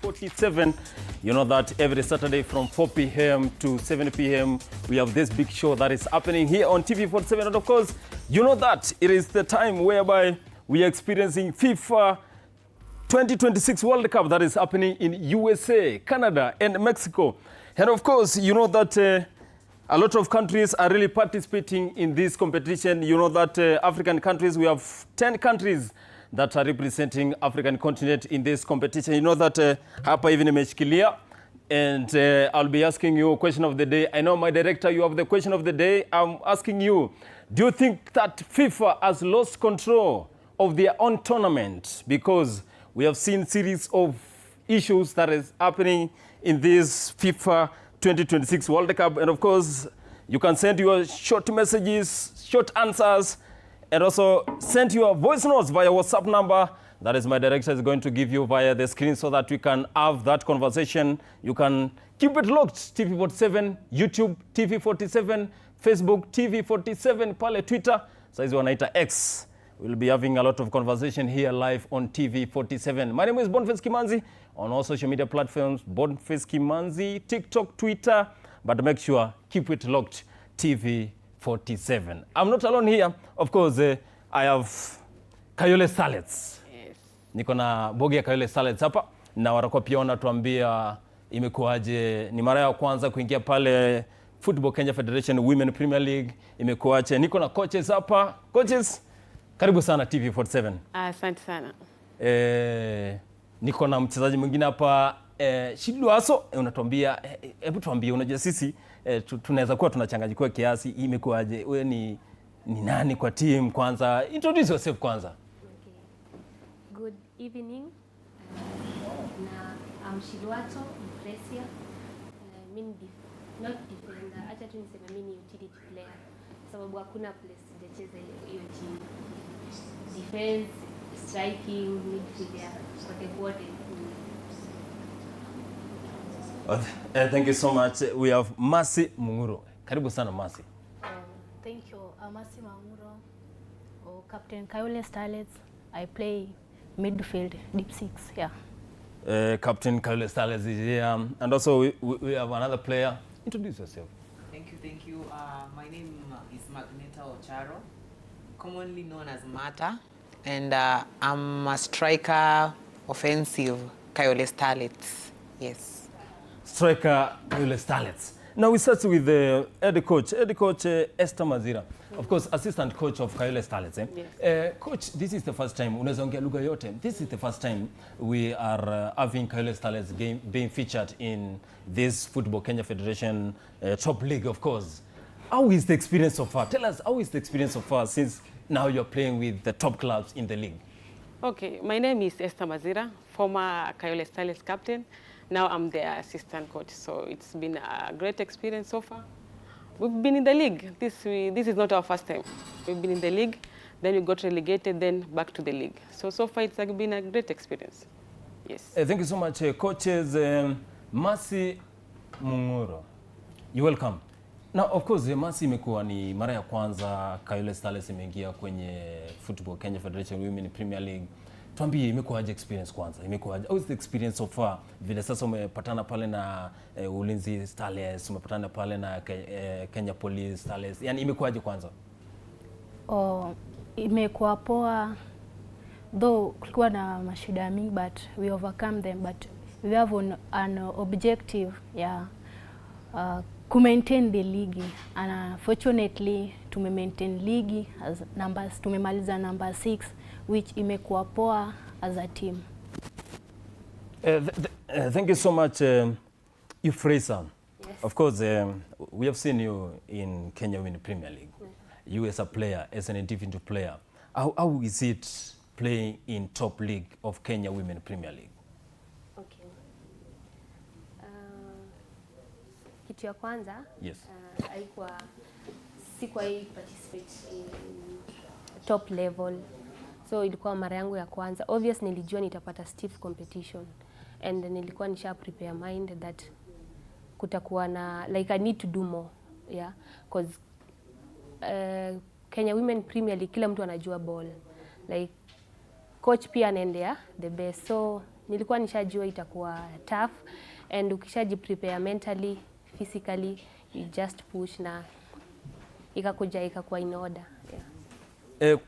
47. You know that every Saturday from 4 p.m. to 7 p.m. we have this big show that is happening here on TV47. And of course, you know that it is the time whereby we are experiencing FIFA 2026 World Cup that is happening in USA, Canada, and Mexico. And of course, you know that a lot of countries are really participating in this competition. You know that African countries, we have 10 countries that are representing African continent in this competition. You know that hapa hivi nimeshikilia, and I'll be asking you a question of the day. I know, my director, you have the question of the day. I'm asking you, do you think that FIFA has lost control of their own tournament? Because we have seen series of issues that is happening in this FIFA 2026 World Cup. And of course, you can send your short messages, short answers, and also send your voice notes via WhatsApp number. That is my director is going to give you via the screen so that we can have that conversation. You can keep it locked. TV47, YouTube, TV47, Facebook, TV47, pale Twitter. Saizi wanaita X. We'll be having a lot of conversation here live on TV47. My name is Boniface Kimanzi. On all social media platforms, Boniface Kimanzi, TikTok, Twitter. But make sure, keep it locked, TV47. I'm not alone here. Of course, I have Kayole Starlets. Yes. Niko na bogi ya Kayole Starlets hapa. Na watakuwa pia wanatuambia imekuaje, ni mara ya kwanza kuingia pale Football Kenya Federation Women Premier League. Imekuaje. Niko na coaches hapa. Coaches, karibu sana TV47. Asante sana. Niko na mchezaji mwingine hapa Shidu Aso, unatuambia, hebu tuambie, unajua sisi tunaweza kuwa tunachanganyikiwa kiasi. Imekuaje, wewe ni nani kwa team kwanza? Introduce yourself kwanza. Okay. Good evening. I'm Shidu Aso, Impresia. Mimi not defender, acha tu niseme mimi ni utility player. Sababu hakuna place sijacheza hiyo team. Defense, striking, midfielder, wote. Thank you so much. We have Mercy Munguro. Karibu sana Mercy. Thank you. I'm Mercy Munguro, Captain Kayole Starlets. I play midfield, deep six. Yeah. Captain Kayole Starlets is here. And also we have another player. Introduce yourself. Thank you. My name is Magneta Ocharo, commonly known as Mata, and I'm a striker, offensive, Kayole Starlets. Yes. Striker Kayole Starlets. Now we start with the head coach Esther Mazira. Of course, assistant coach of Kayole Starlets. Yes. Coach, this is the first time, unaweza ongea lugha yote. This is the first time we are having Kayole Starlets game being featured in this Football Kenya Federation top league, of course. How is the experience so far? Tell us, how is the experience so far since now you're playing with the top clubs in the league? Okay, my name is Esther Mazira, former Kayole Starlets captain. Now I'm the assistant coach, so it's been a great experience so far. We've been in the league. This is not our first time. We've been in the league, then we got relegated, then back to the league. So far it's been a great experience. Yes. Thank you so much, coaches. Mercy Munguro, you're welcome. Now, of course, Mercy, imekuwa ni mara ya kwanza Kayole Starlets imeingia kwenye Football Kenya Federation Women Premier League. Tuambie, imekuwaje experience kwanza? Imekuwaje? How is the experience so far? Vile sasa umepatana pale na Ulinzi Starlets, umepatana pale na Kenya Police Starlets. Yaani imekuwaje kwanza? Imekuwa poa. Though kulikuwa na mashida mingi, but we overcome them, but we have an objective, yeah. Maintain the league, and fortunately maintain league as numbers, tumemaliza number 6, which imekuwa poa as a team. Thank you so much, Euphrasia. Yes. Of course, we have seen you in Kenya Women Premier League. Yes. You as a player, as an individual player, how is it playing in top league of Kenya Women Premier League? Okay. Kitu ya kwanza, yes. Sikuwa participate in top level. So ilikuwa mara yangu ya kwanza. Obvious nilijua nitapata stiff competition. And nilikuwa nisha prepare mind that kutakuwa na, like I need to do more. Yeah. Because Kenya Women Premier League, kila mtu anajua ball. Like coach pia anaendea the best. So nilikuwa nishajua itakuwa tough, and ukishaji prepare mentally, physically, you just push na ikakuwa in order. Yeah.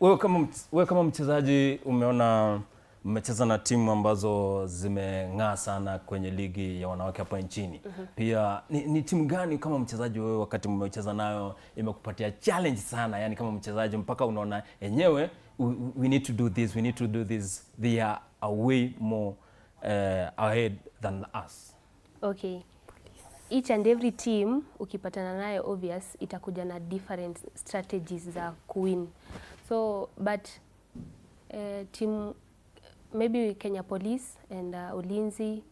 Wewe kama mchezaji umeona mmecheza na timu ambazo zimeng'aa sana kwenye ligi ya wanawake hapa nchini. Pia ni timu gani kama mchezaji wewe wakati mmecheza nayo imekupatia challenge sana, yani kama mchezaji mpaka unaona enyewe we need to do this, we need to do this, they are a way more ahead than us? Okay. Each and every team ukipatana nayo obvious itakuja na different strategies za kuwin. So but team maybe Kenya Police and Ulinzi,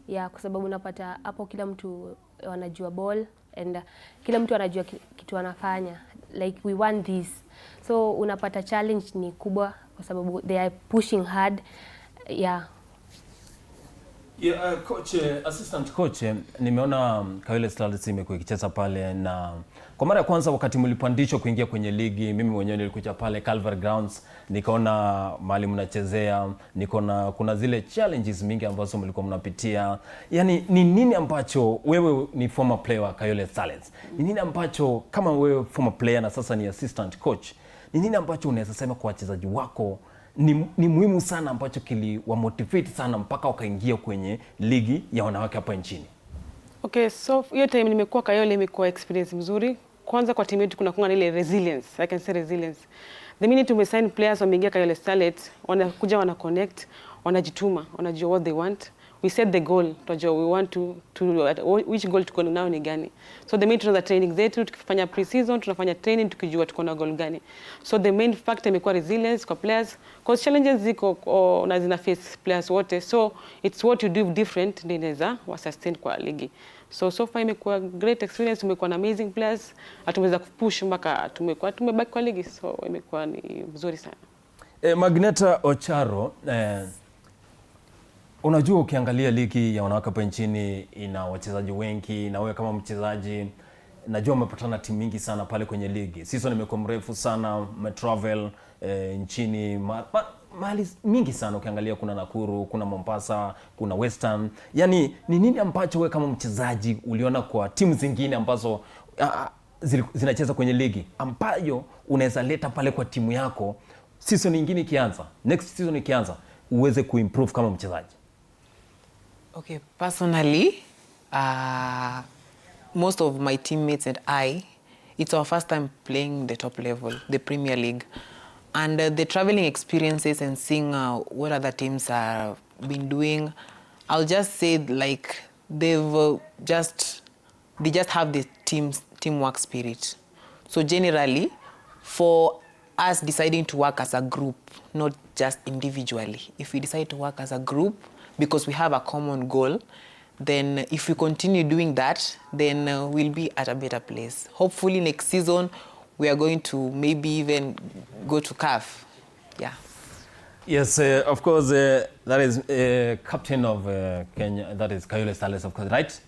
yeah, kwa sababu unapata hapo kila mtu wanajua ball and kila mtu anajua kitu anafanya, like we want this, so unapata challenge ni kubwa kwa sababu they are pushing hard. Yeah. Yeah, coach, assistant coach, nimeona Kayole Starlets imekuwa ikicheza pale, na kwa mara ya kwanza wakati mlipandishwa kuingia kwenye ligi, mimi mwenyewe nilikuja pale Calvary Grounds, nikaona mahali mnachezea, nikaona kuna zile challenges mingi ambazo mlikuwa mnapitia. Yani ni nini ambacho wewe ni former player wa Kayole Starlets, ni nini ambacho kama wewe former player na sasa ni assistant coach, ni nini ambacho unaweza sema kwa wachezaji wako ni muhimu sana ambacho kiliwamotivate sana mpaka wakaingia kwenye ligi ya wanawake hapa nchini? Okay, so hiyo time nimekuwa Kayole imekuwa experience mzuri. Kwanza kwa timu yetu kuna ile resilience, I can say resilience. The minute tumesign players wameingia Kayole Starlets, wanakuja wana connect, wanajituma, wanajua what they want. We set the goal, tunajua we want to which goal tuko nayo ni gani. So the main tunaanza training zetu, tukifanya pre-season tunafanya training tukijua tuko na goal gani. So the main factor imekuwa resilience kwa players, because challenges ziko na zina face players wote, so it's what you do different ndio inaweza wa sustain kwa ligi. So far imekuwa great experience, tumekuwa na amazing players, atumeweza kupush mpaka tumebaki kwa ligi, so imekuwa ni mzuri sana. Magneta Ocharo, unajua ukiangalia ligi ya wanawake hapa nchini ina wachezaji wengi, na wewe kama mchezaji najua umepatana timu mingi sana pale kwenye ligi. Season imekuwa mrefu sana, umetravel nchini mahali mingi sana, ukiangalia kuna Nakuru, kuna Mombasa, kuna Western. Yani ni nini ambacho wewe kama mchezaji uliona kwa timu zingine ambazo zinacheza kwenye ligi ambayo unaweza leta pale kwa timu yako season nyingine ikianza, next season ikianza, uweze kuimprove kama mchezaji? Okay, personally, most of my teammates and it's our first time playing the top level, the Premier League. And the traveling experiences and seeing what other teams have been doing, I'll just say like they just have the teamwork spirit. So generally, for us deciding to work as a group, not just individually, if we decide to work as a group because we have a common goal, then if we continue doing that, then we'll be at a better place. Hopefully next season, we are going to maybe even go to CAF. Yeah. Yes, of course, that is captain of Kenya, that is Kayole Starlets, of course, right?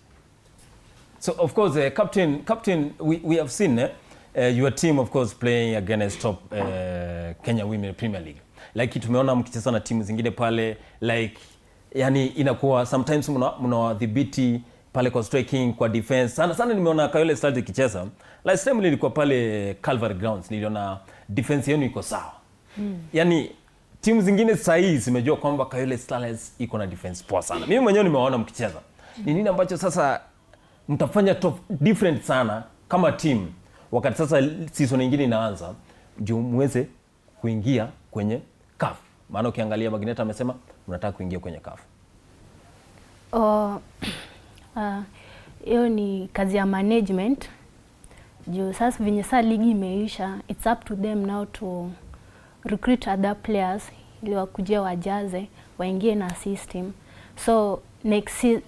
So, of course, captain, we have seen your team, of course, playing against top Kenya Women Premier League. Like, tumeona mkicheza na timu zingine pale, like, yani inakuwa sometimes mnawadhibiti pale kwa striking, kwa defense. Sana nimeona Kayole Starlets ikicheza. Last time nilikuwa pale Calvary Grounds, niliona defense yenu iko sawa. Yani timu zingine sasa hizi zimejua kwamba Kayole Starlets iko na defense poa sana. Mimi mwenyewe nimeona mkicheza. Ni nini ambacho sasa mtafanya different sana kama team wakati sasa season nyingine inaanza, ndio muweze kuingia kwenye CAF? Maana ukiangalia Magneta amesema unataka kuingia kwenye CAF. Hiyo ni kazi ya management. Juu sasa venye saa ligi imeisha, it's up to them now to recruit other players ili wakuje wajaze, waingie na system. So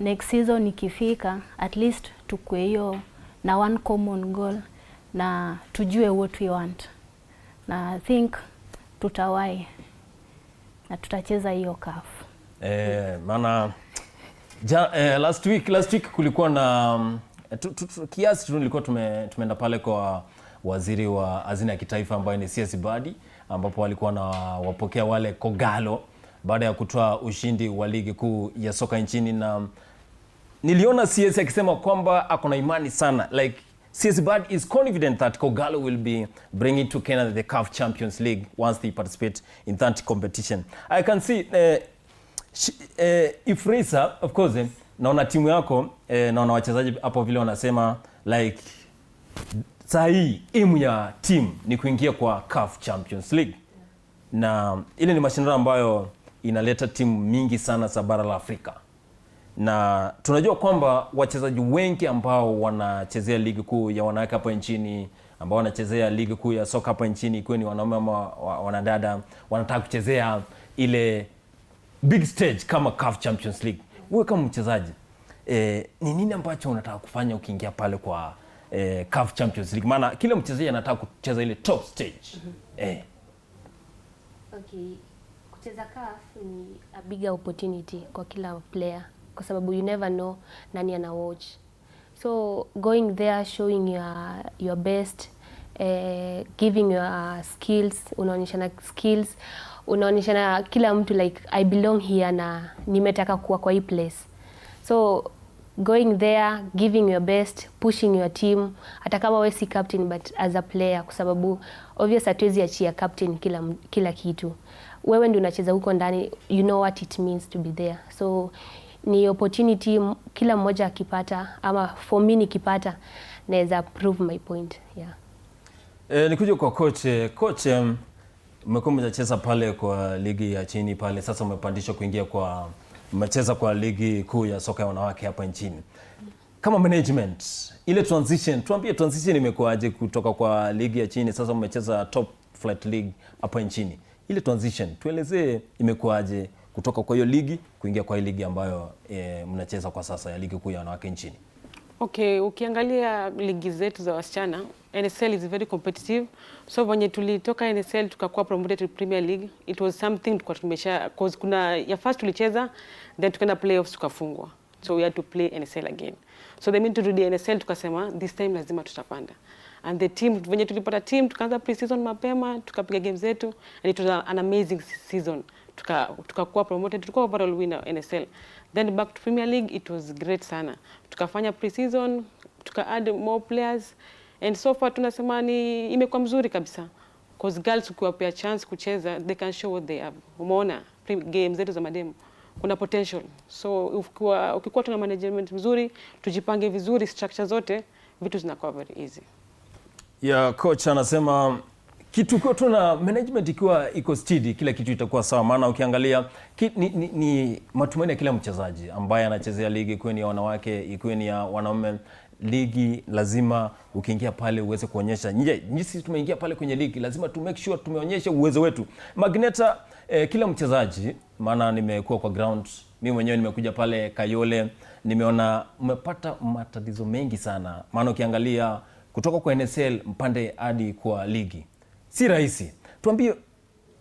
next season ikifika, at least tukue hiyo na one common goal na tujue what we want. Na I think tutawai na tutacheza hiyo CAF. Maana last week kulikuwa na kiasi tu nilikuwa tumeenda pale kwa waziri wa hazina ya kitaifa ambaye ni CS Badi, ambapo walikuwa na wapokea wale Kogalo baada ya kutoa ushindi wa ligi kuu ya soka nchini, na niliona CS akisema kwamba ako na imani sana, like CS Bad is confident that Kogalo will be bringing to Kenya the CAF Champions League once they participate in that competition. I can see if Racer, of course, naona timu yako, naona wachezaji hapo vile wanasema like saa hii aim ya team ni kuingia kwa CAF Champions League. Na ile ni mashindano ambayo inaleta timu mingi sana za bara la Afrika. Na tunajua kwamba wachezaji wengi ambao wanachezea ligi kuu ya wanawake hapa nchini, ambao wanachezea ligi kuu ya soka hapa nchini, ikiwa ni wanaume ama wanadada, wanataka kuchezea ile big stage kama CAF Champions League. Wewe kama mchezaji, ni nini ambacho unataka kufanya ukiingia pale kwa CAF Champions League? Maana kila mchezaji anataka kucheza ile top stage. Okay, kucheza CAF ni a bigger opportunity kwa kila player, kwa sababu you never know nani ana watch. So going there, showing your best, giving your skills, unaonyeshana skills, unaonyeshana kila mtu like I belong here na nimetaka kuwa kwa hii place. So going there, giving your best, pushing your team, hata kama wewe si captain but as a player, kwa sababu obvious hatuwezi achia captain kila kitu. Wewe ndio unacheza huko ndani, you know what it means to be there. So ni opportunity kila mmoja akipata, ama for me nikipata naweza prove my point. Nikuje kwa coach. Coach, umekuwa mcheza pale kwa ligi ya chini pale, sasa umepandishwa kuingia kwa umecheza kwa ligi kuu ya soka ya wanawake hapa nchini. Kama management, ile transition, tuambie transition imekuaje kutoka kwa ligi ya chini sasa umecheza top flight league hapa nchini. Ile transition tuelezee imekuaje kutoka kwa hiyo ligi kuingia kwa hii ligi ambayo mnacheza kwa sasa ya ligi kuu ya wanawake nchini. Okay, ukiangalia ligi zetu za wasichana, NSL is very competitive. So when tulitoka NSL tukakuwa promoted to Premier League, it was something kwa tumesha, cause kuna ya first tulicheza, then tukaenda playoffs tukafungwa. So we had to play NSL again. So they mean to do the NSL, tukasema this time lazima tutapanda. And the team, when tulipata team, tukaanza pre-season mapema, tukapiga games zetu, and it was an amazing season. Tukakuwa promoted, tukakuwa overall winner NSL. Then back to Premier League, it was great sana. Tukafanya pre-season, tuka add more players, and so far tunasema ni imekuwa mzuri kabisa. Cause girls ukiwapea chance kucheza, they can show what they have. Umeona games zetu za mademo, kuna potential. So ukikuwa tuna management mzuri, tujipange vizuri, structure zote, vitu zinakuwa very easy. Coach anasema kitu kwa tuna management ikiwa iko steady, kila kitu itakuwa sawa. Maana ukiangalia ni matumaini ya kila mchezaji ambaye anachezea ligi, kwa ni ya wanawake, ikiwa ni ya wanaume, ligi lazima ukiingia pale uweze kuonyesha sisi tumeingia pale kwenye ligi, lazima to make sure tumeonyesha uwezo wetu. Magneta, kila mchezaji, maana nimekuwa kwa ground, mimi mwenyewe nimekuja pale Kayole, nimeona umepata matatizo mengi sana. Maana ukiangalia kutoka kwa NSL mpande hadi kwa ligi si rahisi. Tuambie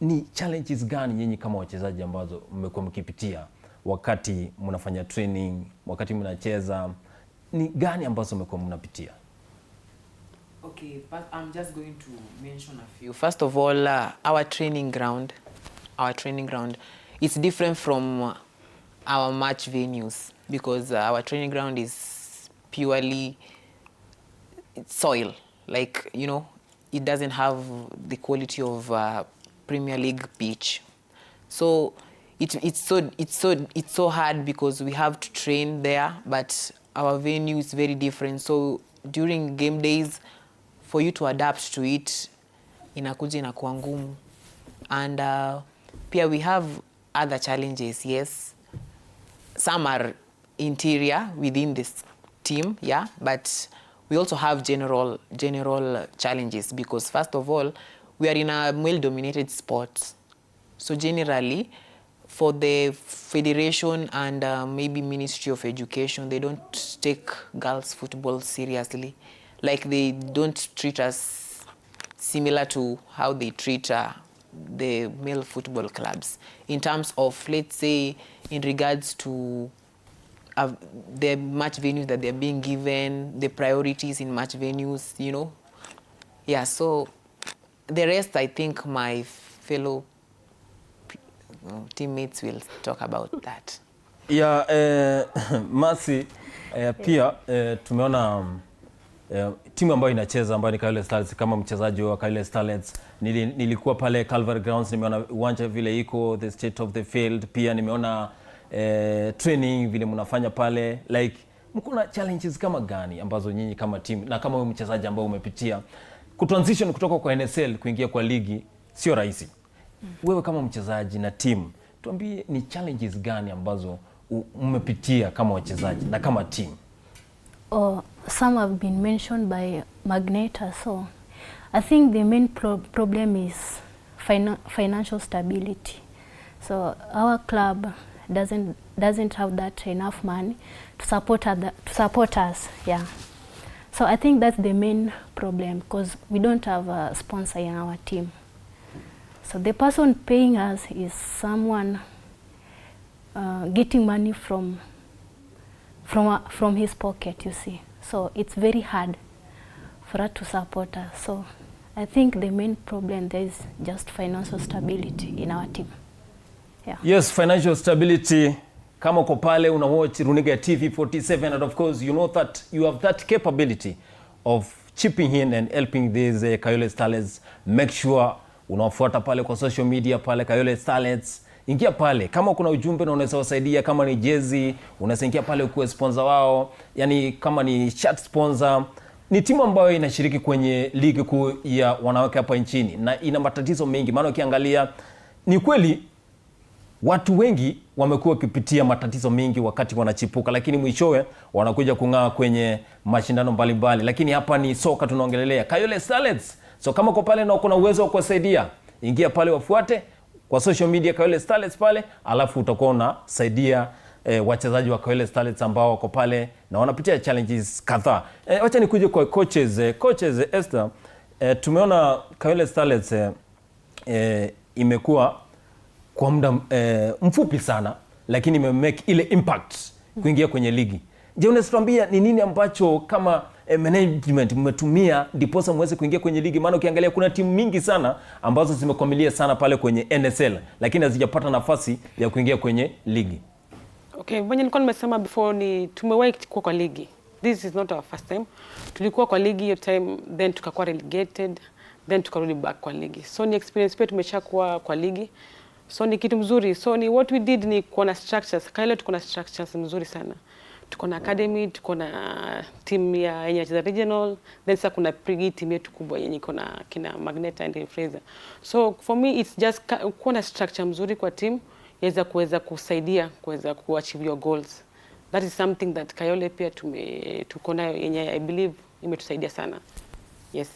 ni challenges gani nyinyi kama wachezaji ambazo mmekuwa mkipitia wakati mnafanya training, wakati mnacheza, ni gani ambazo mmekuwa mnapitia? Okay, but I'm just going to mention a few. First of all, our training ground, it's different from our match venues, because our training ground is purely soil, like, you know, it doesn't have the quality of Premier League pitch. So it's so hard because we have to train there, but our venue is very different. So during game days, for you to adapt to it, inakuja inakuwa ngumu. And pia we have other challenges, yes. Some are interior within this team, yeah, but we also have general challenges, because first of all, we are in a male-dominated sport. So generally, for the federation and maybe Ministry of Education, they don't take girls' football seriously. Like, they don't treat us similar to how they treat the male football clubs. In terms of, let's say, in regards to the match venues that they're being given, the priorities in match venues, you know. Yeah, so the rest, I think my fellow teammates will talk about that. Yeah, Mercy, pia tumeona timu ambayo inacheza ambayo ni Kayole Starlets. Kama mchezaji wa Kayole Starlets nilikuwa pale Calvary Grounds, nimeona uwanja vile iko, the state of the field, pia nimeona training vile mnafanya pale. Like mkuna challenges kama gani ambazo nyinyi kama team na kama wewe mchezaji ambao umepitia kutransition kutoka kwa NSL kuingia kwa ligi sio rahisi. Wewe kama mchezaji na team, tuambie ni challenges gani ambazo umepitia kama wachezaji na kama team? Some have been mentioned by Magneta. So I think the main problem is financial stability. So our club doesn't have that enough money to support us. Yeah. So I think that's the main problem, because we don't have a sponsor in our team. So the person paying us is someone getting money from his pocket, you see. So it's very hard for us to support us. So I think the main problem there is just financial stability in our team. Yeah. Yes, financial stability. Kama uko pale una watch Runiga TV 47, and of course you know that you have that capability of chipping in and helping these Kayole Starlets. Make sure unafuata pale kwa social media pale Kayole Starlets. Ingia pale kama kuna ujumbe na unaweza wasaidia, kama ni jezi unaweza ingia pale ukuwe sponsor wao, yani kama ni shirt sponsor. Ni timu ambayo inashiriki kwenye ligi kuu ya wanawake hapa nchini na ina matatizo mengi, maana ukiangalia ni kweli watu wengi wamekuwa wakipitia matatizo mengi wakati wanachipuka, lakini mwishowe wanakuja kung'aa kwenye mashindano mbalimbali. Lakini hapa ni soka tunaongelelea Kayole Starlets. So kama uko pale na uko na uwezo wa kusaidia, ingia pale wafuate kwa social media Kayole Starlets pale, alafu utakuwa unasaidia wachezaji wa Kayole Starlets ambao wako pale na wanapitia challenges kadhaa. Wacha nikuje kwa coaches Esther. Tumeona Kayole Starlets imekuwa kwa muda mfupi sana, lakini imemake ile impact kuingia kwenye ligi. Je, unatuambia ni nini ambacho kama management mmetumia ndiposa mweze kuingia kwenye ligi? Maana ukiangalia kuna timu mingi sana ambazo zimekwamilia sana pale kwenye NSL, lakini hazijapata nafasi ya kuingia kwenye ligi. Okay, venye nilikuwa nimesema before, ni tumewahi kuwa kwa ligi. This is not our first time. Tulikuwa kwa ligi hiyo time, then tukakuwa relegated, then tukarudi back kwa ligi. So ni experience pia tumeshakuwa kwa ligi. So ni kitu mzuri. So ni what we did ni kuona structures. Kayole tuko na structures mzuri sana. Tuko na academy, tuko na team ya yenye za regional, then sasa kuna pre team yetu kubwa yenye iko na kina Magneta and Fraser. So for me it's just kuwa na structure mzuri kwa team yaweza kuweza kusaidia kuweza kuachieve your goals. That is something that Kayole pia tuko nayo yenye I believe imetusaidia sana. Yes.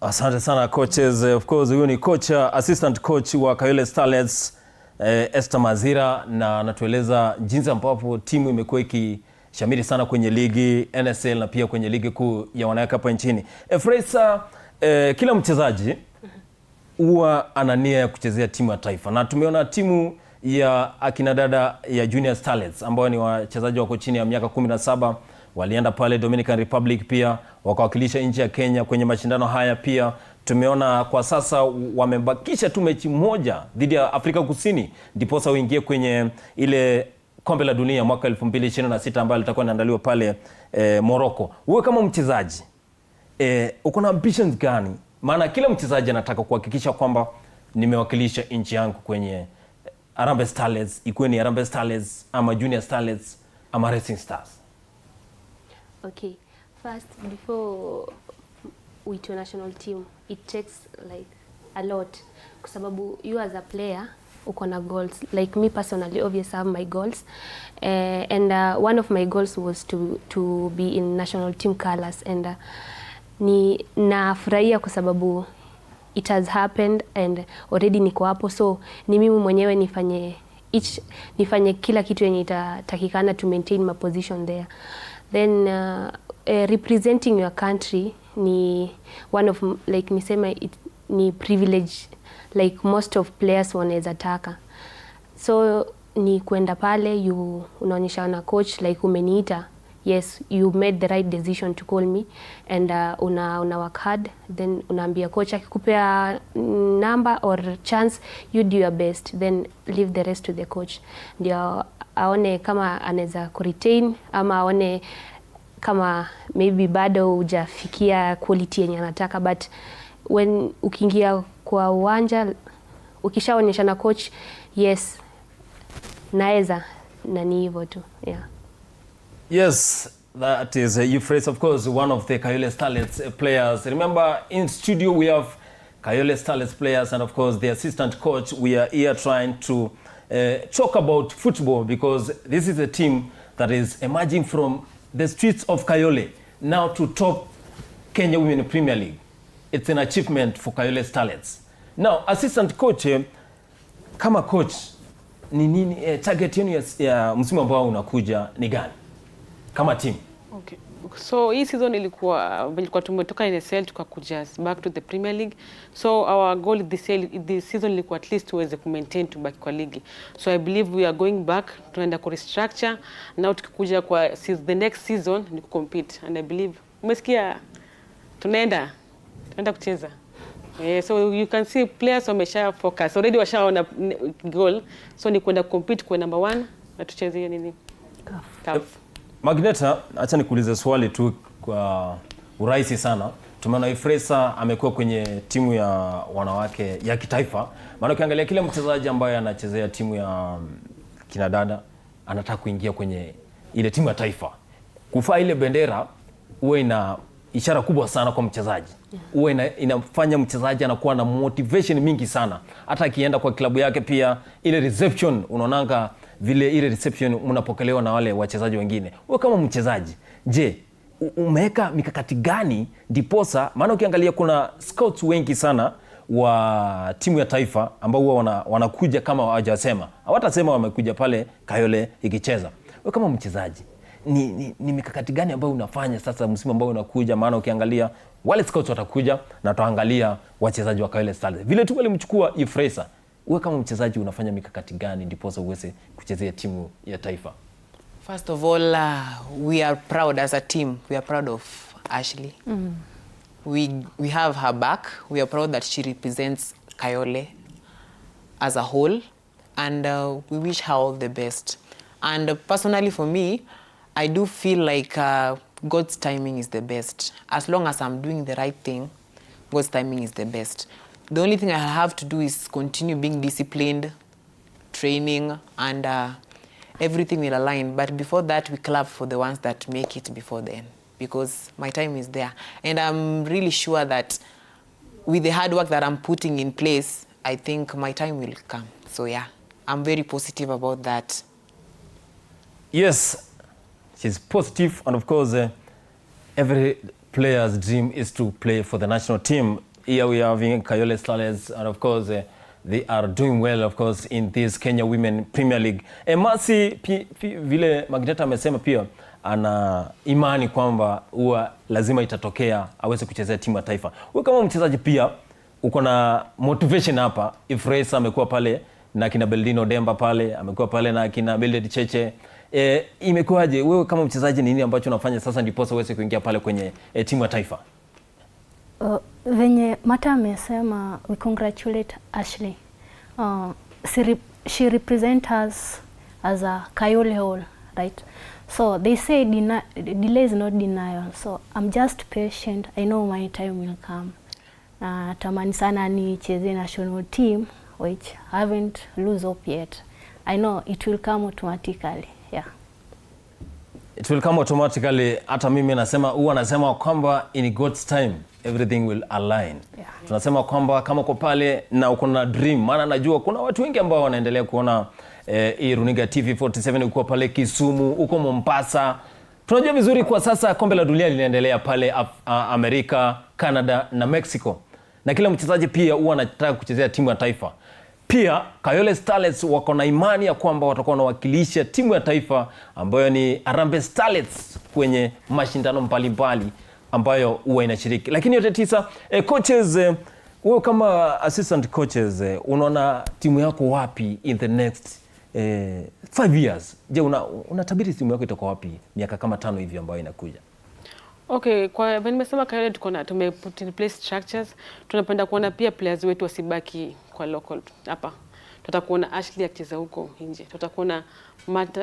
Asante sana coaches. Of course huyu ni coach, assistant coach wa Kayole Starlets, Esther Mazira, na anatueleza jinsi ambapo timu imekuwa ikishamiri sana kwenye ligi NSL na pia kwenye ligi kuu ya wanawake hapa nchini. Fraser, kila mchezaji huwa ana nia ya kuchezea timu ya taifa, na tumeona timu ya akina dada ya Junior Starlets ambao ni wachezaji wako chini ya miaka 17 walienda pale Dominican Republic, pia wakawakilisha nchi ya Kenya kwenye mashindano haya. Pia tumeona kwa sasa wamebakisha tu mechi moja dhidi ya Afrika Kusini ndiposa uingie kwenye ile kombe la dunia mwaka 2026 ambayo litakuwa linaandaliwa pale Morocco. Wewe kama mchezaji uko na ambitions gani? Maana kila mchezaji anataka kuhakikisha kwamba nimewakilisha nchi yangu kwenye Harambee Starlets, ikuwe ni Harambee Starlets ama Junior Starlets ama Racing Stars. Okay, first before we to national team it takes like a lot, kwa sababu you as a player uko na goals. Like me personally, obviously I have my goals, and one of my goals was to be in national team colors, and ni nafurahia kwa sababu it has happened and already niko hapo. So ni mimi mwenyewe nifanye kila kitu yenye itatakikana to maintain my position there. Then representing your country ni one of, like nisema, ni privilege like most of players wanaweza taka. So ni kwenda pale unaonyesha na coach like umeniita, yes, you made the right decision to call me, and una work hard, then unaambia coach akikupea number or chance, you do your best, then leave the rest to the coach. Ndio aone kama anaweza kuretain ama aone kama maybe bado hujafikia quality yenye anataka, but when ukiingia kwa uwanja ukishaonyesha na coach, yes, naweza, na ni hivyo tu. Yeah. Yes, that is Euphrates, of course, one of the Kayole Starlets players. Remember, in studio we have Kayole Starlets players, and of course the assistant coach. We are here trying to talk about football, because this is a team that is emerging from the streets of Kayole now to top Kenya Women Premier League. It's an achievement for Kayole Starlets. Now, assistant coach, kama coach, ni nini target yenu ya msimu ambao unakuja ni gani kama team? Okay. So hii season ilikuwa tumetoka NSL tukakuja back to the Premier League. So our goal this season ilikuwa at least tuweze maintain to back kwa ligi. So I believe we are going back, tunaenda ku restructure. Now tukikuja kwa the next season ni compete, and I believe umesikia tunaenda kucheza. So you can see players wamesha focus already, washaona goal, so ni kwenda compete kwa number 1 na tucheze hiyo nini CAF. Magneta, acha nikuulize swali tu kwa urahisi sana. Tumeona Ifresa amekuwa kwenye timu ya wanawake ya kitaifa. Maana ukiangalia kila mchezaji ambaye anachezea timu ya kinadada anataka kuingia kwenye ile timu ya taifa. Kufaa ile bendera huwa ina ishara kubwa sana kwa mchezaji. Huwa inafanya mchezaji anakuwa na motivation mingi sana. Hata akienda kwa klabu yake pia ile reception, unaonanga vile ile reception mnapokelewa na wale wachezaji wengine. Wewe kama mchezaji, je, umeweka mikakati gani ndiposa, maana ukiangalia kuna scouts wengi sana wa timu ya taifa ambao huwa wanakuja kama hawajasema. Hawatasema wamekuja pale Kayole ikicheza. Wewe kama mchezaji, ni mikakati gani ambayo unafanya sasa msimu ambao unakuja? Maana ukiangalia wale scouts watakuja na tuangalia wachezaji wa Kayole Stars. Vile tu walimchukua Ifresa. Wewe kama mchezaji unafanya mikakati gani ndiposa uweze kuchezea timu ya taifa? First of all, we are proud as a team. We are proud of Ashley. We have her back. We are proud that she represents Kayole as a whole, and we wish her all the best. And personally for me, I do feel like God's timing is the best. As long as I'm doing the right thing, God's timing is the best. The only thing I have to do is continue being disciplined, training, and everything will align. But before that, we clap for the ones that make it before then, because my time is there. And I'm really sure that with the hard work that I'm putting in place, I think my time will come. So yeah, I'm very positive about that. Yes, she's positive, and of course, every player's dream is to play for the national team. Here we are having Kayole Starlets, and of course, they are doing well, of course, in this Kenya Women Premier League. Mercy, vile Magneta amesema pia, ana imani kwamba huwa lazima itatokea aweze kuchezea timu ya taifa. Wewe kama mchezaji pia uko na motivation hapa. Ifresa amekuwa pale na kina Beldino Demba pale, amekuwa pale na kina Mildred Cheche. Imekuwaje wewe kama mchezaji, nini ambacho unafanya sasa ndiposa uweze kuingia pale kwenye timu ya taifa? Venye Mata amesema, we congratulate Ashley. She represents us as a Kayole whole, right? So they say delay is not denial. So I'm just patient. I know my time will come. Tamani sana nicheze national team, which I haven't lose hope yet. I know it will come automatically. Yeah. It will come automatically. Hata mimi nasema kwamba in God's time everything will align. Yeah. Tunasema kwamba kama uko pale na uko na dream, maana najua kuna watu wengi ambao wanaendelea kuona hii runinga TV47 uko pale Kisumu, uko Mombasa. Tunajua vizuri kwa sasa kombe la dunia linaendelea pale Amerika, Canada na Mexico. Na kila mchezaji pia huwa anataka kuchezea timu ya taifa. Pia Kayole Starlets wako na imani ya kwamba watakuwa wanawakilisha timu ya taifa ambayo ni Harambee Starlets kwenye mashindano mbalimbali ambayo huwa inashiriki. Lakini yote tisa, coaches, wewe kama assistant coaches, unaona timu yako wapi in the next 5 years. Je, unatabiri timu yako itakuwa wapi miaka kama 5 hivi ambayo inakuja? Okay, kwa vile nimesema Kayole tumeput in place structures, tunapenda kuona pia players wetu wasibaki kwa local hapa. Tutakuona Ashley akicheza huko nje. Tutakuona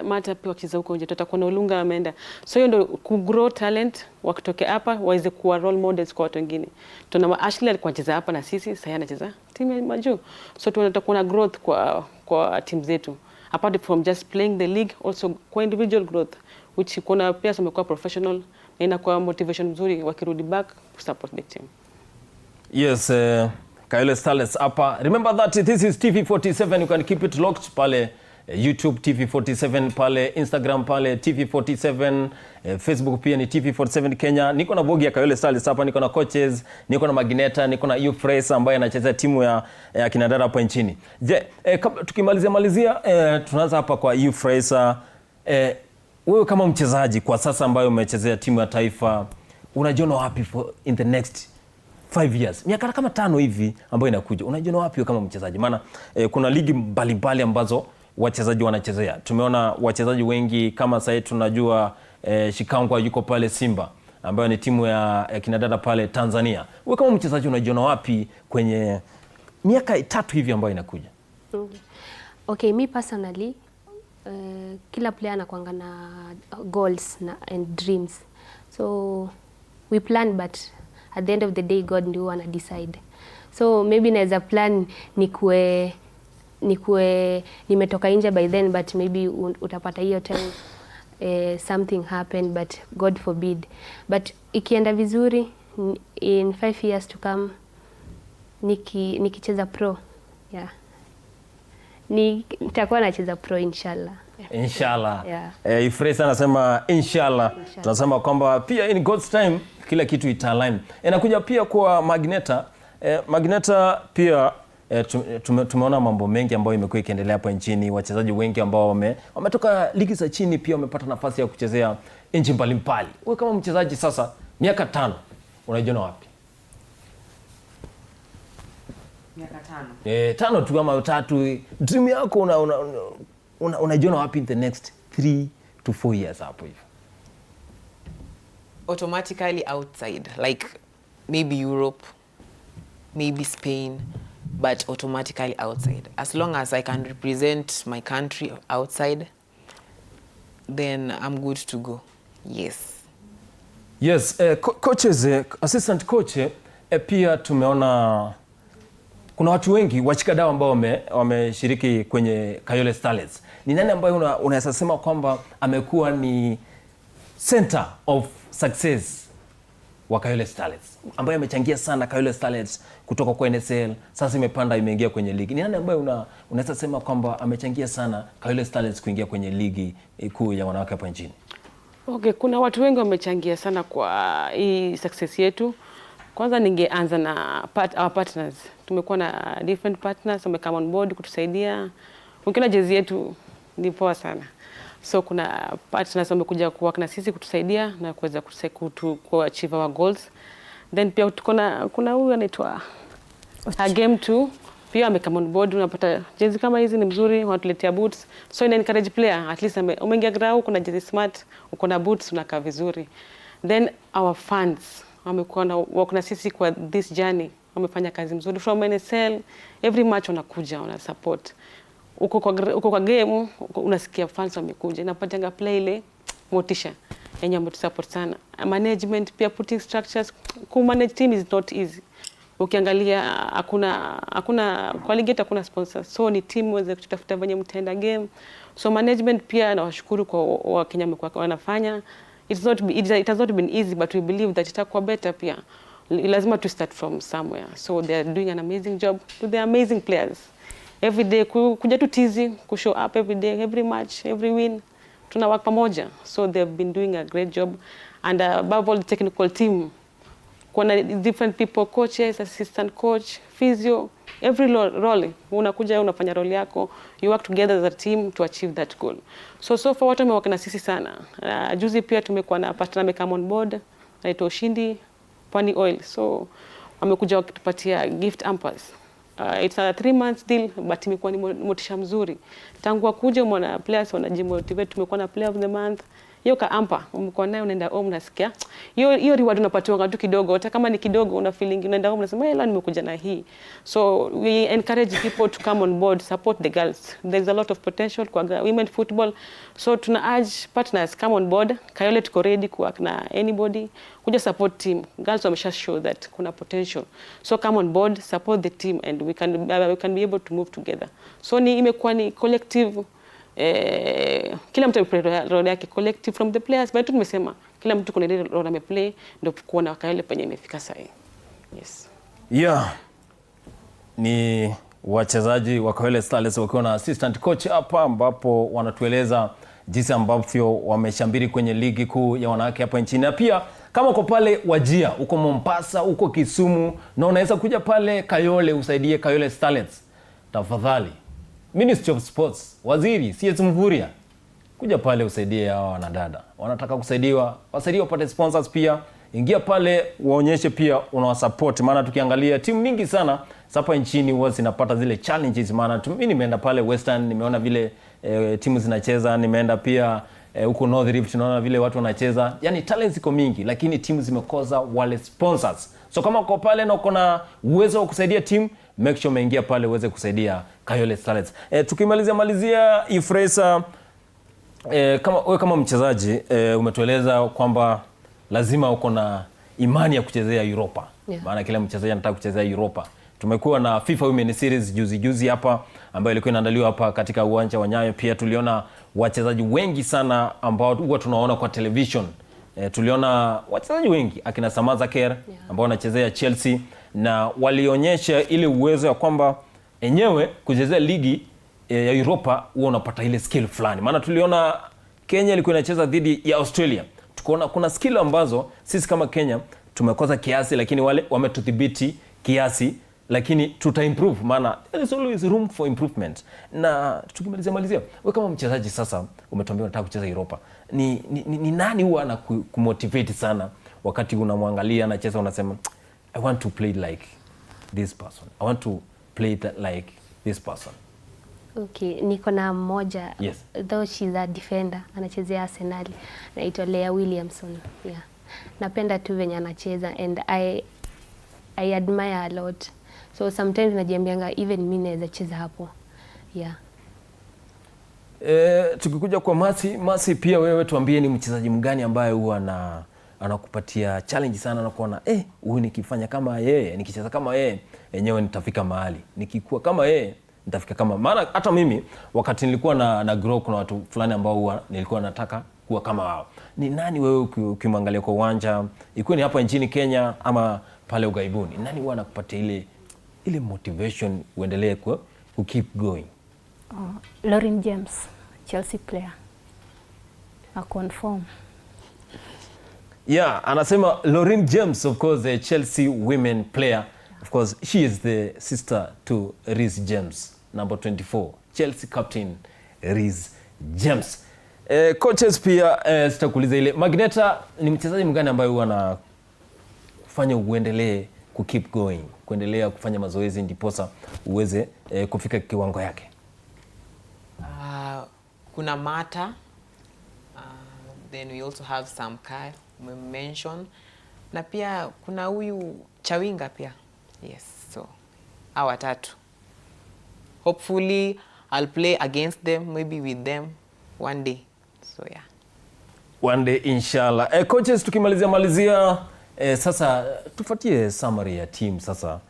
Mata pia akicheza huko nje. Tutakuona Olunga ameenda. So hiyo ndio ku grow talent wakitoke hapa waweze kuwa role models kwa watu wengine. Tuna Ashley alikuwa anacheza hapa na sisi, sasa anacheza timu ya majuu. So tunatakuona growth kwa team zetu. Apart from just playing the league, also kwa individual growth, which kuna players wamekuwa professional na inakuwa motivation mzuri wakirudi back to support the team. Yes, Kayole Starlets hapa. Remember that this is TV47. You can keep it locked pale YouTube TV47, pale Instagram pale TV47, Facebook pia ni TV47 Kenya. Niko na bogi ya Kayole Starlets hapa, niko na coaches, niko na Magneta, niko na Euphrates ambaye anacheza timu ya kinadada hapa nchini. Je, tukimalizia tunaanza hapa kwa Euphrates. Wewe kama mchezaji kwa sasa ambaye umechezea timu ya taifa, unajiona wapi in the next 5 years? Miaka kama 5 hivi ambayo inakuja. Unajiona wapi kama mchezaji? Maana kuna ligi mbalimbali ambazo wachezaji wanachezea. Tumeona wachezaji wengi kama sasa tunajua Shikangwa yuko pale Simba ambayo ni timu ya kinadada pale Tanzania. Wewe kama mchezaji unajiona wapi kwenye miaka 3 hivi ambayo inakuja? Okay, me personally kila player anakuanga na goals and dreams. So we plan, but at the end of the day God ndio ana decide. So maybe naweza plan nimetoka nje by then, but maybe utapata hiyo time something happened, but God forbid. But ikienda vizuri in 5 years to come nikicheza pro, yeah, nitakuwa nacheza pro inshallah. Inshallah. Yeah. Euphrates anasema inshallah. Tunasema kwamba pia in God's time kila kitu italign. Inakuja pia kwa Magneta. Magneta pia tumeona mambo mengi ambayo imekuwa ikiendelea hapa nchini. Wachezaji wengi ambao wametoka ligi za chini pia wamepata nafasi ya kuchezea nchi mbalimbali. Wewe kama mchezaji sasa miaka 5 unajiona wapi? Miaka 5. 5 tu ama 3. Dream yako unajiona wapi in the next 3 to 4 years hapo hivi? Automatically outside, like maybe Europe, maybe Spain, but automatically outside. As long as I can represent my country outside, then I'm good to go. Yes. Yes, coaches, assistant coach, pia tumeona kuna watu wengi washikadau ambao wameshiriki kwenye Kayole Starlets. Ni nani ambaye unaweza sema kwamba amekuwa ni center of success wa Kayole Starlets, ambaye amechangia sana Kayole Starlets kutoka kwa NSL, sasa imepanda imeingia kwenye ligi? Ni nani ambaye unaweza sema kwamba amechangia sana Kayole Starlets kuingia kwenye ligi kuu ya wanawake hapa nchini? Okay, kuna watu wengi wamechangia sana kwa hii success yetu. Kwanza ningeanza na our partners. Tumekuwa na different partners wamekama on board kutusaidia. Ukiona jezi yetu ni poa sana. So kuna partners wamekuja kuwork na sisi kutusaidia na kuweza kuachieve our goals. Then pia kuna huyu anaitwa Game 2 pia amekama on board. Unapata jezi kama hizi ni mzuri, wanatuletea boots. So ina encourage player, at least umeingia ground kuna jezi smart, uko na boots unakaa vizuri. Then our fans wamekuwa na work na sisi kwa this journey, wamefanya kazi mzuri from NSL. Every match wanakuja wana support. Uko kwa game unasikia fans wamekuja, inapatanga play ile motisha yenye mtusupport sana. Management pia putting structures, ku manage team is not easy. Ukiangalia hakuna kwa ligi hakuna sponsors, so ni team waweze kutafuta venye mtaenda game. So management pia nawashukuru kwa Wakenya wamekuwa wanafanya. It has not been easy, but we believe that itakuwa better pia. Lazima to start from somewhere. So they are doing an amazing job. They are amazing players. Every day kuja tu tizi, kushow up every day, every match, every win. Tunawak pamoja. So they have been doing a great job. And above all, the technical team. Kuna different people, coaches, assistant coach, physio, every role. Unakuja unafanya role yako. You work together as a team to achieve that goal. So far watu wamewaka na sisi sana. Juzi pia tumekuwa na partner amekama on board, anaitwa Ushindi, Pwani Oil. So wamekuja wakitupatia gift hampers. It's a 3 months deal, but imekuwa ni motisha mzuri. Tangu kuja mwana players wanajimotivate, tumekuwa na player of the month. Hiyo kaampa, umekuwa nayo unaenda home unasikia. Hiyo reward unapatiwa tu kidogo, hata kama ni kidogo una feeling unaenda home unasema leo nimekuja na hii. So we encourage people to come on board, support the girls. There's a lot of potential kwa women football. So tuna urge partners come on board. Kayole tuko ready kuwork na anybody. Kuja support team. Girls wamesha show that kuna potential. So come on board, support the team and we can be able to move together. So ni imekuwa ni collective kila mtu ameplay role yake collective from the players, but tumesema kila mtu kuna ile role ameplay ndio kuona Kayole penye imefika sasa. Yes. Yeah. Ni wachezaji wa Kayole Starlets wakiwa na assistant coach hapa, ambapo wanatueleza jinsi ambavyo wameshambiri kwenye ligi kuu ya wanawake hapa nchini. Na pia kama uko pale Wajia, uko Mombasa, uko Kisumu na unaweza kuja pale Kayole usaidie Kayole Starlets, tafadhali Ministry of Sports, Waziri CS Mvurya, kuja pale usaidie hawa wanadada. Wanataka kusaidiwa, wasaidie wapate sponsors pia. Ingia pale waonyeshe pia unawasupport, maana tukiangalia timu mingi sana hapa nchini huwa zinapata zile challenges. Maana mimi nimeenda pale Western, nimeona vile timu zinacheza, nimeenda pia huko North Rift, naona vile watu wanacheza. Yaani talents iko mingi, lakini timu zimekosa wale sponsors. So kama uko pale na uko na uwezo wa kusaidia timu, make sure umeingia pale uweze kusaidia Kayole Starlets. Tukimalizia Ifresa, kama mchezaji umetueleza kwamba lazima uko na imani ya kuchezea Europa. Yeah. Maana kila mchezaji anataka kuchezea Europa. Tumekuwa na FIFA Women Series juzi hapa ambayo ilikuwa inaandaliwa hapa katika uwanja wa Nyayo. Pia tuliona wachezaji wengi sana ambao huwa tunaona kwa television. Tuliona wachezaji wengi akina Samaza Kerr ambao wanachezea Chelsea, na walionyesha ile uwezo ya kwamba enyewe kuchezea ligi ya Europa huwa unapata ile skill fulani. Maana tuliona Kenya ilikuwa inacheza dhidi ya Australia. Tukaona kuna skill ambazo sisi kama Kenya tumekosa kiasi, lakini wale wametudhibiti kiasi, lakini tuta improve, maana there is always room for improvement. Na tukimalizia, wewe kama mchezaji sasa umetuambia unataka kucheza Europa, ni nani huwa anakumotivate sana wakati unamwangalia anacheza unasema I want to play like this person, I want to play like this person? Okay, niko na mmoja. Yes. Though she's a defender, anachezea Arsenal, anaitwa Leah Williamson. Yeah. Napenda tu venye anacheza and I admire a lot. So sometimes najiambianga even mimi naweza cheza hapo. Yeah. Tukikuja kwa Masi pia wewe tuambie ni mchezaji mgani ambaye huwa anakupatia challenge sana na kuona huyu nikifanya kama yeye, nikicheza kama yeye enyewe nitafika mahali. Nikikuwa kama yeye nitafika kama, maana hata mimi wakati nilikuwa na grow kuna watu fulani ambao huwa nilikuwa nataka kuwa kama wao. Ni nani wewe ukimwangalia kwa uwanja, ikuwe ni hapa nchini Kenya ama pale ugaibuni, nani huwa anakupatia ile motivation uendelee ku keep going? Lauren James, Chelsea player. A confirm. Yeah, anasema Lauren James, of course, the Chelsea women player. Of course, she is the sister to Reece James, number 24. Chelsea captain Reece James. Coaches pia sitakuuliza ile. Magneta, ni mchezaji mgani ambaye huwa anafanya uendelee ku keep going, kuendelea kufanya mazoezi ndiposa uweze kufika kiwango yake? Kuna Mata, then we also have some Kai mention, na pia kuna huyu Chawinga pia. Yes, so hawa watatu. Hopefully I'll play against them, maybe with them one day. So yeah. One day inshallah. Coaches, tukimalizia sasa tufuatie summary ya team sasa,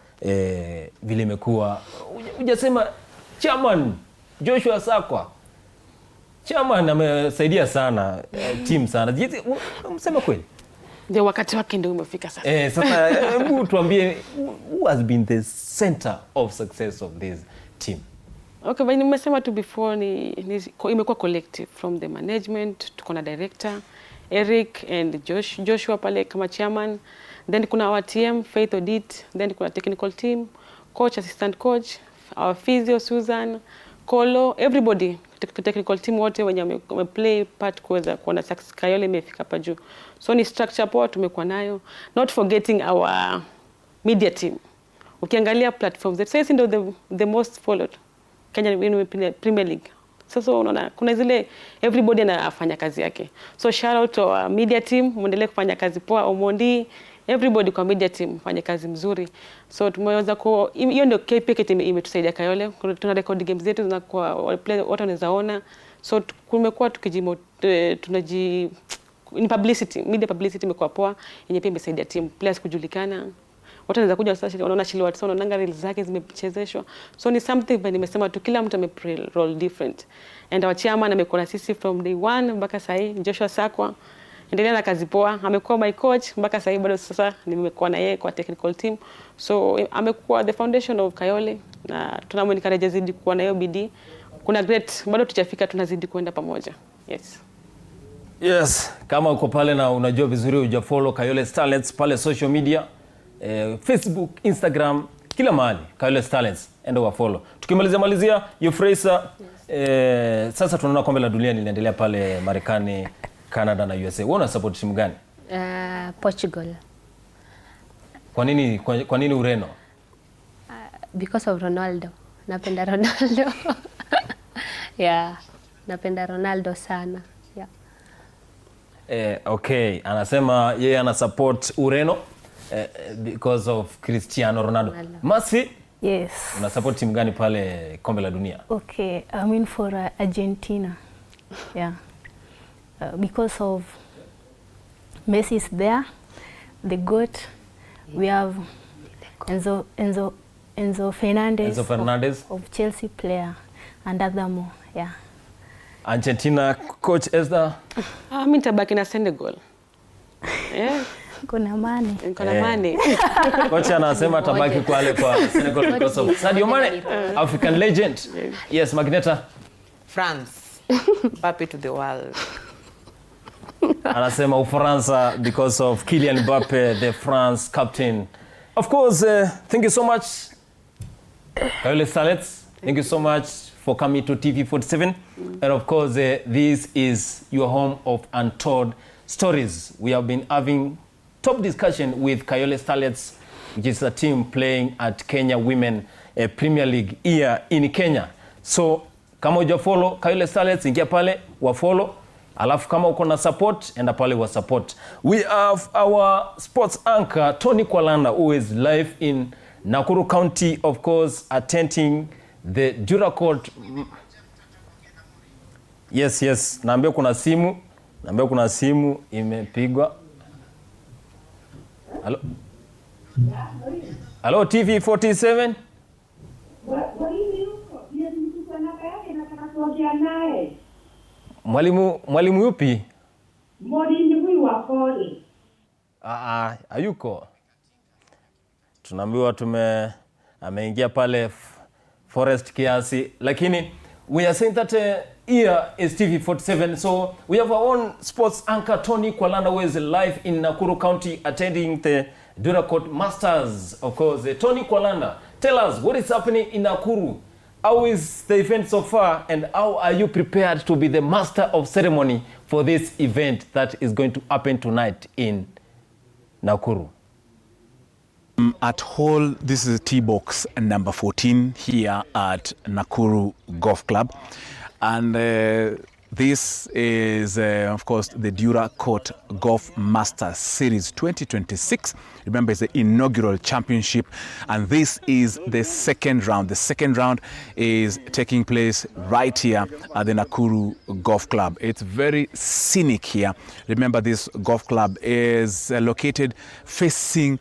vile imekuwa. Hujasema chairman Joshua Sakwa. Chairman amesaidia sana team sana. Msema kweli? Ndio wakati wake ndio umefika sasa. Sasa hebu tuambie who has been the center of success of this team? Okay, but nimesema tu before imekuwa collective from the management, tuko na director Eric and Joshua pale kama chairman, then kuna our TM Faith Audit, then kuna technical team, coach, assistant coach, our physio Susan, Kolo, everybody, technical team wote wenye wameplay part kuweza kuona success Kayole imefika hapa juu. So ni structure poa tumekuwa nayo, not forgetting our media team Ukiangalia platforms zetu sasa ndio the most followed Kenya Premier League. Sasa unaona kuna zile everybody anafanya kazi yake. So shout out to our media team, muendelee kufanya kazi poa. Omondi, everybody kwa media team fanya kazi mzuri. So tumeweza hiyo ndio KPK imetusaidia Kayole. Tuna record games zetu na kwa watu wanaweza ona. So kumekuwa tunaji in publicity, media publicity imekuwa poa, yenye pia imesaidia team players kujulikana. Watu wanaweza kuja sasa wanaona Shilwa Watson, wanaanga reels zake zimechezeshwa. So ni something but nimesema tu kila mtu ameplay role different. And our chairman amekuwa na sisi from day one mpaka sasa hivi, Joshua Sakwa. Endelea na kazi poa. Amekuwa my coach mpaka sasa hivi bado sasa nimekuwa na yeye kwa technical team. So amekuwa the foundation of Kayole na tunamwencourage zidi kuwa na hiyo bidii. Kuna great bado tujafika, tunazidi kwenda pamoja. Yes. Yes, kama uko pale na unajua vizuri hujafollow Kayole Starlets pale social media, Facebook, Instagram, kila mahali Kayole Starlets, enda wa follow. Tukimalizia Euphrasia, sasa tunaona kombe la dunia linaendelea pale Marekani, Canada na USA. Wewe una support timu gani? Portugal. Kwa nini Ureno? Because of Ronaldo. Napenda Ronaldo. Yeah, napenda Ronaldo sana. Yeah. Okay, anasema yeye ana support Ureno because of Cristiano Ronaldo. Masi? Yes. Una support timu gani pale kombe la dunia? Okay, I mean for Argentina. Yeah. Because of Messi is there, the GOAT. We have Enzo Fernandez of Chelsea player and other more. Yeah. Argentina coach Esther? Mimi nitabaki na Senegal. Yeah. Kuna Mane. Kuna Mane. Coach anasema tabaki kwa Senegal because of Sadio Mane, African legend. Yes, Magneta. France. Mbappe to the world. Anasema Ufaransa because of Kylian Mbappe, the France captain. Of course, thank you so much, Kayole Starlets. Thank you so much for coming to TV47. And of course, this is your home of untold stories. We have been having top discussion with Kayole Starlets, which is a team playing at Kenya Women Premier League here in Kenya. So, kama uja follow Kayole Starlets, ingia pale, wa follow. Alafu kama uko na support, enda pale wa support. We have our sports anchor, Tony Kwalanda, who is live in Nakuru County, of course, attending the Jura Court. Yes. Naambia kuna simu imepigwa. Hello TV47. Mwalimu yupi? Mwalimu wa pole. Hayuko. Tunaambiwa ameingia pale forest kiasi, lakini we are saying that here is TV47, so we have our own sports anchor Tony Kwalanda, who is live in Nakuru County attending the Durakot Masters. Of course, Tony Kwalanda, tell us what is happening in Nakuru. How is the event so far, and how are you prepared to be the master of ceremony for this event that is going to happen tonight in Nakuru? At hole, this is T-box number 14 here at Nakuru Golf Club, and this is of course the Dura Court Golf Masters Series 2026. Remember, it's the inaugural championship, and this is the second round. The second round is taking place right here at the Nakuru Golf Club. It's very scenic here. Remember, this golf club is located facing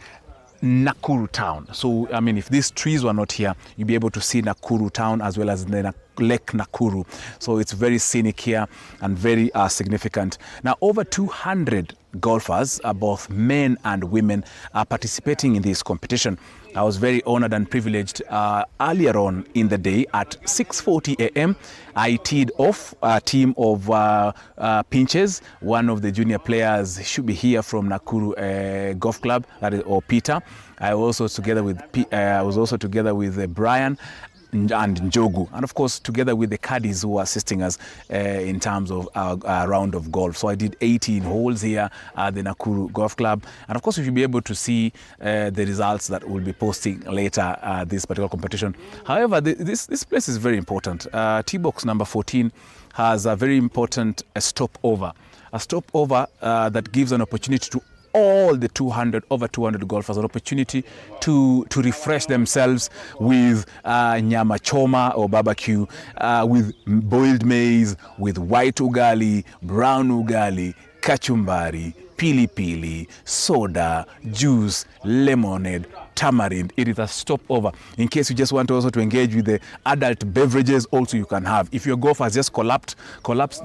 Nakuru town. So, I mean, if these trees were not here, you'd be able to see Nakuru town as well as the Lake Nakuru. So it's very scenic here and very significant. Now, over 200 golfers, both men and women, are participating in this competition. I was very honored and privileged earlier on in the day at 6:40 a.m. I teed off a team of pinches. One of the junior players should be here from Nakuru Golf Club, that is, or Peter. I was also together with Brian. and Njogu, and of course together with the caddies who are assisting us in terms of our round of golf. So I did 18 holes here at the Nakuru Golf Club, and of course you'll be able to see the results that we'll be posting later this particular competition. However, this place is very important. Tee box number 14 has a very important stopover. A stopover that gives an opportunity to all the over 200 golfers an opportunity to refresh themselves with nyama choma or barbecue, with boiled maize, with white ugali, brown ugali, kachumbari, pili pili, soda, juice, lemonade, tamarind. It is a stopover. In case you just want also to engage with the adult beverages, also you can have. If your golf has just collapsed,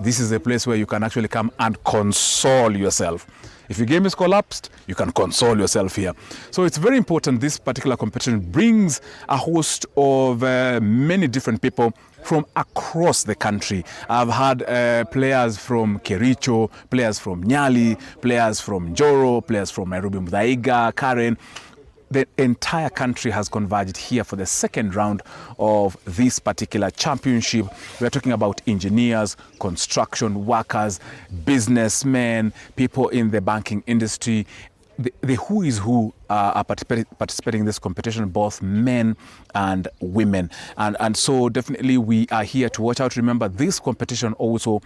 this is a place where you can actually come and console yourself. If your game is collapsed, you can console yourself here. So it's very important. This particular competition brings a host of many different people from across the country. I've had players from Kericho, players from Nyali, players from Njoro, players from Nairobi, Muthaiga, Karen. The entire country has converged here for the second round of this particular championship. We're talking about engineers, construction workers, businessmen, people in the banking industry. The who is who are participating in this competition, both men and women. And so definitely we are here to watch out. Remember, this competition also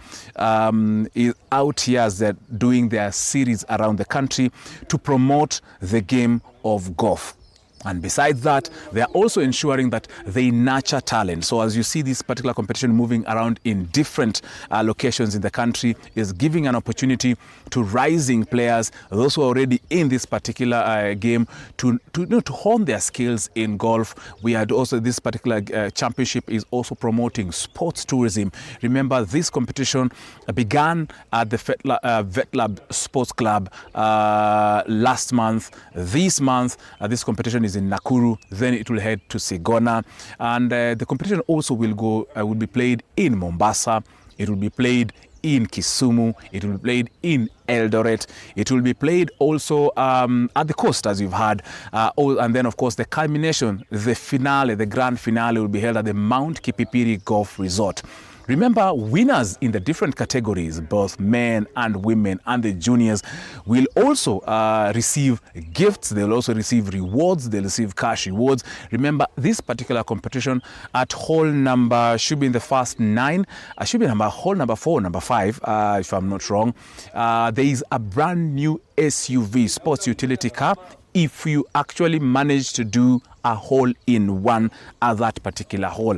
is out here as they're doing their series around the country to promote the game of golf. And besides that, they are also ensuring that they nurture talent. So as you see this particular competition moving around in different locations in the country, is giving an opportunity to rising players, those who are already in this particular game, to hone their skills in golf. We had also this particular championship is also promoting sports tourism. Remember, this competition began at the VetLab Sports Club last month. This month, this competition is in Nakuru, then it will head to Sigona, and the competition also will be played in Mombasa, it will be played in Kisumu, it will be played in Eldoret, it will be played also at the coast, as you've heard, and then of course the culmination, the finale, the grand finale will be held at the Mount Kipipiri Golf Resort. Remember, winners in the different categories, both men and women and the juniors, will also receive gifts. They'll also receive rewards. They'll receive cash rewards. Remember, this particular competition at hole number, should be in the first 9, should be hole number 4, number 5, if I'm not wrong. There is a brand new SUV, sports utility car, if you actually manage to do a hole-in-one at that particular hole.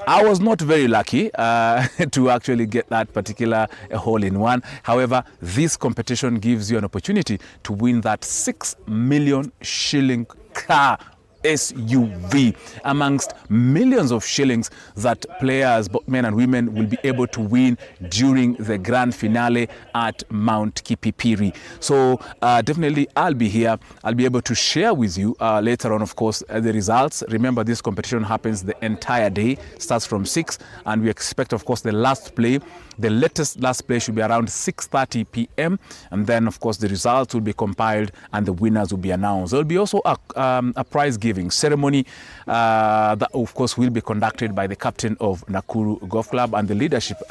I was not very lucky to actually get that particular hole-in-one. However, this competition gives you an opportunity to win that 6 million shilling car SUV amongst millions of shillings that players, both men and women, will be able to win during the grand finale at Mount Kipipiri. So definitely I'll be here. I'll be able to share with you later on, of course, the results. Remember, this competition happens the entire day, starts from 6, and we expect, of course, the last play. The latest last play should be around 6:30 p.m. And then, of course, the results will be compiled and the winners will be announced. There will be also a prize giving ceremony that, of course, will be conducted by the captain of Nakuru Golf Club and the leadership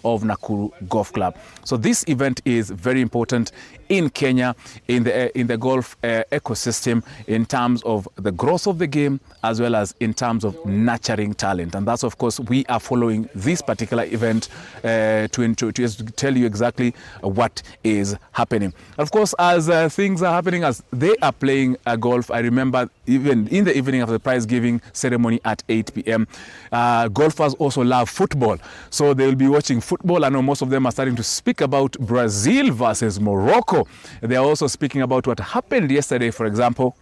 of Nakuru Golf Club. So this event is very important in Kenya, in the golf ecosystem, in terms of the growth of the game, as well as in terms of nurturing talent. And that's, of course, we are following this particular event to tell you exactly what is happening. Of course, as things are happening, as they are playing golf, I remember even in the evening of the prize giving ceremony at 8 p.m., golfers also love football. So they will be watching football. I know most of them are starting to speak about Brazil versus Morocco. They are also speaking about what happened yesterday, for example,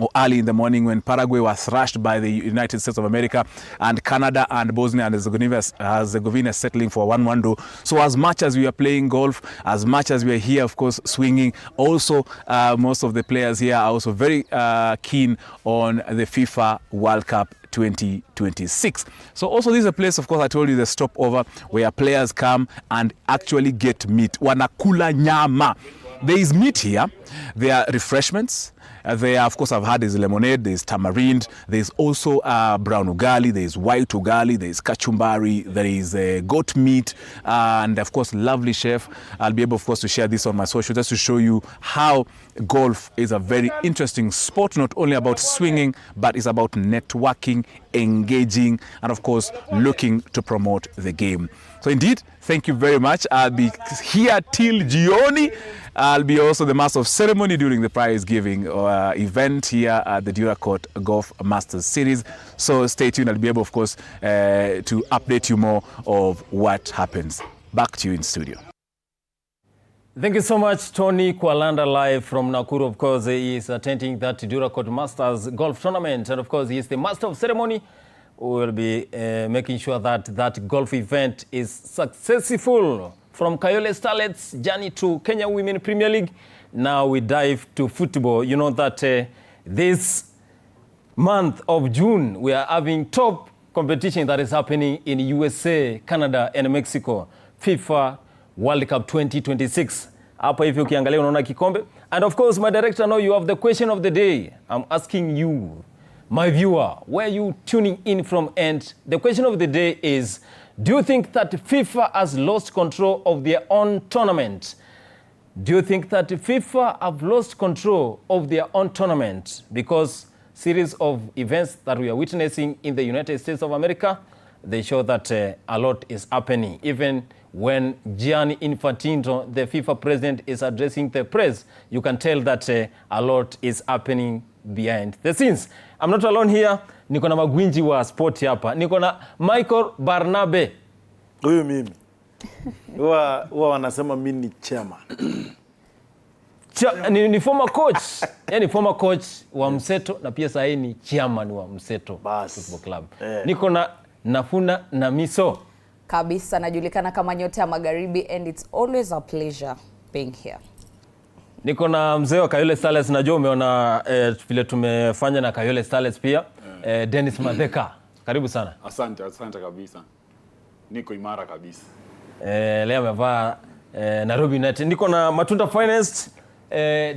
or early in the morning, when Paraguay was thrashed by the United States of America, and Canada and Bosnia and Herzegovina settling for 1-1 draw. So as much as we are playing golf, as much as we are here, of course, swinging, also most of the players here are also very keen on the FIFA World Cup 2026. So also this is a place, of course, I told you, the stopover where players come and actually get meat. Wanakula nyama. There is meat here, There are refreshments. There, of course, I've had is lemonade, there's tamarind, there's also brown ugali, there's white ugali, there's kachumbari, there is goat meat, and of course, lovely chef. I'll be able, of course, to share this on my social just to show you how golf is a very interesting sport, not only about swinging, but it's about networking, engaging, and of course, looking to promote the game. So indeed, thank you very much. I'll be here till Gioni. I'll be also the master of ceremony during the prize giving event here at the Duracourt Golf Masters Series. So stay tuned. I'll be able, of course, to update you more of what happens. Back to you in studio. Thank you so much, Tony Kwalanda, live from Nakuru. Of course, he is attending that Duracourt Masters Golf Tournament. And of course, he is the master of ceremony. We will be making sure that that golf event is successful. From Kayole Starlets' journey to Kenya Women Premier League, now we dive to football. You know that this month of June, we are having top competition that is happening in USA, Canada, and Mexico. FIFA World Cup 2026. Hapa hivi ukiangalia unaona kikombe. And of course, my director, now you have the question of the day. I'm asking you, my viewer, where are you tuning in from? And the question of the day is, do you think that FIFA has lost control of their own tournament? Do you think that FIFA have lost control of their own tournament? Because series of events that we are witnessing in the United States of America, they show that a lot is happening. Even when Gianni Infantino, the FIFA president, is addressing the press, you can tell that a lot is happening behind the scenes. I'm not alone here. Niko na magwinji wa sport hapa. Niko na Michael Barnabe. Huyu mimi. Huwa wanasema mimi ni chairman. Ni former coach. Yani former coach wa Mseto na pia sasa ni chairman wa Mseto Football Club. Niko na Nafuna na Miso. Kabisa, najulikana kama Nyota ya Magharibi, and it's always a pleasure being here. Niko na mzee wa Kayole Starlets, najua umeona vile tumefanya na Kayole Starlets pia. Dennis Madeka, karibu sana. Asante kabisa. Niko imara kabisa. Leo amevaa Nairobi United. Niko na Matunda Finest,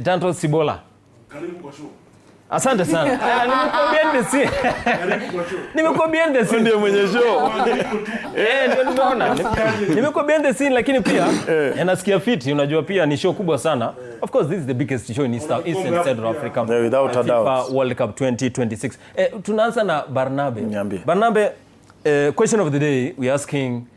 Danto Sibola. Karibu kwa show. Asante sana. Nimekuwa behind the scene. Ndio mwenye show. Ndio nimeona. Nimekuwa behind the scene, lakini pia nasikia fit. Unajua pia ni show kubwa sana. Of course, this is the biggest show in East and Central Africa. Without a doubt. FIFA World Cup 2026. Tunaanza na Barnabe. Niambie. Barnabe, question of the day, we're asking,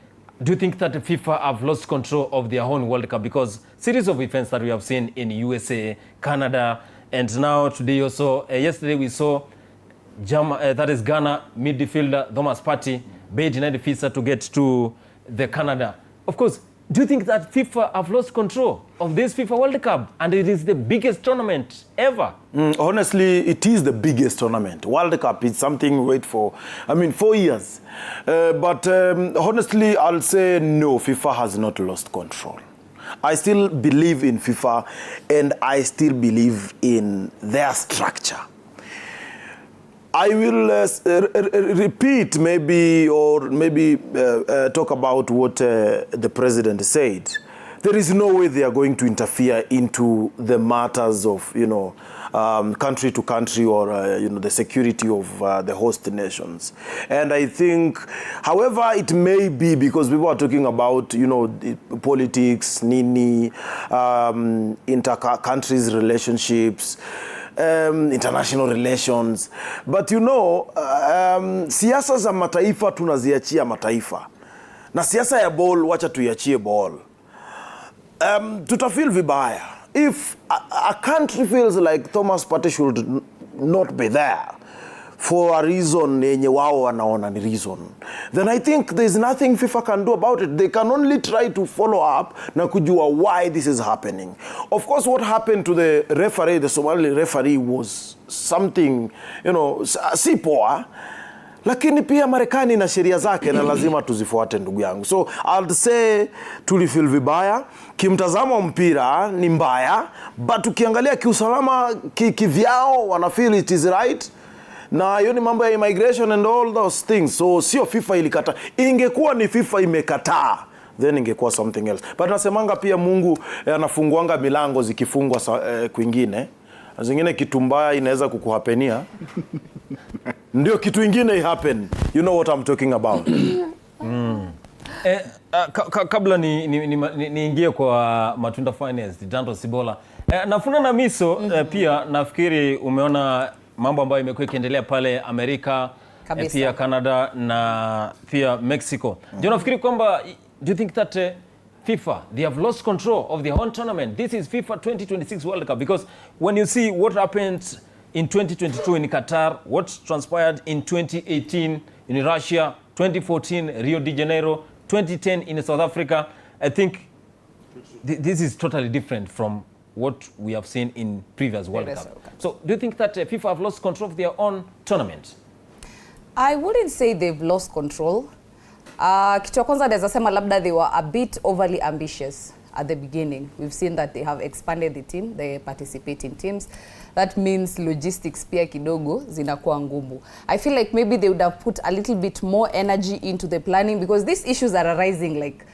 do you think that FIFA have lost control of their own World Cup? Because series of events that we have seen in USA, Canada, and now today also, yesterday we saw that is Ghana midfielder Thomas Partey Bay denied visa to get to the Canada. Of course, do you think that FIFA have lost control of this FIFA World Cup and it is the biggest tournament ever? Honestly, it is the biggest tournament. World Cup is something we wait for, 4 years. But honestly, I'll say no, FIFA has not lost control. I still believe in FIFA and I still believe in their structure. I will repeat maybe talk about what the president said. There is no way they are going to interfere into the matters of, country to country or, the security of the host nations. And I think, however it may be, because people are talking about, politics, inter-countries relationships, international relations. But siasa za mataifa tunaziachia mataifa. Na siasa ya ball, wacha tuiachie ball. Tutafeel vibaya. If a country feels like Thomas Partey should not be there for a reason yenye wao wanaona ni reason, then I think there's nothing FIFA can do about it. They can only try to follow up na kujua why this is happening. Of course, what happened to the referee, the Somali referee, was something, si poa. Lakini pia Marekani na sheria zake na lazima tuzifuate, ndugu yangu. So I'll say tulifeel vibaya. Kimtazamo mpira ni mbaya, but ukiangalia kiusalama kivyao wana feel it is right. Na hiyo ni mambo ya immigration and all those things. So sio FIFA ilikata. Ingekuwa ni FIFA imekataa, then ingekuwa something else. But nasemanga pia Mungu anafunguanga milango zikifungwa kwingine. Zingine kitu mbaya inaweza kukuhapenia. Ndio kitu ingine happen. You know what I'm talking about. Kabla niingie kwa Matunda Finance, Danto Sibola. Nafuna na Miso pia nafikiri umeona mambo ambayo imekuwa ikiendelea pale Amerika, pia Canada na pia Mexico. Do nafikiri kwamba, do you think that FIFA, they have lost control of their own tournament? This is FIFA 2026 World Cup, because when you see what happened in 2022 in Qatar, what transpired in 2018 in Russia, 2014 Rio de Janeiro, 2010 in South Africa, I think this is totally different from what we have seen in previous World Cup. So do you think that FIFA have lost control of their own tournament? I wouldn't say they've lost control. Kitu ya kwanza naweza sema labda they were a bit overly ambitious at the beginning. We've seen that they have expanded the team, they participate in teams. That means logistics pia kidogo zinakuwa ngumu. I feel like maybe they would have put a little bit more energy into the planning, because these issues are arising like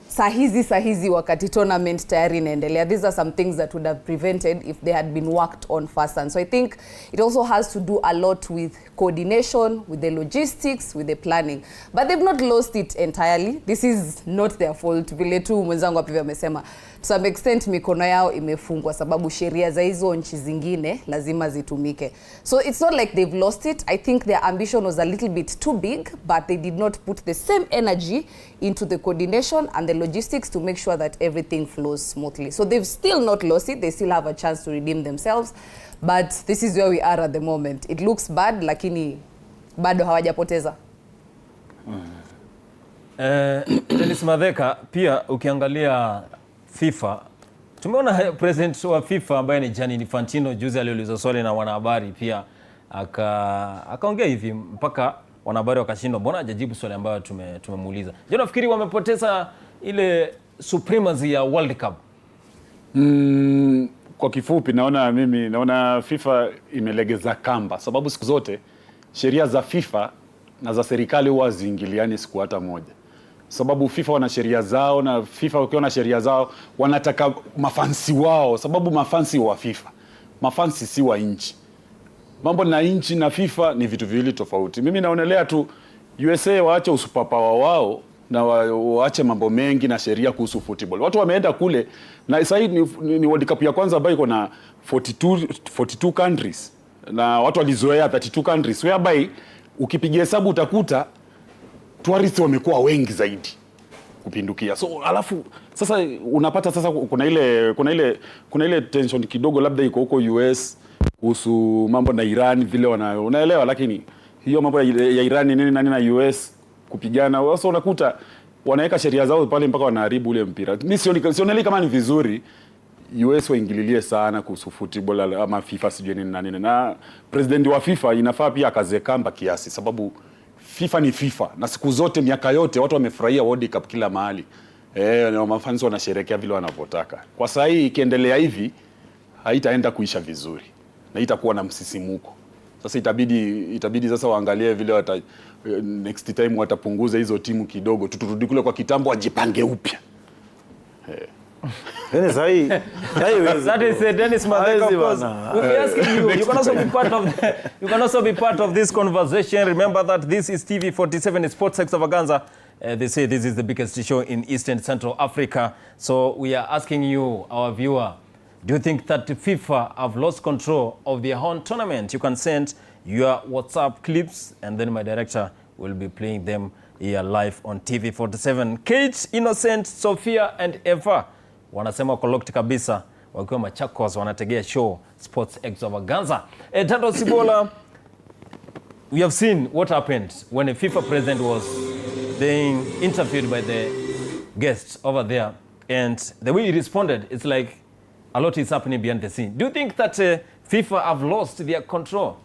sahizi wakati tournament tayari inaendelea. These are some things that would have prevented if they had been worked on faster. And so I think it also has to do a lot with coordination, with the logistics, with the planning. But they've not lost it entirely. This is not their fault. Vile tu mwenzangu hapo amesema, to some extent mikono yao imefungwa sababu sheria za hizo nchi zingine lazima zitumike. So it's not like they've lost it. I think their ambition was a little bit too big, but they did not put the same energy into the coordination and the logistics to make sure that everything flows smoothly. So they've still not lost it. They still have a chance to redeem themselves. But this is where we are at the moment. It looks bad, lakini bado hawajapoteza. Dennis Madheka, pia ukiangalia FIFA, tumeona president wa FIFA ambaye ni Gianni Infantino juzi aliulizwa swali na wanahabari, pia akaongea hivi mpaka wanahabari wakashindwa, mbona hajajibu swali ambayo tumemuuliza. Je, nafikiri wamepoteza ile supremacy ya World Cup? Kwa kifupi naona FIFA imelegeza kamba, sababu siku zote sheria za FIFA na za serikali huwa ziingiliani siku hata moja. Sababu FIFA wana sheria zao, na FIFA wakiwa na sheria zao wanataka mafansi wao, sababu mafansi wa FIFA, mafansi si wa nchi. Mambo na nchi na FIFA ni vitu viwili tofauti. Mimi naonelea tu USA waache usuperpower wao na waache mambo mengi na sheria kuhusu football. Watu wameenda kule na sasa ni World Cup ya kwanza ambayo iko na 42 countries, na watu walizoea 32 countries, whereby ukipigia hesabu utakuta tourists wamekuwa wengi zaidi kupindukia. So alafu sasa unapata sasa kuna ile tension kidogo labda iko huko US kuhusu mambo na Iran vile unaelewa, lakini hiyo mambo ya Iran nini na US kupigana, sasa unakuta wanaweka sheria zao pale mpaka wanaharibu ule mpira. Mimi sioni kama ni vizuri US waingililie sana kuhusu football ama FIFA sijui nini na nini, na president wa FIFA inafaa pia akaze kamba kiasi, sababu FIFA ni FIFA, na siku zote miaka yote watu wamefurahia World Cup kila mahali. Na mafans wanasherehekea vile wanavyotaka. Kwa sasa hii ikiendelea hivi haitaenda kuisha vizuri na itakuwa na msisimuko. Sasa itabidi sasa waangalie vile next time watapunguza hizo timu kidogo, tuturudi kule kwa kitambo, wajipange upya. Dennis, that is Dennis Madheka, of course. We'll be asking you. You can also be part of this conversation. Remember that this is TV47, SportsExtravaganza. They say this is the biggest show in Eastern Central Africa. So we are asking you, our viewer, do you think that FIFA have lost control of their own tournament? You can send your WhatsApp clips, and then my director will be playing them here live on TV47. Kate, Innocent, Sophia, and Eva wanasema kolokti kabisa wakiwa Machakos wanategea show SportsExtravaganza. Tando Sibola, we have seen what happened when a FIFA president was being interviewed by the guests over there, and the way he responded, it's like a lot is happening behind the scene. Do you think that FIFA have lost their control?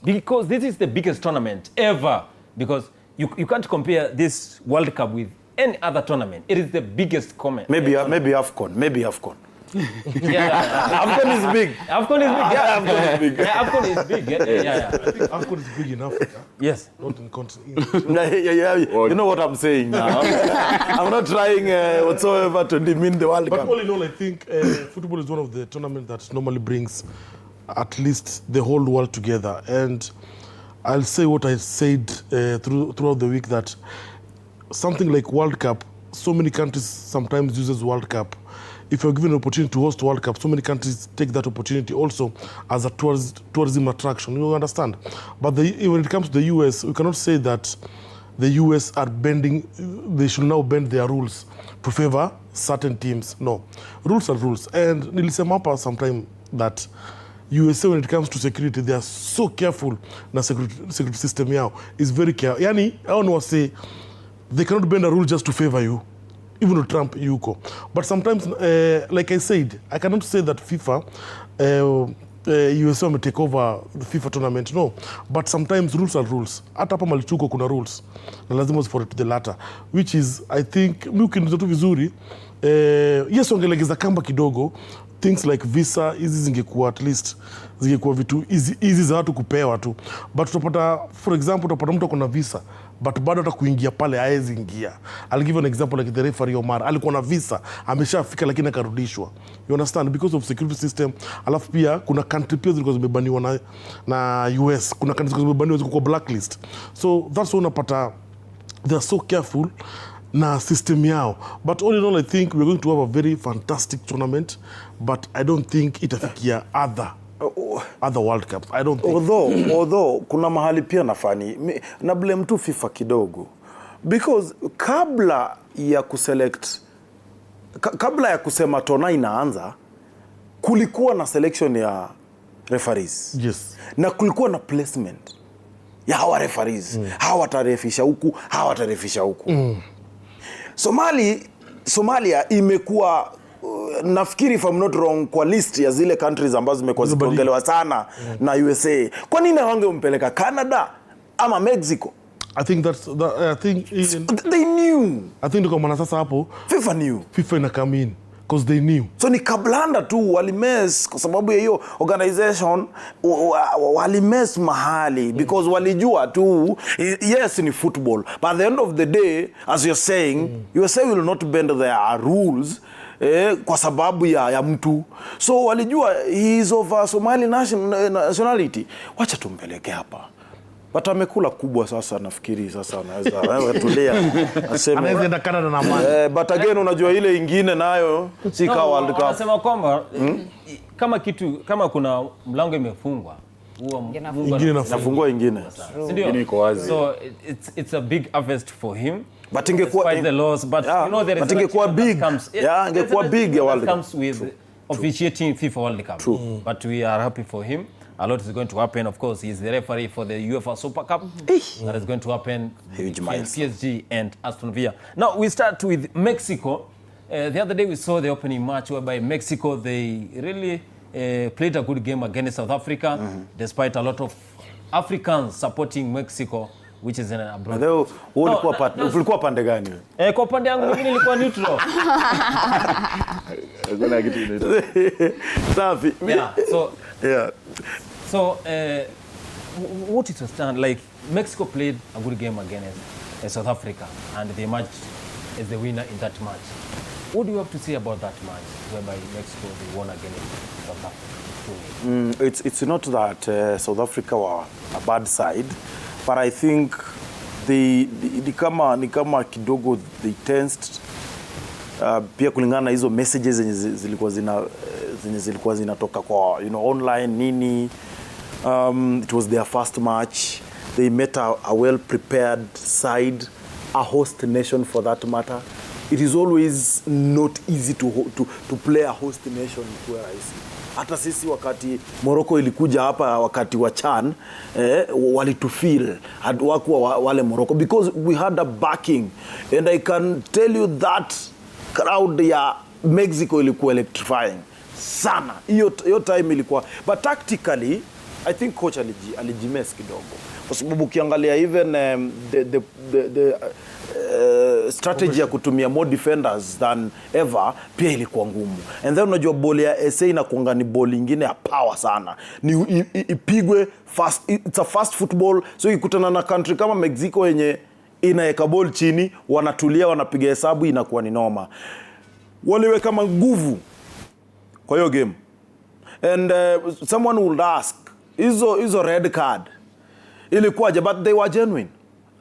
Because this is the biggest tournament ever, because you can't compare this World Cup with any other tournament. It is the biggest comment. Maybe AFCON. AFCON is big. AFCON is big. Yeah, AFCON is big. Yeah, AFCON is big. Yeah. I think AFCON is big in Africa. Yes. Not in continent. You know what I'm saying now. I'm not trying whatsoever to demean the World Cup. But all in all, I think football is one of the tournaments that normally brings at least the whole world together. And I'll say what I said throughout the week, that something like World Cup, so many countries sometimes uses World Cup. If you're given an opportunity to host World Cup, so many countries take that opportunity also as a tourism attraction. You understand? But when it comes to the US, we cannot say that the US are bending, they should now bend their rules to favor certain teams. No. Rules are rules. And nilisema hapa sometime that USA, when it comes to security, they are so careful. Na security system yao is very careful. Yani, I don't know, say, they cannot bend a rule just to favor you. Even with Trump, yuko. But sometimes, like I said, I cannot say that FIFA, USA may take over the FIFA tournament. No. But sometimes rules are rules. Hata hapa Malichuko kuna rules. Na lazima usifuate to the latter. Which is, I think, mi ukiniuliza tu vizuri, yes, wangelegeza kamba kidogo. Things like visa, hizi zingekuwa at least, zingekuwa vitu hizi za watu kupewa tu. But utapata, for example, utapata mtu akona visa, but bado hata kuingia pale haezi ingia. I'll give an example like the referee Omar. Alikuwa na visa, ameshafika lakini akarudishwa. You understand? Because of security system. Alafu pia kuna country pia zilikuwa zimebaniwa na US. Kuna country zilikuwa zimebaniwa ziko kwa blacklist. So that's why unapata they are so careful na system yao. But all in all, I think we're going to have a very fantastic tournament, but I don't think itafikia other World Cup. I don't think. Although kuna mahali pia nafani na blame tu FIFA kidogo, because kabla ya kusema tona inaanza, kulikuwa na selection ya referees. Yes. Na kulikuwa na placement ya hawa referees. Hawa watarefisha huku, hawa watarefisha huku. Somalia imekuwa nafikiri if I'm not wrong kwa list ya zile countries ambazo zimekuwa zikiongelewa sana na USA. Kwa nini hawangempeleka Canada ama Mexico? I think they knew. I think kwa maana sasa hapo FIFA knew. FIFA ina come in because they knew. So ni kablanda tu walimess kwa sababu ya hiyo organization walimess mahali because walijua tu yes ni football, but at the end of the day, as you're saying, USA will not bend their rules kwa sababu ya mtu. So walijua he is of Somali nationality, wacha tumpeleke hapa. But amekula kubwa sasa, nafikiri sasa anaweza tulia aseme anaweza enda Canada na amani. But again unajua ile ingine nayo si ka World Cup. Anasema kwamba kama kuna mlango imefungwa, ingine nafungua ingine. Ndio iko wazi. So it's a big harvest for him. But ingekuwa the loss, but you know there is ingekuwa big. Yeah, ingekuwa big ya World Cup. Comes with officiating FIFA World Cup. But we are happy for him. A lot is going to happen. Of course, he's the referee for the UEFA Super Cup. That is going to happen between PSG and Aston Villa. Now, we start with Mexico. The other day, we saw the opening match whereby Mexico, they really played a good game against South Africa, despite a lot of Africans supporting Mexico, which is in abroad. Leo ulikuwa pande gani wewe? Kwa pande yangu mimi nilikuwa neutral. Safi. So what it was done, like Mexico played a good game against South Africa and they emerged as the winner in that match. What do you have to say about that match whereby Mexico they won against South Africa? It's not that South Africa were a bad side, but I think ni kama kidogo they tensed pia kulingana na hizo messages zenye zilikuwa zinatoka kwa online nini. It was their first match. They met a well prepared side, a host nation for that matter. It is always not easy to play a host nation kwa rahisi. Hata sisi wakati Morocco ilikuja hapa wakati wa CHAN walitufeel hawakuwa wale Morocco because we had a backing, and I can tell you that crowd ya Mexico ilikuwa electrifying sana. Hiyo time ilikuwa, but tactically I think coach alijimes kidogo kwa sababu ukiangalia even strategy ya kutumia more defenders than ever pia ilikuwa ngumu. And then unajua ball ya SA inakuanga ni ball ingine ya power sana. Ni ipigwe fast, it's a fast football. So ikutana na country kama Mexico yenye inaeka ball chini, wanatulia, wanapiga hesabu, inakuwa ni noma. Waliweka nguvu kwa hiyo game. And someone would ask, hizo red card ilikuwaje? But they were genuine.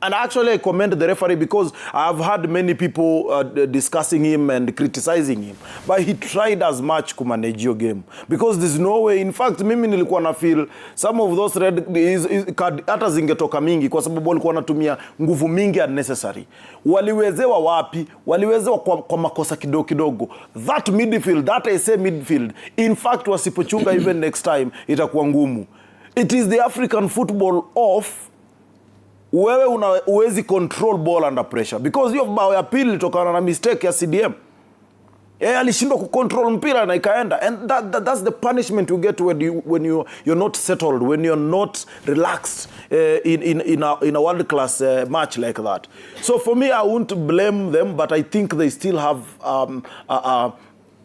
And actually I commend the referee because I've had many people discussing him and criticizing him. But he tried as much to manage your game. Because there's no way, in fact, mimi nilikuwa na feel some of those red card hata zingetoka mingi kwa sababu walikuwa wanatumia nguvu mingi unnecessary. Waliwezewa wapi? Waliwezewa kwa makosa kidogo. That midfield, that SA midfield, in fact wasipochunga even next time itakuwa ngumu. It is the African football of wewe uwezi control ball under pressure, because hiyo bao ya pili ilitokana na mistake ya CDM. Yeye alishindwa kucontrol mpira na ikaenda, and that's the punishment you get when you're not settled, when you're not relaxed in a world class match like that. So for me, I won't blame them, but I think they still have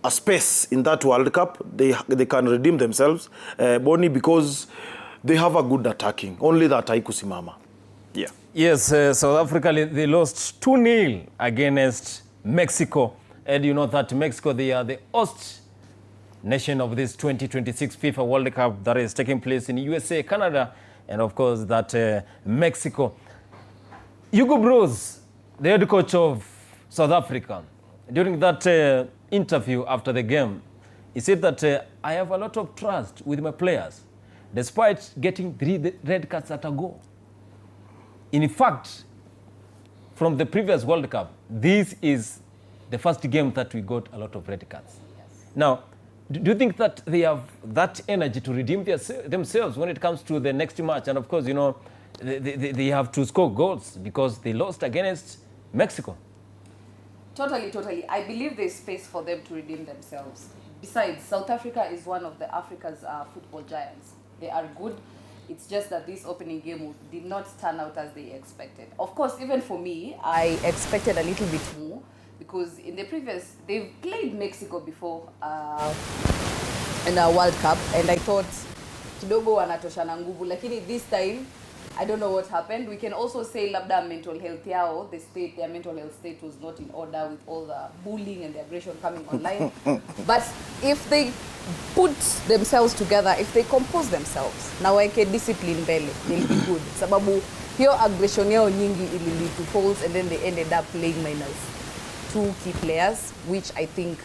a space in that World Cup. They can redeem themselves, Boni, because they have a good attacking. Only that haikusimama. Yeah. Yes, South Africa, they lost 2-0 against Mexico. And you know that Mexico, they are the host nation of this 2026 FIFA World Cup that is taking place in USA, Canada, and of course that Mexico. Hugo Broos, the head coach of South Africa, during that interview after the game, he said that I have a lot of trust with my players, despite getting 3 red cards at a go. In fact, from the previous World Cup, this is the first game that we got a lot of red cards. Yes. Now, do you think that they have that energy to redeem themselves when it comes to the next match? And of course, you know, they have to score goals because they lost against Mexico. Totally. I believe there's space for them to redeem themselves. Besides, South Africa is one of the Africa's football giants. They are good. It's just that this opening game did not turn out as they expected. Of course, even for me, I expected a little bit more because in the previous, they've played Mexico before in a World Cup, and I thought kidogo wanatoshana nguvu, lakini this time, I don't know what happened. We can also say labda mental health yao, their mental health state was not in order with all the bullying and the aggression coming online. But if they put themselves together, if they compose themselves, na waeke discipline mbele, they'll be good. Sababu hiyo aggression yao nyingi ili lead to falls, and then they ended up playing minus 2 key players, which I think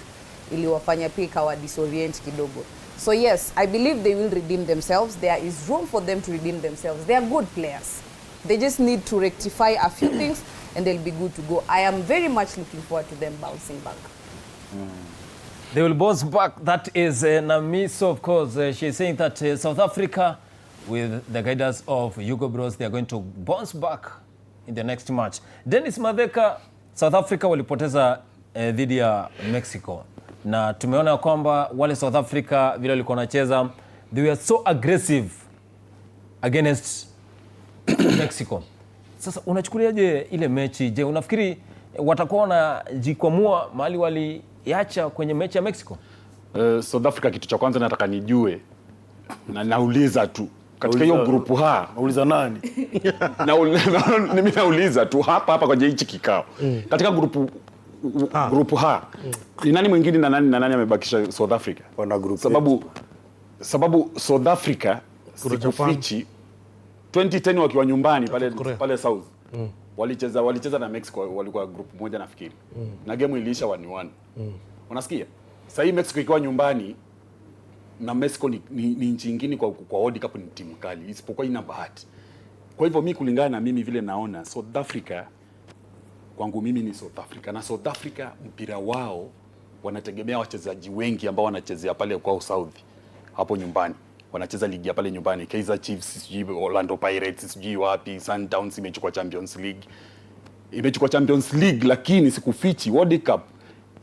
iliwafanya pia ikawa disorient kidogo. So yes, I believe they will redeem themselves. There is room for them to redeem themselves. They are good players. They just need to rectify a few things and they'll be good to go. I am very much looking forward to them bouncing back. They will bounce back. That is Namiso, of course. She's saying that South Africa, with the guidance of Hugo Broos, they are going to bounce back in the next match. Dennis Madheka, South Africa walipoteza dhidi ya Mexico. Na tumeona kwamba wale South Africa vile walikuwa wanacheza, they were so aggressive against Mexico. Sasa unachukuliaje ile mechi? Je, unafikiri watakuwa wanajikwamua mahali waliacha kwenye mechi ya Mexico? South Africa, kitu cha kwanza nataka nijue na nauliza tu katika hiyo grupu ha, nauliza nani? Mimi nauliza tu hapa kwa hichi kikao. Katika grupu ha, ni nani mwingine na nani amebakisha South Africa? Wana grupu. Sababu South Africa sikufichi 2010 wakiwa nyumbani pale South. Walicheza na Mexico, walikuwa group moja nafikiri. Na game iliisha 1-1. Unasikia? Sasa hii Mexico ikiwa nyumbani na Mexico ni nchi nyingine kwa World Cup, ni timu kali isipokuwa ina bahati. Kwa hivyo mimi kulingana na mimi vile naona South Africa, kwangu mimi ni South Africa, na South Africa mpira wao wanategemea wachezaji wengi ambao wanachezea pale kwa South hapo nyumbani. Wanacheza ligi ya pale nyumbani, Kaizer Chiefs, Orlando Pirates, sijui wapi, Sundowns imechukua Champions League, lakini sikufichi World Cup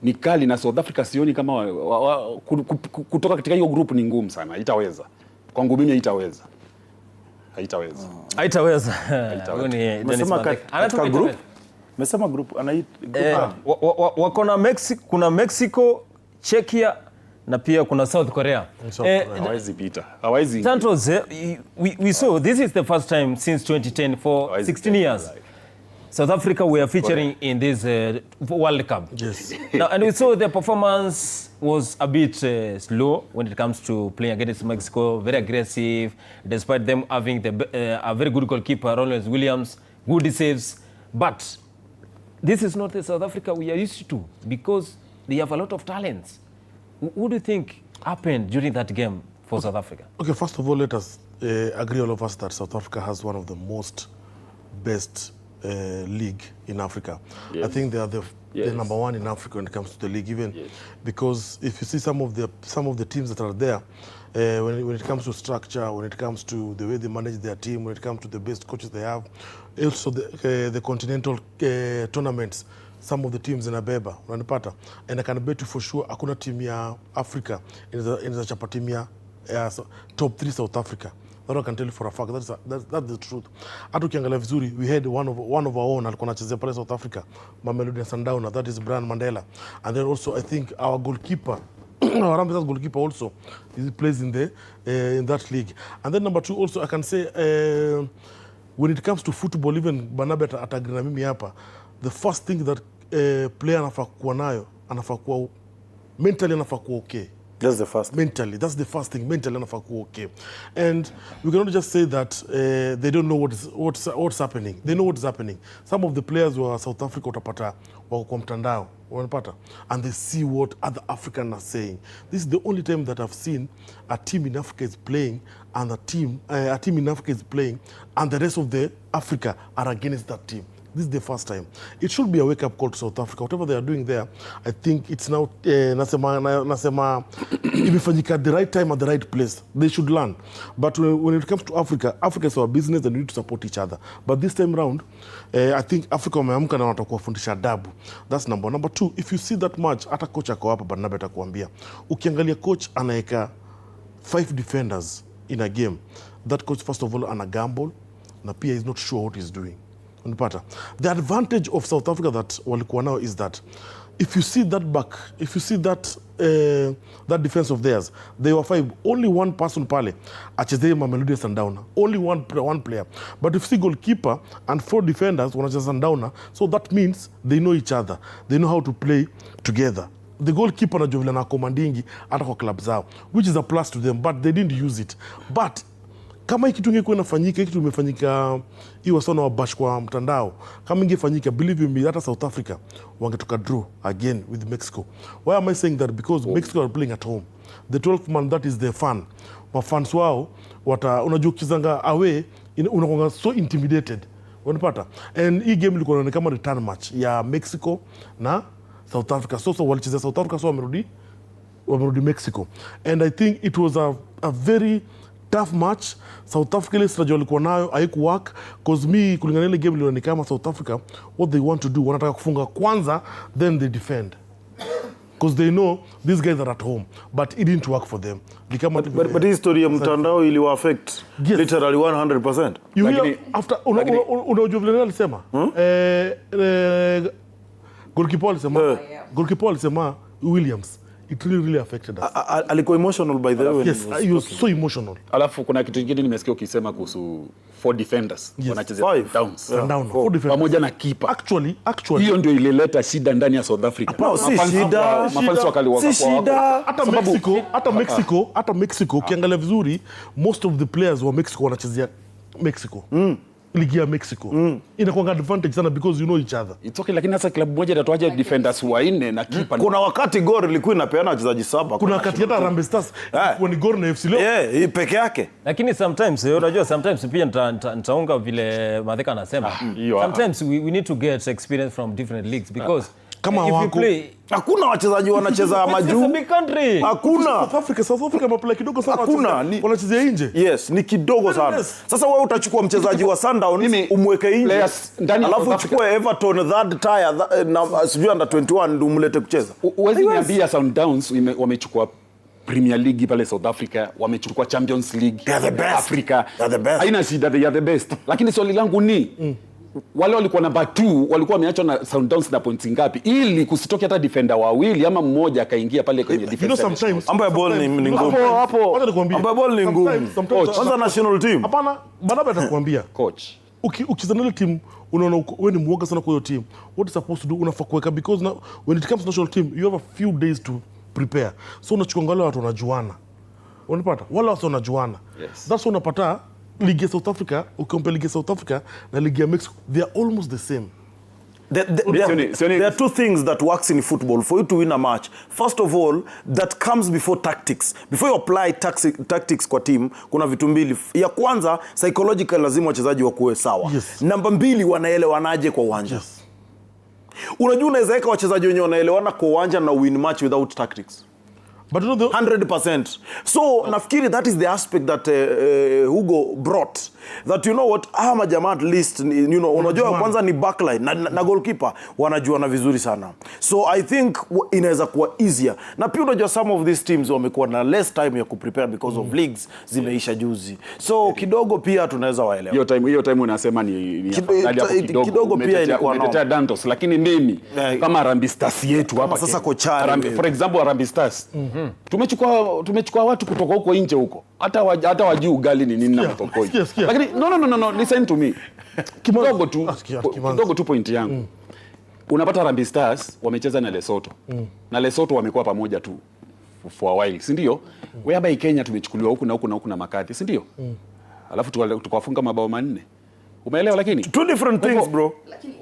ni kali, na South Africa sioni kama kutoka katika hiyo group ni ngumu sana. Haitaweza. Kwangu mimi haitaweza. Mesema group wakona Mexico, kuna Mexico, Czechia na pia kuna South Korea. Hawezi pita. Hawezi. Santos, we saw this is the first time since 2010 for 16 years. South Africa were featuring in this World Cup. Yes. Now, and we saw the performance was a bit slow when it comes to playing against Mexico, very aggressive, despite them having a very good goalkeeper, Ronald Williams, good saves. But this is not the South Africa we are used to because they have a lot of talents. What do you think happened during that game for South Africa? Okay, first of all, let us agree all of us that South Africa has one of the most best league in Africa. Yes. I think they are the number one in Africa when it comes to the league, even because if you see some of the teams that are there, when it comes to structure, when it comes to the way they manage their team, when it comes to the best coaches they have, also the continental tournaments, some of the teams in Abeba, unanipata, and I can bet you for sure hakuna team ya Africa in chapa team ya top 3 South Africa. That I can tell you for a fact. That's the truth. Hata ukiangalia vizuri, we had one of our own alikuwa anachezea pale South Africa, Mamelodi Sundowns, that is Brian Mandela. And then also I think our goalkeeper, our Rambaz's goalkeeper also, he plays in that league. And then number 2 also I can say when it comes to football, even Barnabas atagree na mimi hapa, the first thing that player anafaa kuwa nayo, anafaa kuwa mentally anafaa kuwa okay. That's the first. Mentally, that's the first thing. Mentally, okay. And we cannot just say that they don't know what's happening. They know what's happening. Some of the players who are South Africa utapata wako kwa mtandao, wanapata, and they see what other Africans are saying. This is the only time that I've seen a team in Africa is playing, and a team in Africa is playing, and the rest of the Africa are against that team. This is the first time. It should be a wake-up call to South Africa. Whatever they are doing there, I think it's now nasema imefanyika at the right time at the right place. They should learn. But when it comes to Africa, Africa is our business and we need to support each other. But this time round, I think Africa wameamka na watakuwa fundisha adabu. That's number 1. Number 2, if you see that match, hata coach ako hapa Barnabas atakuambia. Ukiangalia coach anaeka 5 defenders in a game. That coach first of all ana gamble na pia is not sure what he's doing. The advantage of South Africa that walikuwa now is that if you see that back, if you see that defense of theirs, they were 5. Only one person pale achezee Mamelodi Sundowns. Only one player. But if you see goalkeeper and 4 defenders wanacheza Sundowns, so that means they know each other. They know how to play together. The goalkeeper na jovila na commandingi hata kwa club zao, which is a plus to them, but they didn't use it. But kama hiki kitu ingekuwa inafanyika, hiki kitu imefanyika hiyo sana wabash kwa mtandao, kama ingefanyika, believe me, hata South Africa wangetoka draw again with Mexico. Why am I saying that? Because Mexico are playing at home. The 12th man, that is their fan. Mafans wao unajua ukizanga away unakuwa so intimidated. Unapata? And hii game ilikuwa inaonekana kama return match ya Mexico na South Africa. So walicheza South Africa, so wamerudi Mexico. And I think it was a very tough match. South Africa ile strategy walikuwa nayo haiku work, cause me kulingana ile game ilionekana kama South Africa what they want to do, wanataka kufunga kwanza then they defend, because they know these guys are at home, but it didn't work for them. But hii story ya mtandao iliwa affect literally 100%. You hear after unajua vile alisema goalkeeper alisema Williams, it really affected us. Alikuwa emotional by the way. Yes, he was so emotional. Alafu kuna kitu kingine nimesikia ukisema kuhusu 4 defenders wanachezea downs. Pamoja na keeper. Actually hiyo ndio ilileta shida ndani ya South Africa. No, si shida. Mafans wakaliwaka kwa hata Mexico ukiangalia vizuri, most of the players wa Mexico wanachezea Mexico. Ligi ya Mexico. Inakuwa advantage sana because you know each other. It's okay, lakini hasa club moja itatoaje defenders 4 na keeper. Kuna wakati Gor ilikuwa inapeana wachezaji 7. Kuna wakati hata Harambee Stars when Gor na FC leo. Hii peke yake. Lakini sometimes unajua sometimes pia nitaunga vile Madheka anasema. Sometimes we need to get experience from different leagues because kama if you play, hakuna wachezaji wanacheza majuu. Hakuna. South Africa maplay kidogo sana. Hakuna. Wanachezea nje. Yes, ni kidogo sana. Sasa wewe utachukua mchezaji wa Sundowns umweke nje. Alafu uchukue Everton third tier na sijui under 21 ndio umlete kucheza. Uwezi niambia Sundowns wamechukua Premier League pale South Africa, wamechukua Champions League. They are the best. Africa. They are the best. Haina shida, they are the best. Lakini swali langu ni wale walikuwa namba 2 walikuwa wameachwa na Sundowns na points ngapi ili kusitoke hata defender wawili ama mmoja akaingia pale kwenye defense. Sometimes ambaye ball ni ngumu. Hapo wacha nikwambie. Ambaye ball ni ngumu. Kwanza national team. Hapana, Barnaba atakwambia. Coach. Ukizana ile team unaona wewe ni mwoga sana kwa hiyo team. What is supposed to do unafaa kuweka because now when it comes to national team you have a few days to prepare. So unachukua wale watu wanajuana. Unapata? Wale watu wanajuana. Yes. That's why unapata League South Africa, ukicompare League South Africa na League Mexico, they are almost the same. There are two things that works in football for you to win a match. First of all, that comes before tactics. Before you apply tactics kwa team, kuna vitu mbili. Ya kwanza, psychological lazima wachezaji wakuwe sawa. Yes. Namba 2, wanaelewanaje kwa uwanja. Yes. Unajua unaweza weka wachezaji wenyewe wanaelewana kwa uwanja na win match without tactics. But you know 100%. So nafikiri that is the aspect that Hugo brought. That you know what, jamaa at least you know unajua kwanza ni backline na goalkeeper wanajuana vizuri sana. So I think inaweza kuwa easier. Na pia unajua some of these teams wamekuwa na less time ya kuprepare because of leagues zimeisha juzi. So kidogo pia tunaweza waelewa. Hiyo time unasema ni kidogo pia ilikuwa umetetea Dantos, lakini mimi kama Harambee Stars yetu hapa sasa kochari for example Harambee Stars tumechukua watu kutoka huko nje huko hata wajui ugali ni nini na mtokoi. Lakini no listen to me. Kidogo tu point yangu. Unapata Harambee Stars wamecheza na Lesotho. Na Lesotho wamekuwa pamoja tu for a while, si ndio? Whereby Kenya tumechukuliwa huku na huku na huku na makati, si ndio? Alafu tukawafunga mabao 4. Umeelewa? Lakini two different things bro.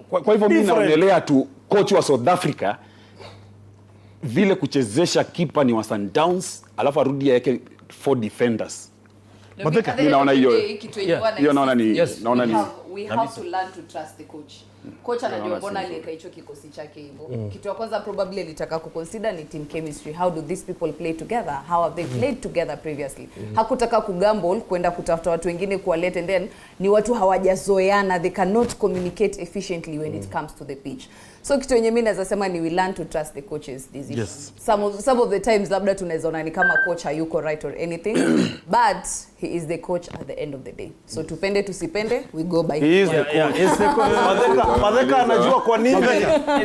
Kwa hivyo mimi naonelea tu coach wa South Africa vile kuchezesha kipa ni wa Sundowns alafu arudi yake 4 defenders. Naona hiyo naona ni we have to learn to trust the coach. Coach anajua mbona aliweka hicho kikosi chake hivyo. Kitu ya kwanza probably alitaka kuconsider ni team chemistry. How do these people play together? How have they played together previously? Hakutaka kugamble kwenda kutafuta watu wengine kuwaleta, and then ni watu hawajazoeana, they cannot communicate efficiently when it comes to the pitch. So kitu yenye mimi naweza sema ni we learn to trust the coaches this issue. Yes. Some of the times labda tunaweza ona ni kama coach hayuko right or anything but he is the coach at the end of the day. So tupende tusipende we go by he is the coach. Madheka anajua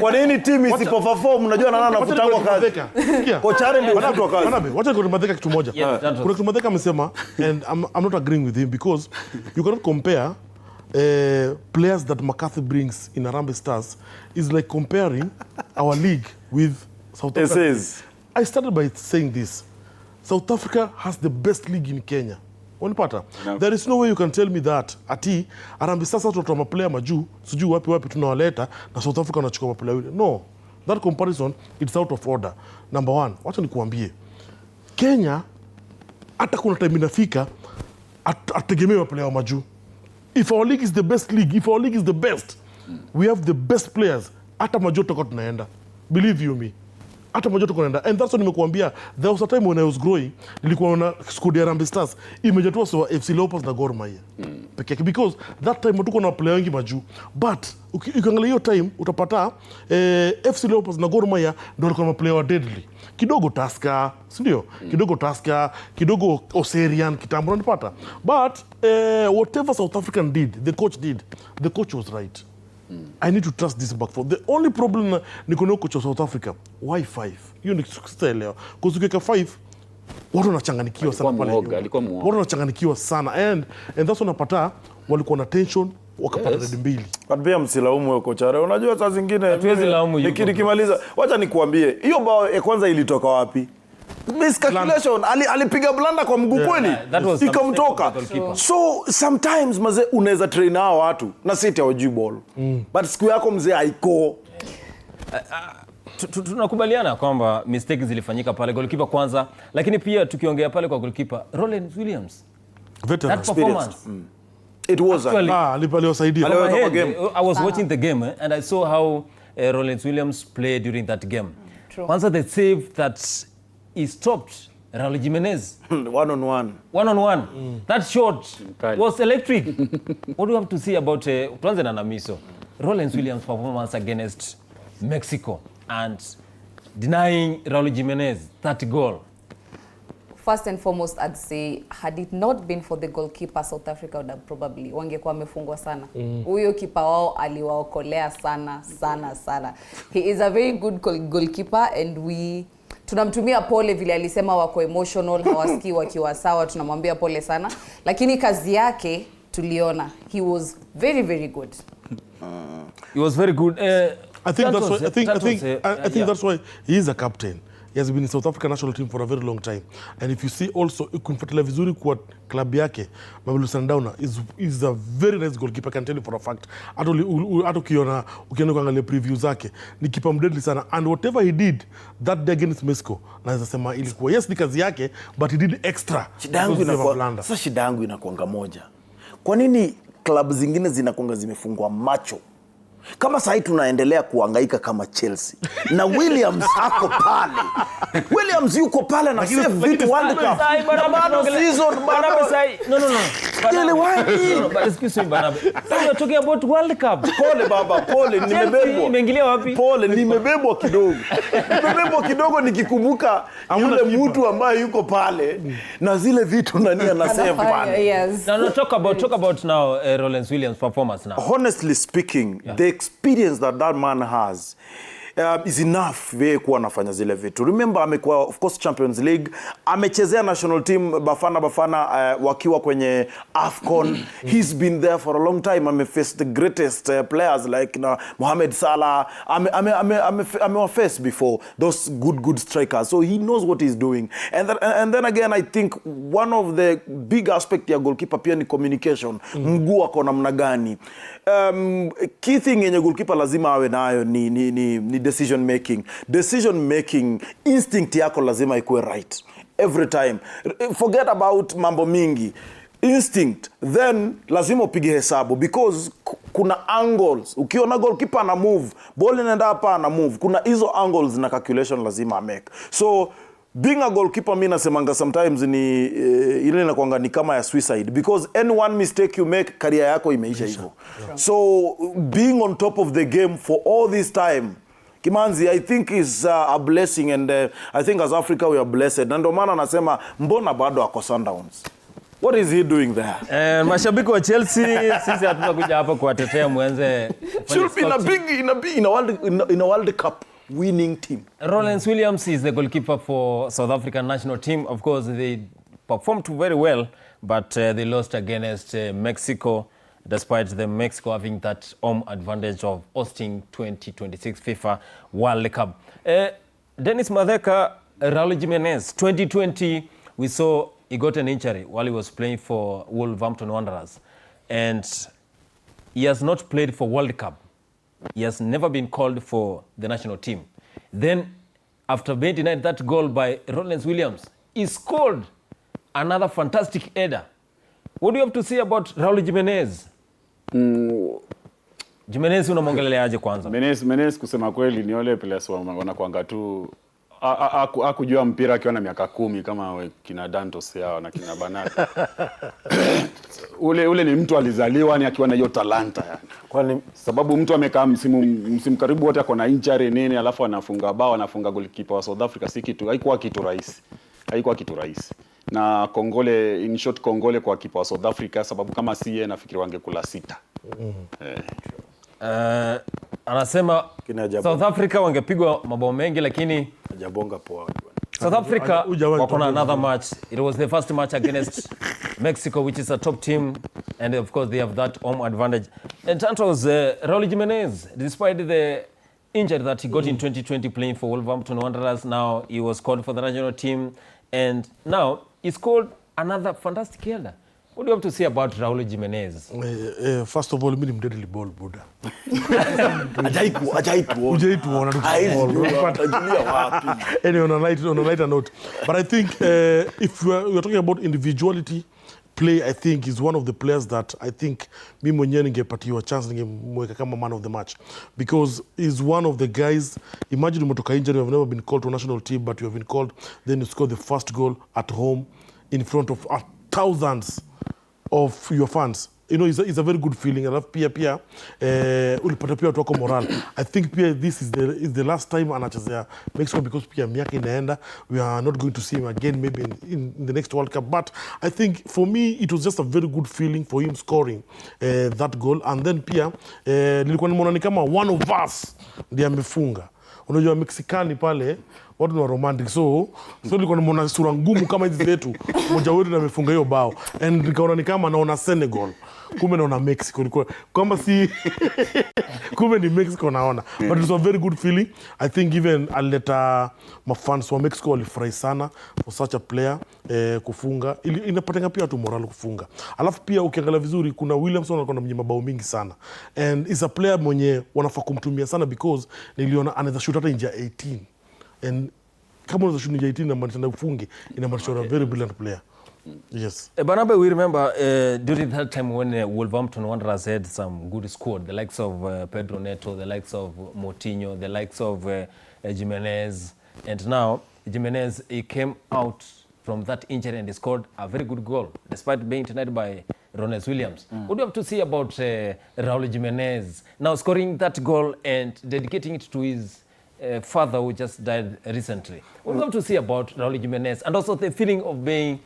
kwa nini team isipoperform, unajua nani anafutangwa kazi. Kochare ndio anafutwa kazi. Wacha kwa Madheka kitu moja. Kuna kitu Madheka amesema and I'm not agreeing with him because you cannot compare players that McCarthy brings in Harambee Stars is like comparing our league with South Africa. I started by saying this. South Africa has the best league in Kenya. Unapata? No. There is no way you can tell me that ati Harambee Stars watu wa player majuu sijui wapi tunawaleta na South Africa wanachukua player wale. No. That comparison it's out of order. Number 1, wacha nikuambie. Kenya hata kuna time inafika ategemea player majuu. If our league is the best league, if our league is the best, we have the best players. Hata majuu tutakuwa tunaenda. Believe you me. Hata majuu tutakuwa tunaenda. And that's what nimekuambia. There was a time when I was growing, nilikuwa na squad ya Harambee Stars. Imejatoa so FC Leopards na Gor Mahia. Pekee because that time hatuko na player wengi majuu. But ukiangalia hiyo time utapata FC Leopards na Gor Mahia ndio walikuwa na player wa deadly. Kidogo Tusker, si ndio? Kidogo Tusker, kidogo Oserian, kitambo unapata. But whatever South African did, the coach was right. I need to trust this back for. The only problem niko na coach wa South Africa, why 5? Hiyo ni kustaelewa. Because ukiweka 5 watu wanachanganikiwa sana pale. Watu wanachanganikiwa sana and that's unapata walikuwa na tension wakapata red mbili. Pia msilaumu wewe kocha. Unajua saa zingine nikimaliza wacha nikuambie hiyo bao ya kwanza ilitoka wapi? Miscalculation, alipiga blanda kwa mguu kweli ikamtoka. So sometimes mzee unaweza train hao watu na sisi hawajui ball. But siku yako mzee haiko. Tunakubaliana kwamba mistakes zilifanyika pale goalkeeper kwanza, lakini pia tukiongea pale kwa goalkeeper Roland Williams. Veteran performance. It was alipaliosaidia. I was watching the game and I saw how Roland Williams played during that game. Kwanza the save that he stopped Raul Jimenez. One on one. That shot was electric. What do you have to say about tuanze na Namiso? Roland Williams' performance against Mexico and denying Raul Jimenez that goal. First and foremost, I'd say, had it not been for the goalkeeper, South Africa would have probably wangekuwa wamefungwa sana. Huyo kipa wao aliwaokolea sana. He is a very good goalkeeper, and tunamtumia pole vile alisema wako emotional, hawasikii wakiwa sawa, tunamwambia pole sana. Lakini kazi yake tuliona. He was very, very good. He was very good. I think that's why he is a captain. He has been in South African national team for a very long time. And if you see also, kumfuatilia vizuri kwa club yake, Mamelodi Sundowns is a very nice goalkeeper, I can tell you for a fact. Hata ukiona kuangalia preview zake, ni kipa mdeadly sana. And whatever he did that day against Mexico, naweza sema ilikuwa, yes, ni kazi yake, but he did extra. Shida yangu inakuanga moja. Kwa nini club zingine zinakuanga zimefungwa macho? Kama sasa tunaendelea kuhangaika kama Chelsea na Williams ako pale. Williams yuko pale na save vitu World Cup. Bado season bado sai. No. But excuse me, Banabe. So you're talking about World Cup. Pole baba, pole, nimebebwa. Imeingilia wapi? Pole, nimebebwa kidogo. Nimebebwa kidogo nikikumbuka yule mtu ambaye yuko pale na zile vitu nani anasave pale. Yes. No, talk about now Rollins Williams' performance now. Honestly speaking, the experience that man has is enough vile kuwa anafanya zile vitu. Remember amekuwa of course Champions League, amechezea national team Bafana wakiwa kwenye AFCON. He's been there for a long time. Amefaced the greatest players like Mohamed Salah. Amewafaced before those good strikers. So he knows what he's doing. And then again, I think one of the big aspect ya goalkeeper pia ni communication. Mguu wako namna gani. Key thing yenye goalkeeper lazima awe nayo ni decision making. Instinct yako lazima ikuwe right every time. Forget about mambo mingi. Instinct, then lazima upige hesabu because kuna angles. Ukiona goalkeeper ana move, ball inaenda hapa ana move. Kuna hizo angles na calculation lazima make. So being a goalkeeper mimi nasemanga sometimes ni ile inakuanga ni kama ya suicide because any one mistake you make career yako imeisha hivyo. So being on top of the game for all this time, Kimanzi, I think is a blessing, and I think as Africa we are blessed. Na ndio maana nasema mbona bado ako Sundowns? What is he doing there? Mashabiki wa Chelsea sisi hatunakuja hapa kuwatetea mwenze. Should be in a World Cup winning team. Rollins Williams is the goalkeeper for South African national team. Of course, they performed very well, but they lost against Mexico, despite the Mexico having that home advantage of hosting 2026 FIFA World Cup. Dennis Madheka, Raul Jimenez, 2020, we saw he got an injury while he was playing for Wolverhampton Wanderers. And he has not played for World Cup. He has never been called for the national team. Then, after being denied that goal by Rollins Williams, he scored another fantastic header. What do you have to say about Raul Jimenez? Jimenez unamwongelea aje kwanza? Jimenez kusema kweli ni wale players wanakuanga tu hakujua mpira akiwa na miaka 10 kama kina Dantos yao na kina Banata. ule ni mtu alizaliwa ni akiwa na hiyo talanta yani. Kwani sababu mtu amekaa msimu karibu wote ako na injury nini alafu anafunga bao anafunga goalkeeper wa South Africa si kitu haikuwa kitu rahisi. Na Kongole in short Kongole kwa kipa wa South Africa sababu kama si yeye nafikiri wangekula 6. Anasema South Africa wangepigwa mabao mengi lakini hajabonga poa. South Africa wako na another match. It was the first match against Mexico, which is a top team, and of course they have that home advantage. And Santos, Raul Jimenez, despite the injury that he got in 2020 playing for Wolverhampton Wanderers, now he was called for the national team, and now he scored another fantastic header. What do you have to say about Raul Jimenez? First of all, mimi ni mdeadly ball buda. Ajaitu Anyway, on a lighter note. But I think if we are talking about individuality, play, I think is one of the players that I think mimi mwenyewe ningepatiwa chance ningemweka kama man of the match because he's one of the guys. Imagine umetoka injury, you have never been called to a national team, but you have been called, then you score the first goal at home in front of thousands of your fans. you know, it's a very good feeling. Alafu pia ulipata pia watu wako moral. I think pia this is the last time anachezea Mexico because pia miaka inaenda. We are not going to see him again maybe in the next World Cup. But I think for me it was just a very good feeling for him scoring that goal. And then pia nilikuwa nimeona ni kama one of us ndiye amefunga. Unajua Mexicani pale watu ni romantic, so nilikuwa nimeona sura ngumu kama hizi zetu, mmoja wetu na amefunga hiyo bao, and nikaona ni kama naona Senegal, kumbe naona Mexico, ilikuwa kwamba si kumbe ni Mexico naona. But it was a very good feeling. I think even aleta mafans wa Mexico walifurahi sana for such a player kufunga. Inapatanga pia watu moral kufunga. Alafu pia ukiangalia vizuri kuna Williamson alikuwa na mnyama bao mingi sana, and is a player mwenye wanafaa kumtumia sana because niliona anaweza shoot hata nje 18. And kama unaweza shoot nje 18 na mtenda ufunge, inamaanisha a very brilliant player. Yes. Banabe, we remember during that time when Wolverhampton Wanderers had some good squad, the likes of Pedro Neto, the likes of Moutinho, the likes of Jimenez, and now Jimenez, he came out from that injury and he scored a very good goal, despite being denied by Ronald Williams. What do you have to say about Raul Jimenez now scoring that goal and dedicating it to his father who just died recently? What do you have to say about Raul Jimenez and also the feeling of being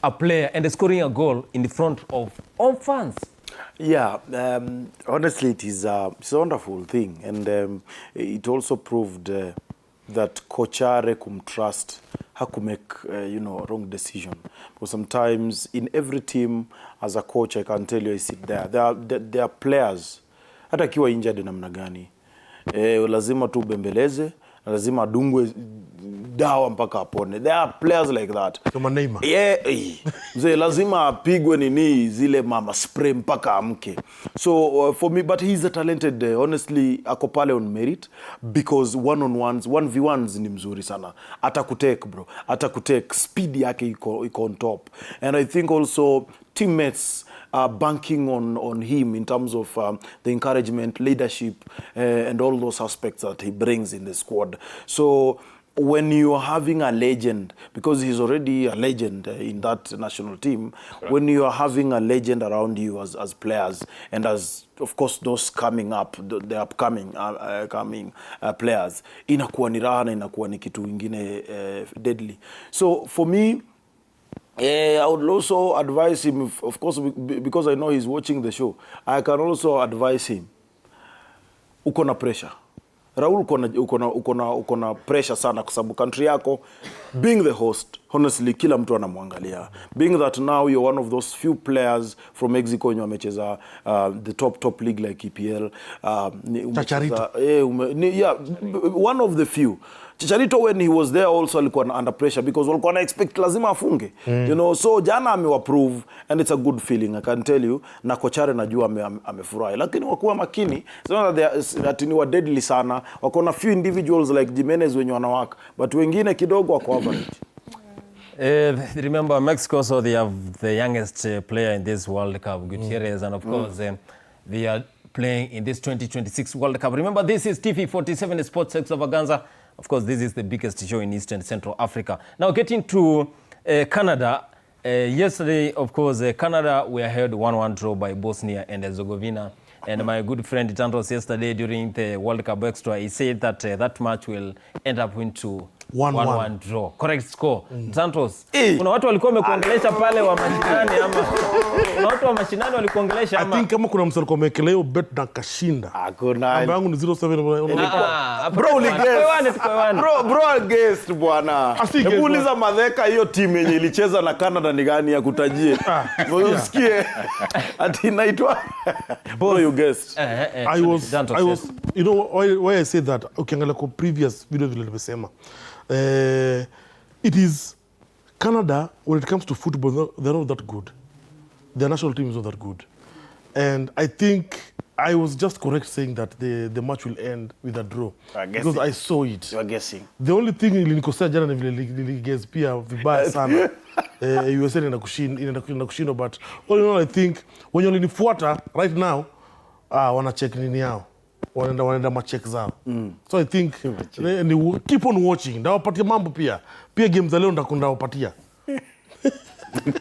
a player and scoring a goal in the front of all fans? Yeah, honestly, it's a wonderful thing, and it also proved that Kochare kumtrust hakumake wrong decision. Because sometimes in every team, as a coach, I can tell you, I sit there. There are players, hata kiwa injured namna gani, lazima tu bembeleze, lazima adungwe dawa mpaka apone. There are players like that. Kama Neymar. Yeah, mzee lazima apigwe nini zile mama spray mpaka amke. So for me, but he's a talented, honestly, ako pale on merit because one-on-ones, 1v1s ni mzuri sana. Atakutake bro, atakutake, speed yake iko on top. And I think also teammates are banking on him in terms of the encouragement, leadership, and all those aspects that he brings in the squad. So when you're having a legend, because he's already a legend in that national team, right. When you are having a legend around you as players, and as of course those coming up, the upcoming coming players, inakuwa ni raha na inakuwa ni kitu ingine deadly. So for me, I would also advise him, of course, because I know he's watching the show, I can also advise him, uko na pressure. Raul, uko na pressure sana kwa sababu country yako, being the host, honestly, kila mtu anamwangalia. Being that now you're one of those few players from Mexico wenye wamecheza the top league like EPL. Chicharito. Yeah, one of the few. Chicharito, when he was there also alikuwa under pressure because walikuwa na expect lazima afunge. You know, so jana amewaprove and it's a good feeling, I can tell you. Na Kochare najua amefurahi. Lakini wakuwa makini, sema that ni wa deadly sana. Wako na few individuals like Jimenez wenye wanawaka, but wengine kidogo wako average. Remember Mexico, so they have the youngest player in this World Cup, Gutierrez, and of course they are playing in this 2026 World Cup. Remember, this is TV47 SportsExtravaganza. Of course, this is the biggest show in East and Central Africa. Now, getting to Canada. Yesterday, of course, Canada were held 1-1 draw by Bosnia and Herzegovina. And my good friend Tantos yesterday during the World Cup Extra, he said that that match will end up into 1-1 draw. Correct score. Tantos, kuna watu walikuwa wamekuongelesha pale wa mashinani ama kuna watu wa mashinani walikuongelesha ama? I think kama kuna msali alikuwa amekeleo bet na kashinda. Hakuna. Namba yangu ni 07. Bro, bro guest bwana. Hebu uliza Madheka hiyo timu yenye ilicheza na Canada ni gani ya kutajie. Usikie ati inaitwa bro you guessed. I was you know why I said that, ukiangalia kwa previous video vile nimesema. It is Canada, when it comes to football, they're not that good. Their national team is not that good. And I think I was just correct saying that the match will end with a draw. Because I saw it. You are guessing. The only thing nilikosea jana ni vile niligess pia vibaya sana. USA ina kushinda, but all in all I think when you nifuata right now, wana check nini yao. Wanaenda macheck zao. So I think keep on watching. Ndawapatia mambo pia. Pia games za leo ndawapatia.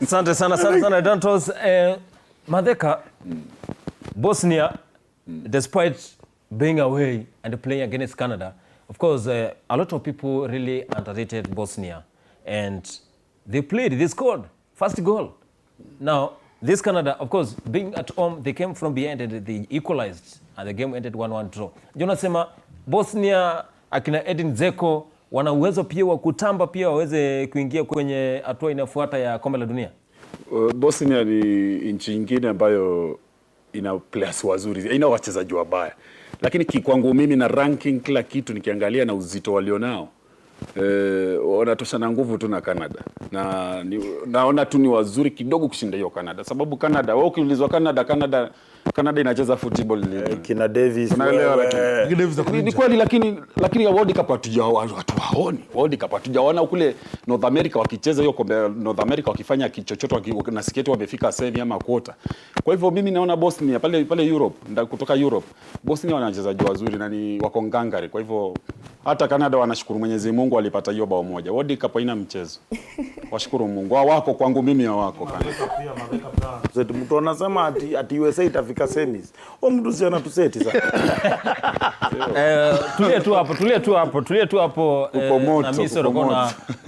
Asante sana Dantos. Madheka, Bosnia, despite being away and playing against Canada, of course, a lot of people really underrated Bosnia. And they played, they scored, first goal. Now, this Canada, of course, being at home, they came from behind and they equalized. And the game ended 1-1 draw. Jonasema, Bosnia, akina Edin Dzeko, wana uwezo pia wa kutamba pia waweze kuingia kwenye hatua inafuata ya kombe la dunia? Bosnia ni nchi nyingine ambayo ina players wazuri, ina wachezaji wabaya. Lakini kwangu mimi na ranking kila kitu nikiangalia na uzito walionao, wanatosha na nguvu tu na Canada. Na naona tu ni wazuri kidogo kushinda hiyo Canada. Sababu Canada, wao ukiulizwa Canada inacheza football kina Davis. Unaelewa ni kweli, lakini World Cup hatuwaoni. World Cup hatujaona kule North America wakicheza hiyo kombe, North America wakifanya kichochoto na skate wamefika semi ama quarter. Kwa hivyo mimi naona Bosnia pale Europe, kutoka Europe, Bosnia wana wachezaji wazuri na ni wako ngangari. Kwa hivyo hata Canada wanashukuru Mwenyezi Mungu walipata hiyo bao moja. World Cup haina mchezo. Washukuru Mungu. Wako kwangu mimi hawako Canada. Mtu anasema ati USA itafika semis. Mtu si anatuseti sasa. Tulie tu hapo. Na Misri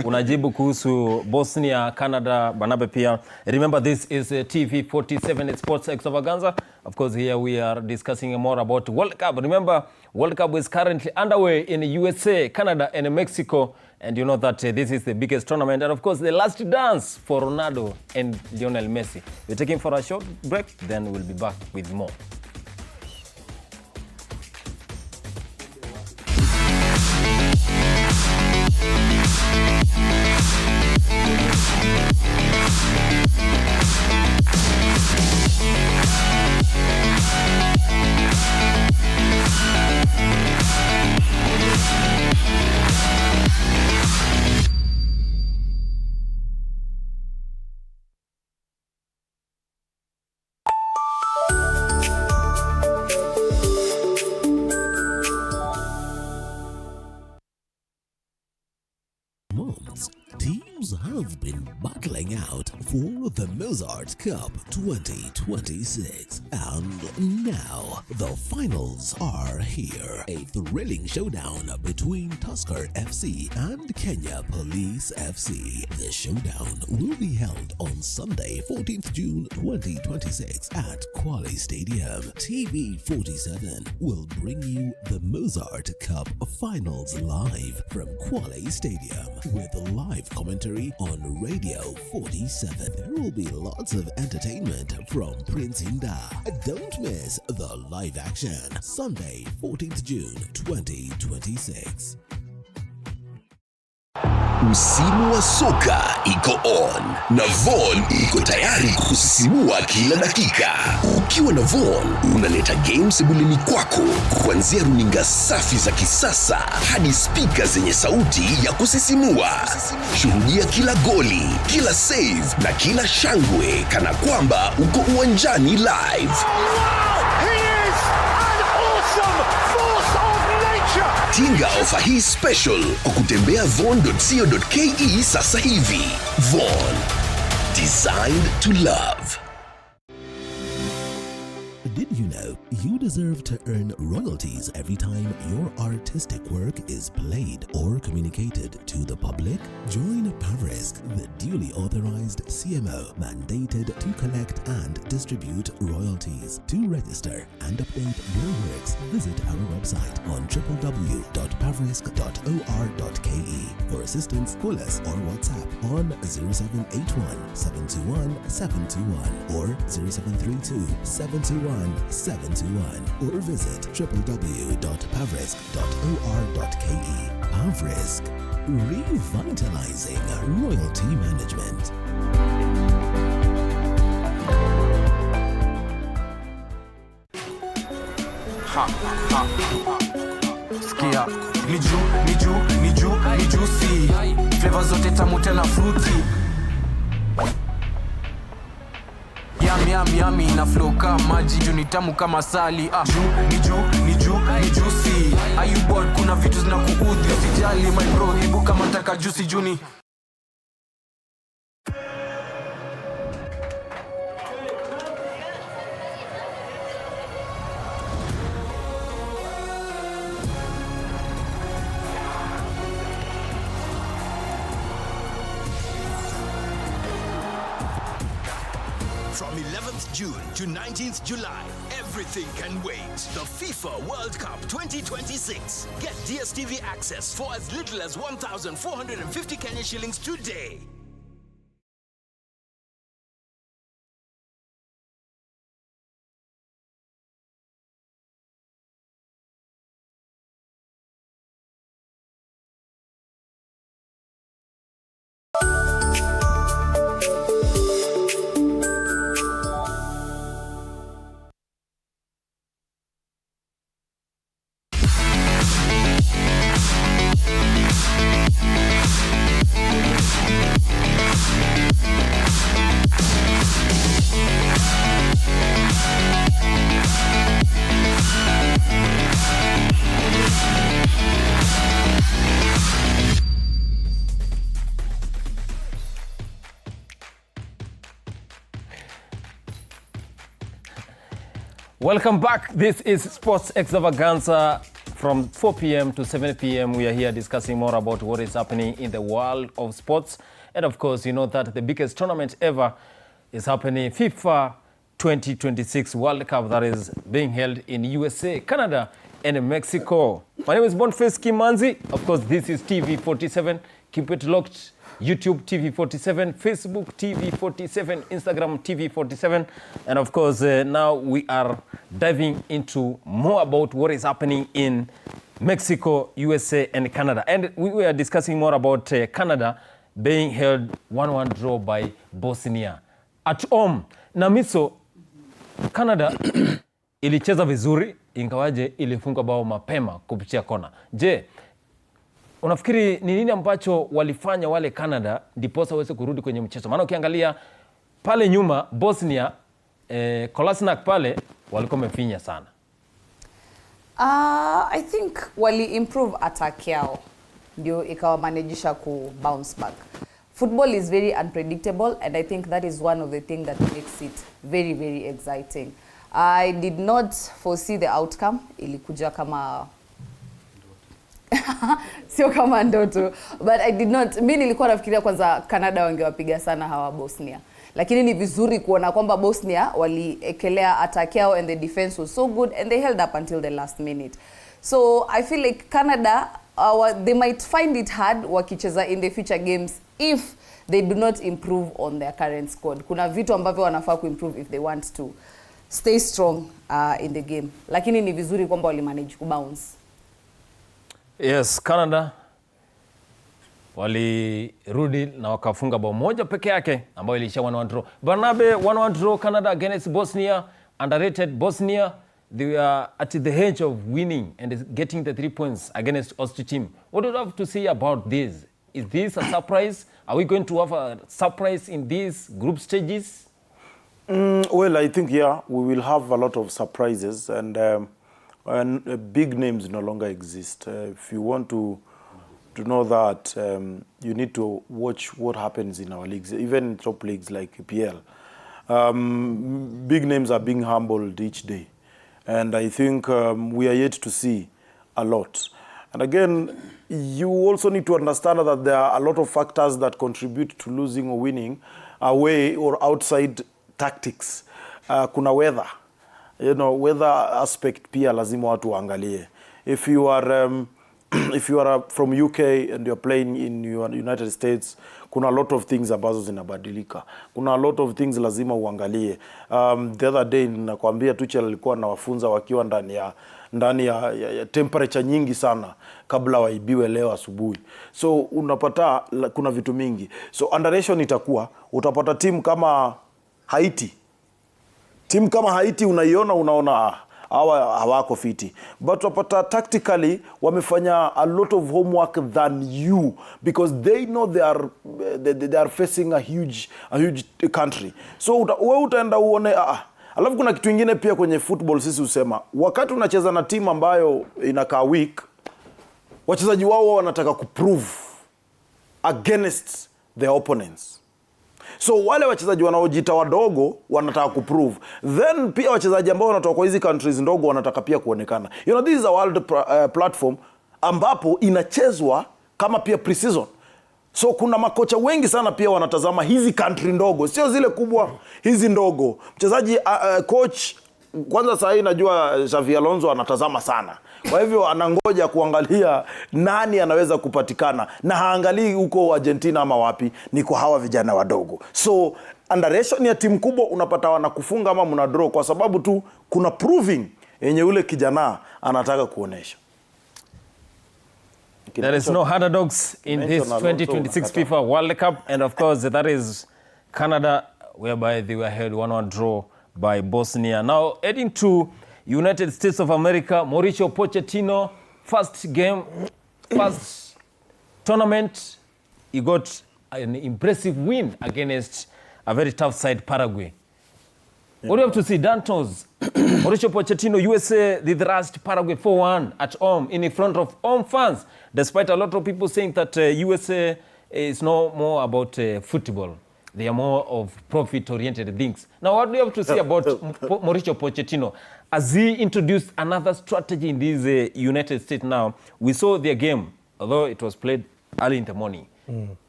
unajibu kuhusu Bosnia, Canada, Banabe pia. Remember, this is TV 47 Sports Extravaganza. Of course, here we are discussing more about World Cup. Remember, World Cup is currently underway in USA, Canada, and Mexico. And you know that this is the biggest tournament. And of course, the last dance for Ronaldo and Lionel Messi. We're taking for a short break, then we'll be back with more. Teams have been battling out for the Mozart Cup 2026, and now the finals are here. A thrilling showdown between Tusker FC and Kenya Police FC. The showdown will be held on Sunday, 14th June 2026 at Kwale Stadium. TV 47 will bring you the Mozart Cup finals live from Kwale Stadium with live commentary on Radio 47. There will be lots of entertainment from Prince Inda. Don't miss the live action. Sunday, 14th June 2026. Msimu wa soka iko on na Von iko tayari kusisimua kila dakika. Ukiwa na Von unaleta games sebuleni kwako, kuanzia runinga safi za kisasa hadi speaker zenye sauti ya kusisimua. Shuhudia kila goli, kila save na kila shangwe kana kwamba uko uwanjani live. Tinga ofa hii special kwa kutembea von.co.ke sasa hivi. Von, designed to love. Did you know you deserve to earn royalties every time your artistic work is played or communicated to the public? Join Pavrisk, the duly authorized CMO mandated to collect and distribute royalties. To register and update your works, visit our website on www.pavrisk.or.ke. For assistance, call us or WhatsApp on 0781 721 721 or 0732 721 721 or visit www.pavrisk.or.ke. Pavrisk, revitalizing royalty management. Skia, ni juicy. Flavor zote tamu tena fruity. Yummy na flow kama maji, juu ni tamu kama sali. Ni juicy. Are you bored? Kuna vitu zinakuudhi, usijali my bro, hebu kama nataka juicy juni. June to 19th July. Everything can wait. The FIFA World Cup 2026. Get DStv access for as little as 1,450 Kenya shillings today. Welcome back. This is Sports Extravaganza from 4 p.m. to 7 p.m. We are here discussing more about what is happening in the world of sports. And of course, you know that the biggest tournament ever is happening, FIFA 2026 World Cup, that is being held in USA, Canada, and Mexico. My name is Boniface Kimanzi. Of course, this is TV47. Keep it locked. YouTube TV47, Facebook TV47, Instagram TV47, and of course now we are diving into more about what is happening in Mexico, USA, and Canada. And we were discussing more about Canada being held 1-1 draw by Bosnia at home. Na miso Canada ilicheza vizuri, ingawaje ilifunga bao mapema kupitia kona. Je, unafikiri ni nini ambacho walifanya wale Canada ndiposa waweze kurudi kwenye mchezo? Maana ukiangalia pale nyuma Bosnia, Kolasinac pale walikuwa wamefinya sana. I think wali improve attack yao ndio ikawa manejisha ku bounce back. Football is very unpredictable, and I think that is one of the things that makes it very, very exciting. I did not foresee the outcome. Ilikuja kama sio kama ndoto, but I did not. Mimi nilikuwa nafikiria kwanza Canada wangewapiga sana hawa Bosnia, lakini ni vizuri kuona kwamba Bosnia waliekelea attack yao and the defense was so good and they held up until the last minute. So I feel like Canada, they might find it hard wakicheza in the future games if they do not improve on their current squad. Kuna vitu ambavyo wanafaa kuimprove if they want to stay strong in the game, lakini ni vizuri kwamba wali manage kubounce. Yes, Canada walirudi na wakafunga bao moja peke yake ambayo ilisha 1-1 draw. Barnabe 1-1 draw Canada against Bosnia, underrated Bosnia. They were at the edge of winning and getting the 3 points against Austria team. What do you have to say about this? Is this a surprise? Are we going to have a surprise in these group stages? Well, I think, yeah, we will have a lot of surprises, and big names no longer exist. If you want to know that, you need to watch what happens in our leagues, even top leagues like PL. Big names are being humbled each day. And I think we are yet to see a lot. And again, you also need to understand that there are a lot of factors that contribute to losing or winning away or outside tactics. Kuna weather. You know, weather aspect pia lazima watu waangalie. If you are from UK and you're playing in United States, kuna a lot of things ambazo zinabadilika. Kuna a lot of things lazima uangalie. The other day nakwambia Tuchel alikuwa anawafunza wakiwa ndani ya temperature nyingi sana kabla waibiwe leo asubuhi. So unapata kuna vitu mingi. So underration itakuwa utapata timu kama Haiti. Timu kama Haiti unaona hawako fiti. But wapata tactically wamefanya a lot of homework than you, because they know they are facing a huge country. So wewe utaenda uone alafu kuna kitu kingine pia kwenye football sisi usema wakati unacheza na timu ambayo inakaa weak, wachezaji wao wanataka kuprove against their opponents. So wale wachezaji wanaojiita wadogo wanataka kuprove. Then pia wachezaji ambao wanatoka kwa hizi countries ndogo wanataka pia kuonekana. You know, this is a world platform ambapo inachezwa kama pia pre-season. So kuna makocha wengi sana pia wanatazama hizi country ndogo, sio zile kubwa, hizi ndogo. Mchezaji coach kwanza saa hii najua Xavi Alonso anatazama sana. Kwa hivyo anangoja kuangalia nani anaweza kupatikana, na haangalii huko Argentina ama wapi, ni kwa hawa vijana wadogo. So underration ya timu kubwa unapata wanakufunga ama mna draw kwa sababu tu kuna proving yenye ule kijana anataka kuonesha. There is no underdogs in this 2026 FIFA World Cup, and of course that is Canada, whereby they were held 1-1 draw by Bosnia. Now heading to United States of America, Mauricio Pochettino, first game, first tournament, he got an impressive win against a very tough side, Paraguay. Yeah. What do you have to see? Dantos, Mauricio Pochettino, USA, they thrashed Paraguay 4-1 at home in front of home fans, despite a lot of people saying that USA is no more about football. They are more of profit-oriented things. Now, what do you have to say about Mauricio Pochettino? As he introduced another strategy in this United States now, we saw their game, although it was played early in the morning.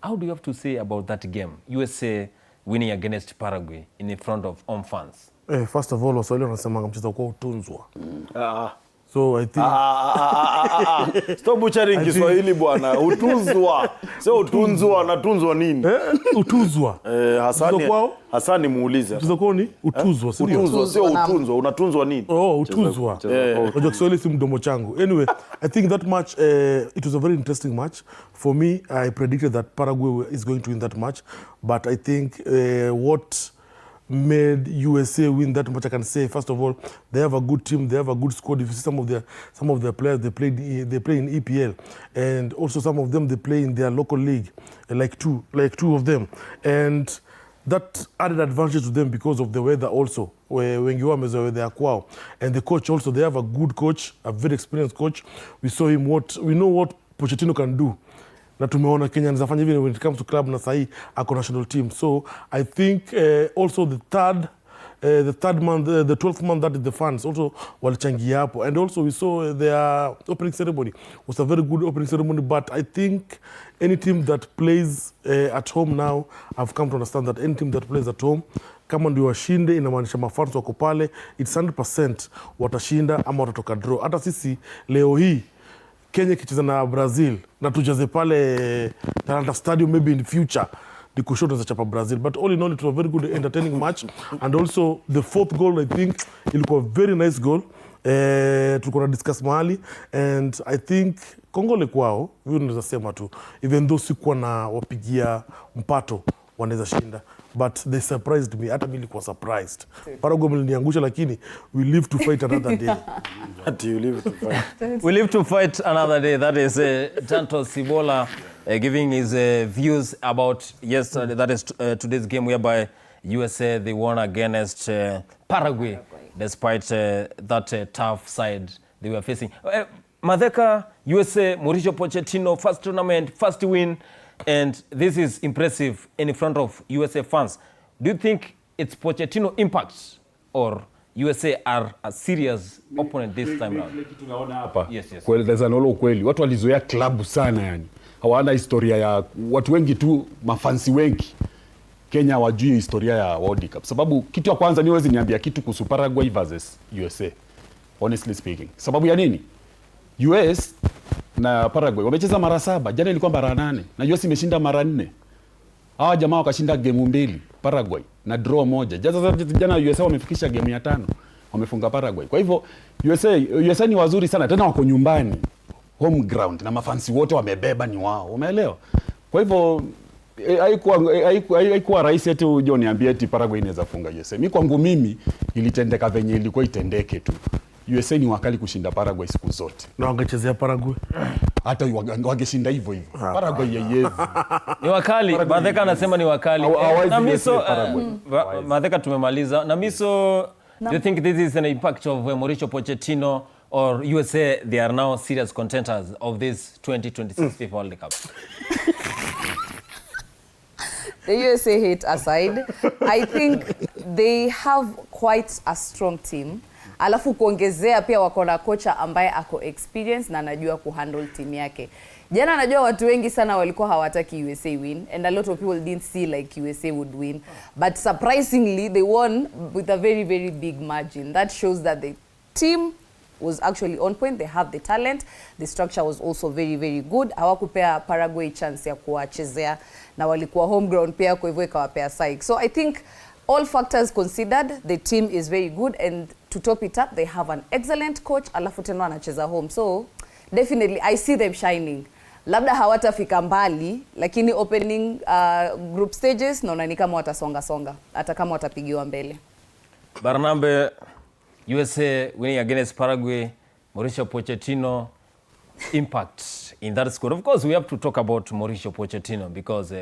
How do you have to say about that game? USA winning against Paraguay in front of home fans. First of all, Waswahili wanasemanga mchezo kwa utunzwa. So I think stop butchering Kiswahili bwana. Utunzwa. Sio utunzwa, natunzwa nini? Utuzwa. Hasani muulize. Mchezo kwao ni utuzwa, sio? Utuzwa sio utunzwa, unatunzwa nini? Oh, utuzwa. Unajua Kiswahili si mdomo changu. Anyway, I think that match it was a very interesting match. For me, I predicted that Paraguay is going to win that match, but I think what made USA win that much, I can say, first of all, they have a good team, they have a good squad. If you see some of their players, they play in EPL, and also some of them they play in their local league, like two of them, and that added advantage to them because of the weather also. When you are there, and the coach also, they have a good coach, a very experienced coach. We saw him we know what Pochettino can do. Na tumeona Kenya anafanya hivi when it comes to club na sahi ako national team. So I think also the 12th month that is the fans also walichangia hapo, and also we saw their opening ceremony was a very good opening ceremony. But I think any team that plays at home now, I've come to understand that any team that plays at home, kama ndio washinde inamaanisha mafans wako pale, it's 100% watashinda ama watatoka draw. Hata sisi leo hii Kenya kicheza na Brazil na tujaze pale Talanta Stadium maybe in future the kushoto za chapa Brazil, but all in all it was a very good entertaining match. And also the fourth goal, I think ilikuwa very nice goal. Tulikuwa na discuss mahali, and I think Kongole kwao hiyo naweza sema tu, even though sikuwa na wapigia mpato wanaweza shinda, but they surprised me. Hata mimi nilikuwa surprised. Paraguay mliniangusha, lakini we live to fight another day. You live to fight. We live to fight another day. That is Tantos Sibola giving his views about yesterday. That is today's game, whereby USA they won against Paraguay, despite that tough side they were facing. Madheka, USA, Mauricio Pochettino, first tournament, first win. And this is impressive in front of USA fans. Do you think it's Pochettino impact or USA are a serious opponent this time around? Tunaona hapa. Yes. Kweli there's no kweli. Watu walizoea klabu sana yani. Hawana historia ya watu wengi tu, mafansi wengi. Kenya hawajui historia ya World Cup. Sababu kitu ya kwanza niwezi niambia kitu kuhusu Paraguay versus USA. Honestly speaking. Sababu ya nini? US na Paraguay wamecheza mara 7, jana ilikuwa mara 8, na US imeshinda mara 4. Hawa jamaa wakashinda game 2 Paraguay na draw 1. Jana USA wamefikisha game ya 5, wamefunga Paraguay. Kwa hivyo USA ni wazuri sana, tena wako nyumbani, home ground, na mafansi wote wamebeba ni wao, umeelewa? Kwa hivyo haikuwa rahisi eti uje niambie eti Paraguay inaweza funga USA. Mimi kwangu ilitendeka venye ilikuwa itendeke tu. USA ni wakali kushinda Paraguay siku zote. Na wangechezea Paraguay. Hata wangeshinda hivyo. Paraguay yeye. Ni wakali. Madheka anasema ni wakali. Na Miso, Madheka tumemaliza. Na Miso, do you think this is an impact of Mauricio Pochettino, or USA they are now serious contenders of this 2026 FIFA World Cup? The USA hate aside, I think they have quite a strong team. alafu kuongezea pia wako na kocha ambaye ako experience na anajua kuhandle team yake. Jana najua watu wengi sana walikuwa hawataki USA win, and a lot of people didn't see like USA would win, but surprisingly they won with a very, very big margin. That shows that the team was actually on point. They have the talent. The structure was also very, very good. Hawakupea Paraguay chance ya kuwachezea na walikuwa home ground pia, kwa hivyo ikawapea psych. So I think all factors considered, the team is very good, and to top it up, they have an excellent coach, alafu tena anacheza home. So definitely I see them shining. Labda hawatafika mbali, lakini opening group stages naona ni kama watasonga hata kama watapigiwa mbele. Barnambe, USA winning against Paraguay, Mauricio Pochettino impact in that squad. Of course, we have to talk about Mauricio Pochettino because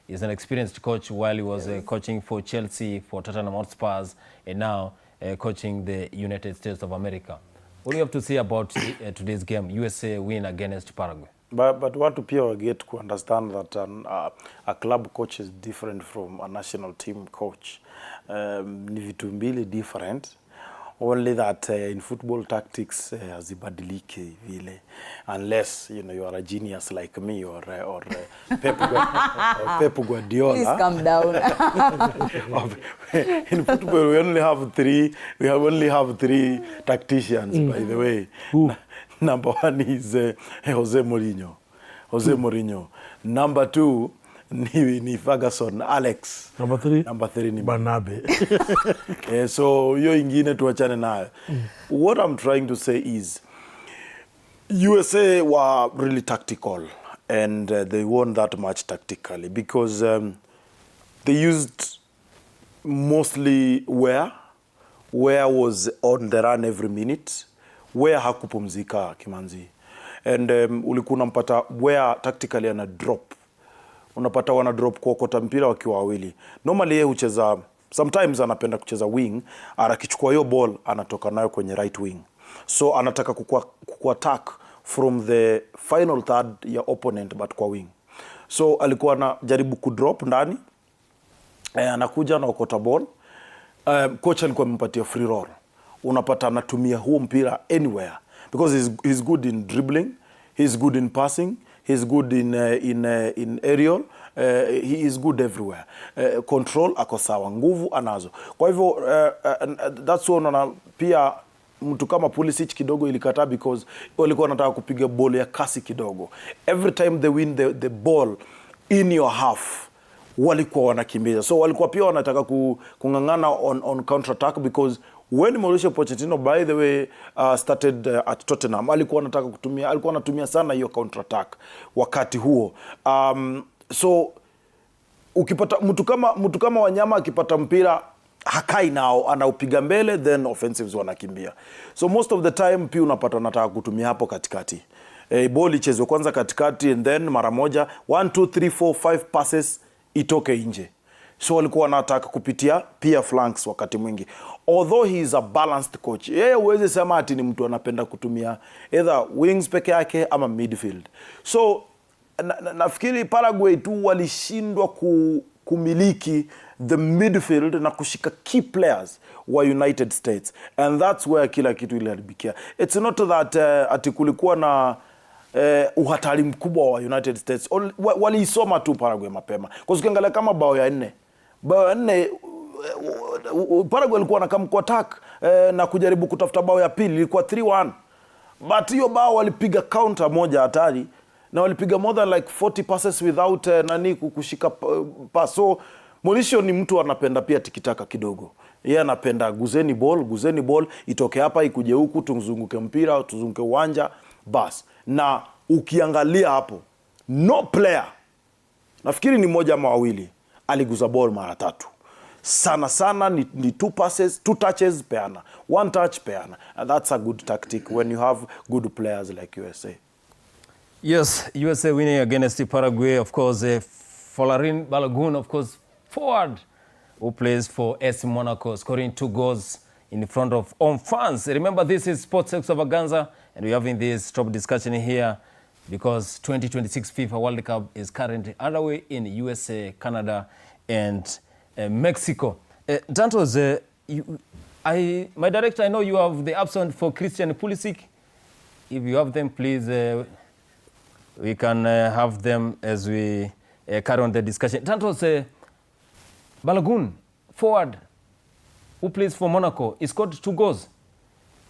he's an experienced coach while he was coaching for Chelsea, for Tottenham Hotspur, and now coaching the United States of America. What do you have to say about today's game, USA win against Paraguay? But what do people get to understand that a club coach is different from a national team coach. Ni vitu mbili different. Only that in football tactics hazibadiliki vile, unless you are a genius like me or Pep Guardiola. Please calm down. In football we only have three tacticians, by the way. Number one is Jose Mourinho. Number two ni Ferguson, Alex. Number three ni Barnabe. So hiyo ingine tuachane nayo. What I'm trying to say is USA were really tactical, and they won that match tactically because they used mostly Where was on the run every minute. Where hakupumzika Kimanzi, and ulikuwa unampata Where tactically ana drop, unapata wana drop kuokota mpira wakiwa wawili. Normally yeye hucheza, sometimes anapenda kucheza wing, anakichukua hiyo ball anatoka nayo kwenye right wing, so anataka kuattack from the final third ya opponent but kwa wing. So alikuwa anajaribu kudrop ndani, anakuja na okota ball, coach alikuwa amempatia free roll, unapata anatumia huo mpira anywhere because he's good in dribbling, he's good in passing, he's good in aerial, he is good everywhere. Control ako sawa, nguvu anazo. Kwa hivyo that's why unaona pia mtu kama Pulisic kidogo ilikataa because walikuwa wanataka kupiga ball ya kasi kidogo. Every time they win the ball in your half, walikuwa wanakimbiza. So walikuwa pia wanataka kungangana on counter attack because when Mauricio Pochettino, by the way, started at Tottenham, alikuwa anatumia sana hiyo counter attack wakati huo. So ukipata mtu kama Wanyama akipata mpira hakai nao, anaupiga mbele, then offensives wanakimbia. So most of the time pia unapata anataka kutumia hapo katikati. Ball ichezwe kwanza katikati, and then mara moja 1 2 3 4 5 passes itoke nje. So walikuwa wanataka kupitia pia flanks wakati mwingi. Although he is a balanced coach, yeye huwezi sema ati ni mtu anapenda kutumia either wings peke yake ama midfield. So nafikiri Paraguay tu walishindwa kumiliki the midfield na kushika key players wa United States, and that's where kila kitu iliharibikia. It's not that ati kulikuwa na uhatari mkubwa wa United States. Waliisoma tu Paraguay mapema. Kwa ukiangalia kama bao ya 4 Paraguay walikuwa wanakam kwa attack na kujaribu kutafuta bao ya pili, ilikuwa 3-1. But hiyo bao walipiga counter moja hatari na walipiga more than like 40 passes without kushika pass. So Mauricio ni mtu anapenda pia tikitaka kidogo. Yeye anapenda guzeni ball itoke hapa ikuje huku, tuzunguke mpira, tuzunguke uwanja bas. Na ukiangalia hapo no player, nafikiri ni moja ama wawili, aliguza ball mara 3. Sana ni 2 passes, 2 touches peana, 1 touch peana. And that's a good tactic when you have good players like USA. Yes, USA winning against Paraguay. Of course, Folarin Balogun, of course, forward, who plays for AS Monaco, scoring 2 goals in front of home fans. Remember, this is SportsExtravaganza, and we're having this top discussion here because 2026 FIFA World Cup is currently underway in USA, Canada, and Mexico. Dantos, My director, I know you have the absent for Christian Pulisic. If you have them, please, we can have them as we carry on the discussion. That was Balogun, forward, who plays for Monaco. He scored 2 goals.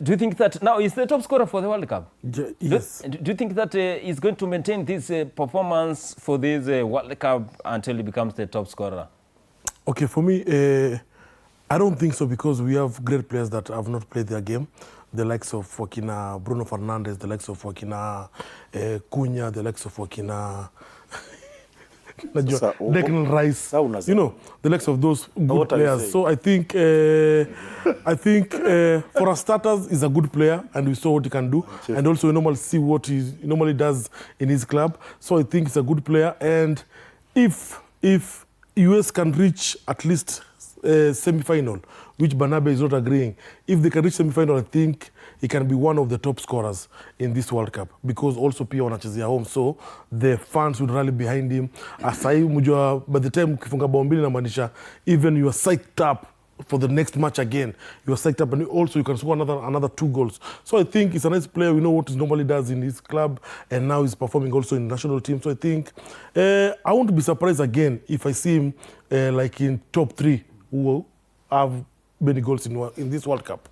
Do you think that now he's the top scorer for the World Cup? Yes. Do you think that he's going to maintain this performance for this World Cup until he becomes the top scorer? Okay, for me, I don't think so, because we have great players that have not played their game. The likes of Joaquina, Bruno Fernandes, the likes of Joaquina Cunha, the likes of Joaquina Declan Rice, you know, the likes of those good players. So I think for our starters, he's a good player, and we saw what he can do. And also we normally see what he normally does in his club. So I think he's a good player. And if US can reach at least semi-final, which Banabe is not agreeing, if they can reach semi-final, I think he can be one of the top scorers in this World Cup, because also pia wanachezea home, so the fans would rally behind him. Asai mujua, by the time ukifunga bao mbili inamaanisha even you are psyched up for the next match again. You are psyched up, and also you can score another 2 goals. So I think he's a nice player. We know what he normally does in his club, and now he's performing also in the national team. So I think I won't be surprised again if I see him like in top 3 who will have many goals in this World Cup.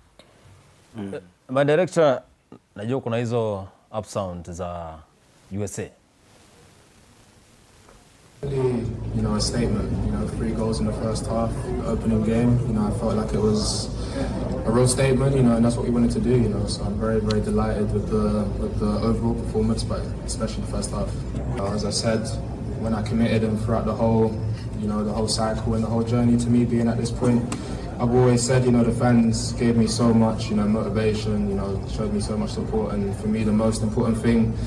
My director, najua kuna hizo up sound za USA. You know, a statement. You know, 3 goals in the first half, the opening game. You know, I felt like it was a real statement. You know, and that's what we wanted to do. You know, so I'm very, very delighted with the overall performance, but especially the first half. As I said, when I committed and throughout the whole, you know, the whole cycle and the whole journey to me being at this point, I've always said, you know, the fans gave me so much, you know, motivation, you know, showed me so much support, and for me the most important thing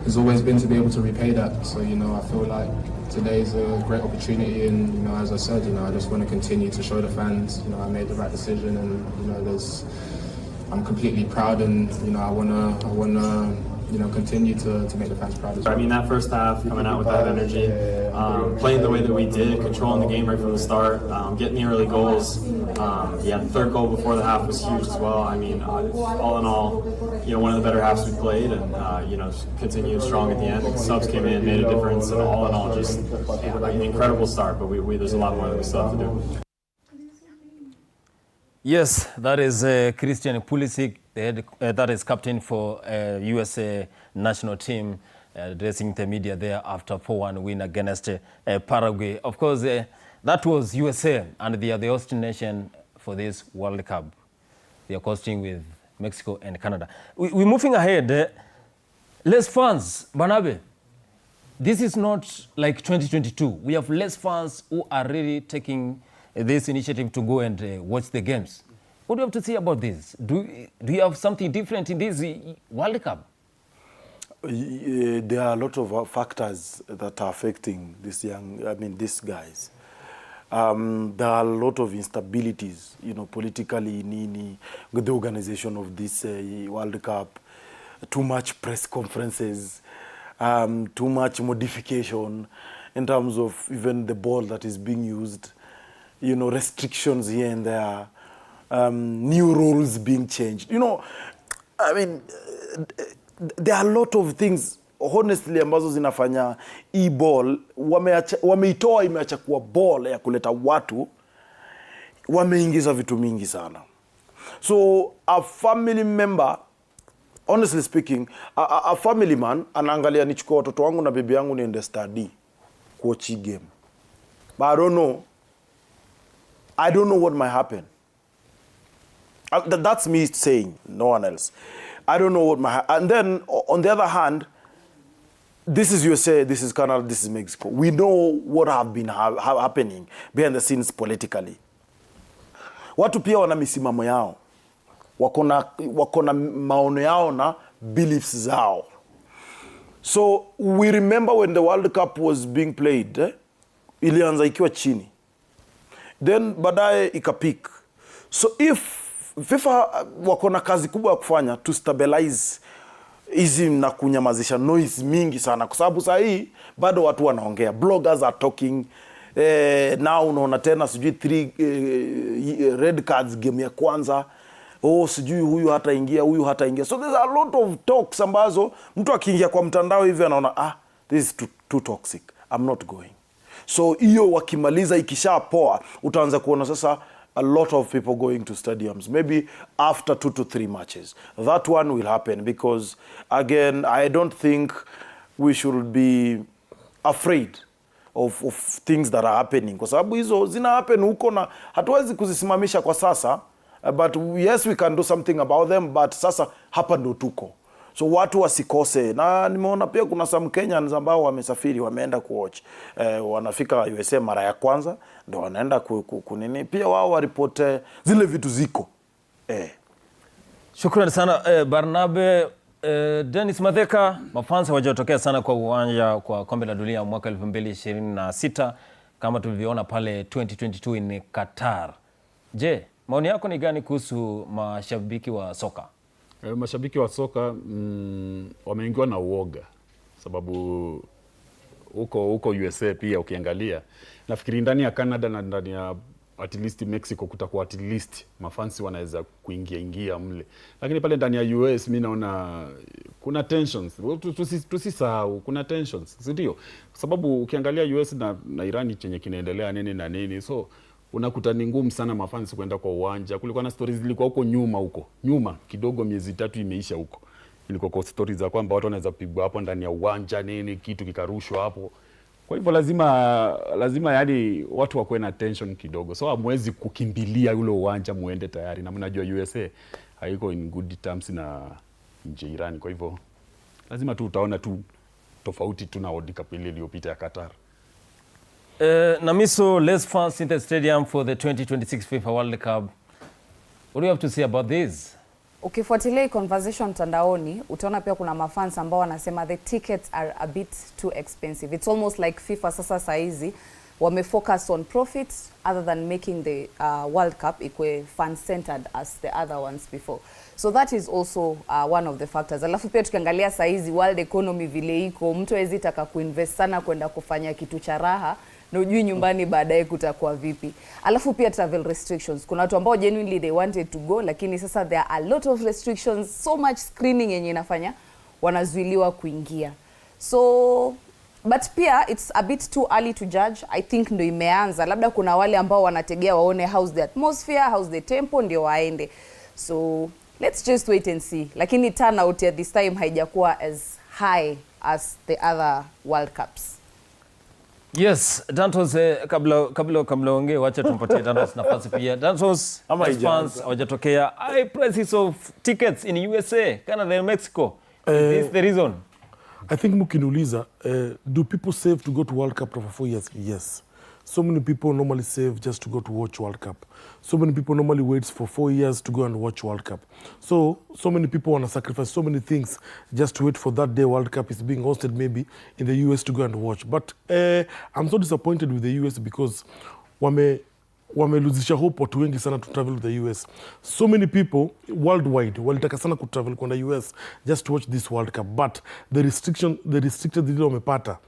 has always been to be able to repay that. So, you know, I feel like today's a great opportunity, and, you know, as I said, you know, I just want to continue to show the fans, you know, I made the right decision, and, you know, I'm completely proud, and, you know, I wanna you know, continue to make the fans proud as well. I mean, that first half, coming out with that energy, playing the way that we did, controlling the game right from the start, getting the early goals. Yeah, the 3rd goal before the half was huge as well. I mean, all in all, you know, one of the better halves we played, and, you know, continued strong at the end. The subs came in, made a difference, and all in all, just an incredible start, but there's a lot more that we still have to do. Yes, that is Christian Pulisic, that is captain for USA national team, addressing the media there after 4-1 win against Paraguay. Of course, that was USA, and they are the host nation for this World Cup. They are hosting with Mexico and Canada. We're moving ahead. Less fans, Banabe. This is not like 2022. We have less fans who are really taking this initiative to go and watch the games. What do you have to say about this? Do you have something different in this World Cup? There are a lot of factors that are affecting these guys. There are a lot of instabilities, you know, politically, with the organization of this World Cup. Too much press conferences, too much modification in terms of even the ball that is being used, you know, restrictions here and there, new rules being changed. You know, I mean, there are a lot of things, honestly, ambazo zinafanya e-ball, wameitoa imeacha kuwa ball ya kuleta watu, wameingiza vitu mingi sana. So, a family member, honestly speaking, a family man, anaangalia nichukua watoto wangu na bibi yangu niende study, watch game. But I don't know what might happen. That's me saying, no one else. I don't know what might happen. And then, on the other hand, this is USA, this is Canada, this is Mexico. We know what have been happening behind the scenes politically. Watu pia wana misimamo yao. Wakona maono yao na beliefs zao. So, we remember when the World Cup was being played, ilianza ikiwa chini. Then, baadaye ikapik. So, if FIFA wakona kazi kubwa ya kufanya to stabilize hizi na kunyamazisha noise mingi sana, kwa sababu saa hii bado watu wanaongea, bloggers are talking, Now unaona tena sijui 3 red cards game ya kwanza. Sijui huyu hata ingia. So there's a lot of talks ambazo mtu akiingia kwa mtandao hivi anaona this is too toxic. I'm not going. So hiyo wakimaliza ikishapoa utaanza kuona sasa a lot of people going to stadiums maybe after 2 to 3 matches. That one will happen because again I don't think we should be afraid of things that are happening kwa sababu hizo zina happen huko na hatuwezi kuzisimamisha kwa sasa. But yes, we can do something about them, but sasa hapa ndo tuko. So watu wasikose. Na nimeona pia kuna some Kenyans ambao wamesafiri, wameenda kuwatch. Wanafika USA mara ya kwanza, ndo wanaenda kunini. Pia wao waripote zile vitu ziko. Shukrani sana Barnabe. Dennis Matheka, mafansa wajatokea sana kwa uwanja kwa kombe la dunia mwaka 2026 kama tulivyoona pale 2022 in Qatar. Je, maoni yako ni gani kuhusu mashabiki wa soka? Mashabiki wa soka wameingiwa na uoga sababu huko USA pia ukiangalia nafikiri ndani ya Canada na ndani ya at least Mexico kutakuwa at least mafansi wanaweza kuingia mle, lakini pale ndani ya US mimi naona kuna tensions. Tusisahau kuna tensions, si ndio? Sababu ukiangalia US na Irani chenye kinaendelea nini, so unakuta ni ngumu sana mafansi kwenda kwa uwanja. Kulikuwa na stories zilikuwa huko nyuma kidogo, miezi 3 imeisha huko, ilikuwa kwa stories za kwamba watu wanaweza pigwa hapo ndani ya uwanja kitu kikarushwa hapo. Kwa hivyo lazima yani watu wakuwe na tension kidogo, so hamwezi kukimbilia ule uwanja muende tayari, na mnajua USA haiko in good terms na nje Irani. Kwa hivyo lazima tu utaona tu tofauti tu na World Cup ile iliyopita ya Qatar. Namiso, less fans in the stadium for the 2026 FIFA World Cup. What do you have to say about this? Ukifuatilia conversation mtandaoni utaona pia kuna mafans ambao wanasema the tickets are a bit too expensive. It's almost like FIFA sasa saizi wamefocus on profits other than making the World Cup equal fan centered as the other ones before. So that is also one of the factors. Alafu pia tukiangalia saizi world economy vile iko, mtu hawezi taka kuinvest sana kwenda kufanya kitu cha raha na ujui nyumbani baadaye kutakuwa vipi. Alafu pia travel restrictions. Kuna watu ambao genuinely they wanted to go, lakini sasa there are a lot of restrictions, so much screening yenye inafanya wanazuiliwa kuingia. So but pia it's a bit too early to judge. I think ndo imeanza. Labda kuna wale ambao wanategea waone how's the atmosphere, how's the tempo ndio waende. So let's just wait and see. Lakini turnout at this time haijakuwa as high as the other World Cups. Yes, Dantos, kabla ongee wacha tumpatie Dantos nafasi pia. Dantos, fans hawajatokea. High prices of tickets in USA, Canada and Mexico. Is this the reason? I think mukiniuliza, do people save to go to World Cup for 4 years? Yes. So many people normally save just to go to watch World Cup. So many people normally wait for 4 years to go and watch World Cup. So many people want to sacrifice so many things just to wait for that day World Cup is being hosted maybe in the US to go and watch. But I'm so disappointed with the US because wameluzisha hope watu wengi sana to travel to the US. So many people worldwide walitaka sana kutravel kwenda US just to watch this World Cup. But the restricted deal wamepata.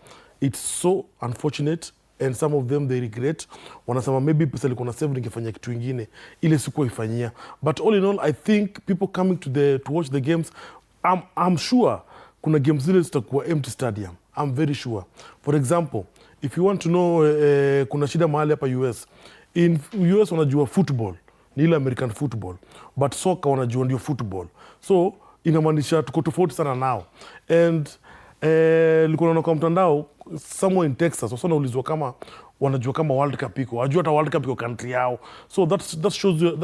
It's so unfortunate. And some of them they regret. Wanasema maybe pesa ilikuwa na save ningefanya kitu kingine ile sikuwa ifanyia. But all in all I think people coming to watch the games, I'm sure kuna games zile zitakuwa empty stadium. I'm very sure. For example, if you want to know kuna shida mahali hapa US. In US wanajua football ni ile American football, but soccer wanajua ndio football. So inamaanisha tuko tofauti sana nao. And nilikuwa naona kwa mtandao somewhere in Texas wasona ulizwa kama wanajua kama World Cup iko, wajua hata World Cup iko country yao. So that shows you,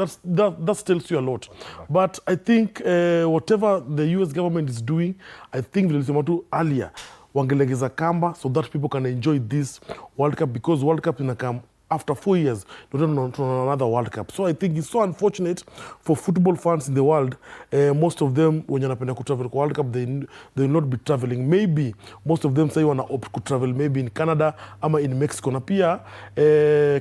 that tells you a lot. But I think whatever the US government is doing, I think vilisema tu earlier wangelegeza kamba so that people can enjoy this World Cup, because World Cup inakam after 4 years, to another World Cup. So I think it's so unfortunate for football fans in the world. Most of them, when you're to travel to World Cup, they will not be traveling. Maybe most of them say you want to travel maybe in Canada ama in Mexico. Na pia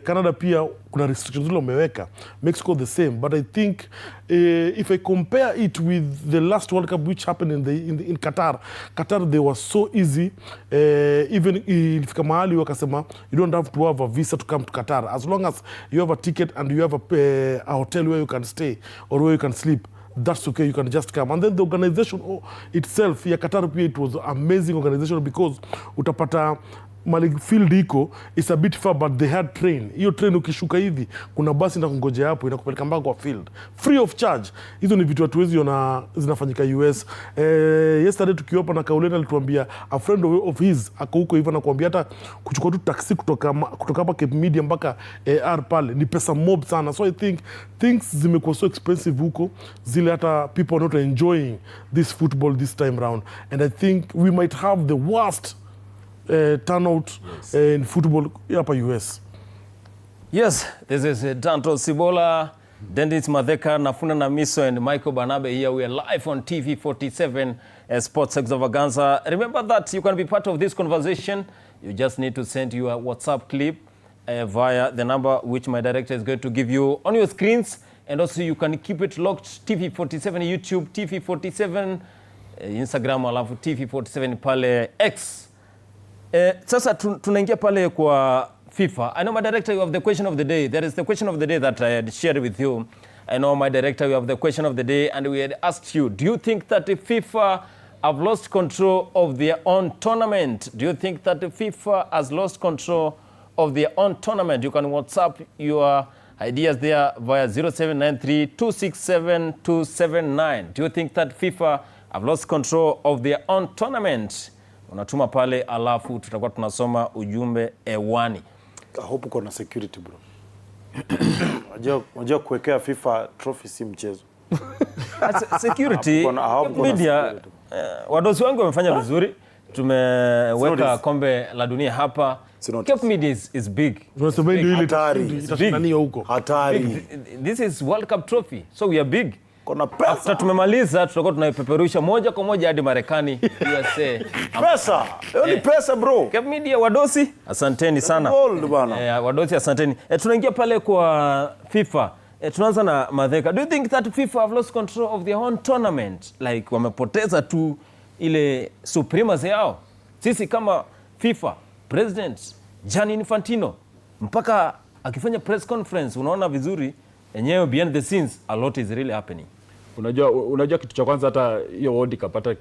Canada pia kuna restrictions zile wameweka. Mexico the same, but I think if I compare it with the last World Cup which happened in Qatar, they were so easy. Even ilifika mahali wakasema you don't have to have a visa to come to Qatar. As long as you have a ticket and you have a hotel where you can stay or where you can sleep, that's okay, you can just come. And then the organization itself, Qatar, it was an amazing organization because utapata mali field iko is a bit far, but they had train. Hiyo train ukishuka hivi kuna basi inakungojea hapo inakupeleka mpaka kwa field free of charge. Hizo ni vitu hatuwezi ona zinafanyika US. Yesterday tukiopa na Kaulena alituambia a friend of his ako huko hivyo, na kuambia hata kuchukua tu taxi kutoka hapa Cape Media mpaka AR pale ni pesa mob sana. So I think things zimekuwa so expensive huko zile hata people are not enjoying this football this time round, and I think we might have the worst turnout in football hapa US. Yes, this is Danto Sibola, Dennis Madheka, Nafuna Namiso, and Michael Banabe here. We are live on TV 47 SportsExtravaganza. Remember that you can be part of this conversation. You just need to send your WhatsApp clip via the number which my director is going to give you on your screens. And also you can keep it locked, TV 47 YouTube, TV 47 Instagram, alafu TV 47 pale X. Sasa tunaingia pale kwa FIFA. I know my director, you have the question of the day. There is the question of the day that I had shared with you. I know my director, you have the question of the day, and we had asked you, do you think that the FIFA have lost control of their own tournament? Do you think that the FIFA has lost control of their own tournament? You can WhatsApp your ideas there via 0793-267-279. Do you think that FIFA have lost control of their own tournament? Unatuma pale alafu tutakuwa tunasoma ujumbe ewani. I hope uko na security bro. Unajua kuwekea FIFA trophy si mchezo. Security media wadosi wangu wamefanya vizuri. Tumeweka kombe la dunia hapa. Cape Media is big. Hatari. This is World Cup trophy. So we are big. Kuna pesa. After tumemaliza tutakuwa tunaipeperusha moja kwa moja hadi Marekani, USA. Pesa. Hiyo ni pesa bro. Cape Media wadosi, asanteni sana. Gold bana. Wadosi asanteni. Tunaingia pale kwa FIFA. Tunaanza na Madheka. Do you think that FIFA have lost control of their own tournament? Like wamepoteza tu ile supremacy yao. Sisi kama FIFA president Gianni Infantino mpaka akifanya press conference unaona vizuri enyewe behind the scenes a lot is really happening. Unajua kitu cha kwanza hata hiyo World Cup hata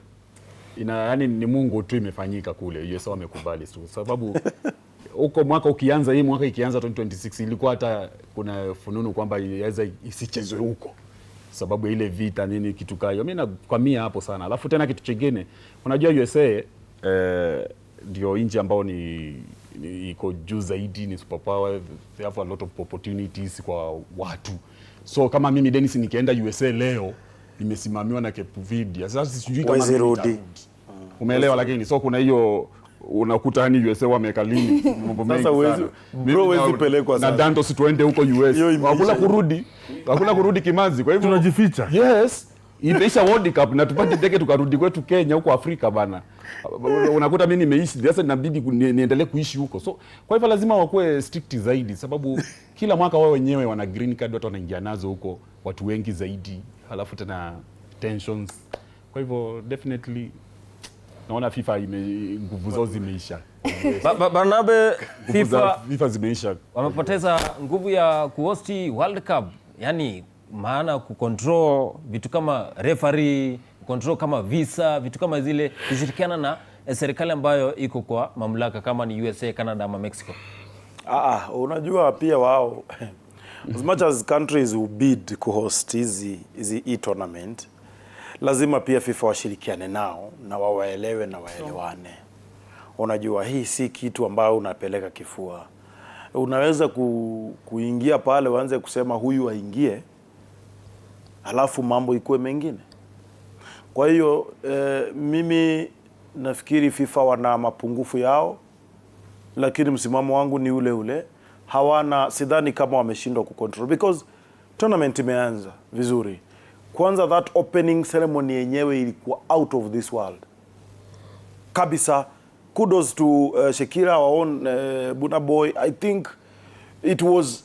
yani ni Mungu tu imefanyika kule. US wamekubali tu. Sababu huko mwaka ukianza hii mwaka ikianza 2026 ilikuwa hata kuna fununu kwamba iweza isichezwe huko. Sababu ile vita nini kitu kayo. Mimi nakwamia hapo sana. Alafu tena kitu kingine, unajua USA ndio nchi ambao ni iko juu zaidi, ni superpower, they have a lot of opportunities kwa watu. So kama mimi Dennis nikienda USA leo nimesimamiwa na Cape Verde. Sasa sijui kama Rudi. Umeelewa, lakini so kuna hiyo unakuta ni USA wameka lini mambo mengi. Sasa bro wezi pelekwa sana. Na Danto si tuende huko US. Hakuna kurudi kimanzi. Kwa hivyo tunajificha. Yes. Imeisha World Cup na tupate ndege tukarudi kwetu Kenya huko Afrika bana. Unakuta mimi nimeishi sasa inabidi niendelee kuishi huko. So kwa hivyo lazima wakuwe strict zaidi sababu kila mwaka wao wenyewe wana green card, watu wanaingia nazo huko watu wengi zaidi, halafu tena tensions. Kwa hivyo definitely naona FIFA nguvu zao zimeisha. Barnabe, FIFA zimeisha. Wamepoteza nguvu ya kuhost World Cup. Yani maana kucontrol vitu kama referee, control kama visa, vitu kama zile kushirikiana na serikali ambayo iko kwa mamlaka kama ni USA, Canada ama Mexico. Unajua pia wao as much as countries who bid kuhost hizi tournament, lazima pia FIFA washirikiane nao na wawaelewe na waelewane. Unajua hii si kitu ambao unapeleka kifua. Unaweza kuingia pale waanze kusema huyu aingie, alafu mambo ikuwe mengine. Kwa hiyo mimi nafikiri FIFA wana mapungufu yao, lakini msimamo wangu ni ule ule. sidhani kama wameshindwa kucontrol, because tournament imeanza vizuri. Kwanza that opening ceremony yenyewe ilikuwa out of this world kabisa. Kudos to Shakira, our own Buna boy. I think it was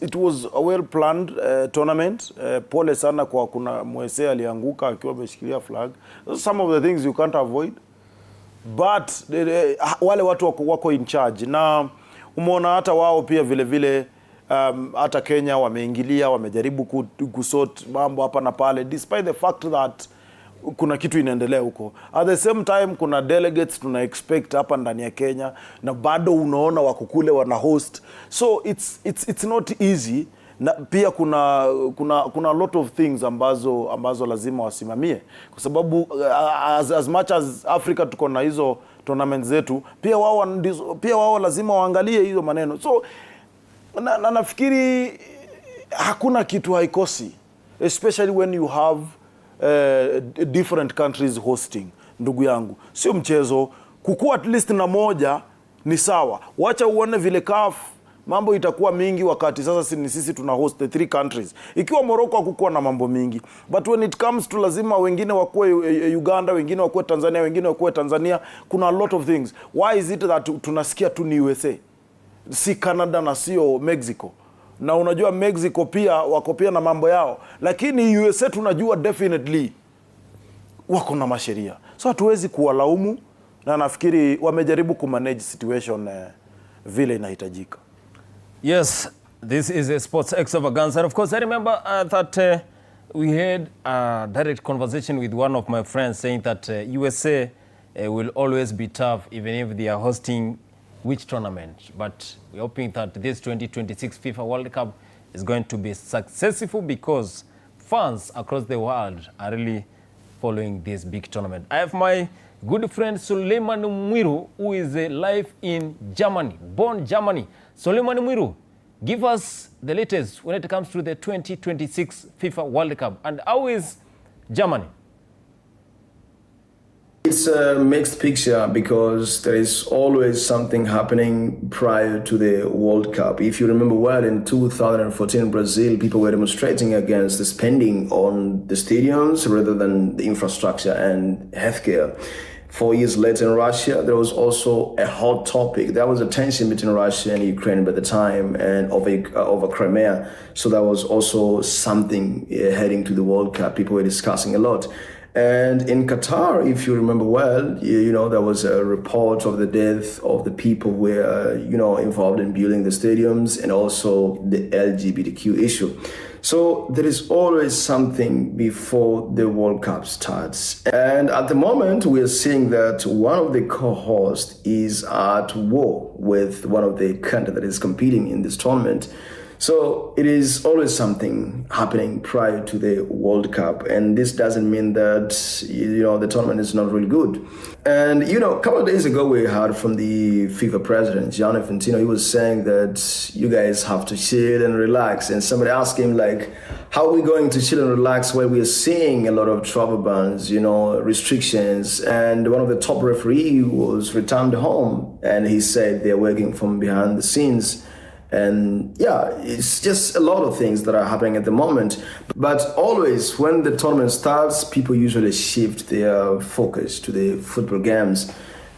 a well planned tournament. Pole sana kwa kuna mwese alianguka akiwa ameshikilia flag. Some of the things you can't avoid, but wale watu wako in charge, na umeona hata wao pia vile vile hata Kenya wameingilia, wamejaribu kusort mambo hapa na pale, despite the fact that kuna kitu inaendelea huko. At the same time kuna delegates tuna expect hapa ndani ya Kenya, na bado unaona wako kule wana host, so it's not easy. Na pia kuna a lot of things ambazo lazima wasimamie, kwa sababu as much as Africa tuko na hizo tournaments zetu, pia wao lazima waangalie hizo maneno. So na nafikiri hakuna kitu haikosi, especially when you have different countries hosting. Ndugu yangu, sio mchezo. Kukua at least na moja ni sawa. Wacha uone vile CAF mambo itakuwa mingi wakati sasa sisi tuna host the 3 countries. Ikiwa Morocco hakukuwa na mambo mingi, but when it comes to lazima wengine wakue Uganda, wengine wakue Tanzania, wengine wakue Tanzania, kuna a lot of things. Why is it that tunasikia tu ni USA, si Canada na sio Mexico? Na unajua Mexico pia wako pia na mambo yao, lakini USA tunajua definitely wako na masheria, so hatuwezi kuwalaumu, na nafikiri wamejaribu kumanage situation vile inahitajika. Yes, this is a sports extravaganza. And of course, I remember that we had a direct conversation with one of my friends saying that USA will always be tough even if they are hosting which tournament. But we're hoping that this 2026 FIFA World Cup is going to be successful, because fans across the world are really following this big tournament. I have my good friend Suleiman Mwiru, who is live in Germany, born Germany. Suleiman Mwiru, give us the latest when it comes to the 2026 FIFA World Cup. And how is Germany? It's a mixed picture, because there is always something happening prior to the World Cup. If you remember well, in 2014 in Brazil, people were demonstrating against the spending on the stadiums rather than the infrastructure and healthcare. 4 years later in Russia, there was also a hot topic. There was a tension between Russia and Ukraine by the time, and over Crimea. So that was also something heading to the World Cup. People were discussing a lot. And in Qatar, if you remember well, you know, there was a report of the death of the people who were, involved in building the stadiums, and also the LGBTQ issue. So there is always something before the World Cup starts. And at the moment, we are seeing that one of the co-hosts is at war with one of the countries that is competing in this tournament. So it is always something happening prior to the World Cup. And this doesn't mean that, the tournament is not really good. And, a couple of days ago, we heard from the FIFA president, Gianni Infantino. He was saying that you guys have to chill and relax. And somebody asked him, how are we going to chill and relax while we are seeing a lot of travel bans, restrictions? And one of the top referees was returned home. And he said they're working from behind the scenes. And yeah, it's just a lot of things that are happening at the moment. But always when the tournament starts, people usually shift their focus to the football games.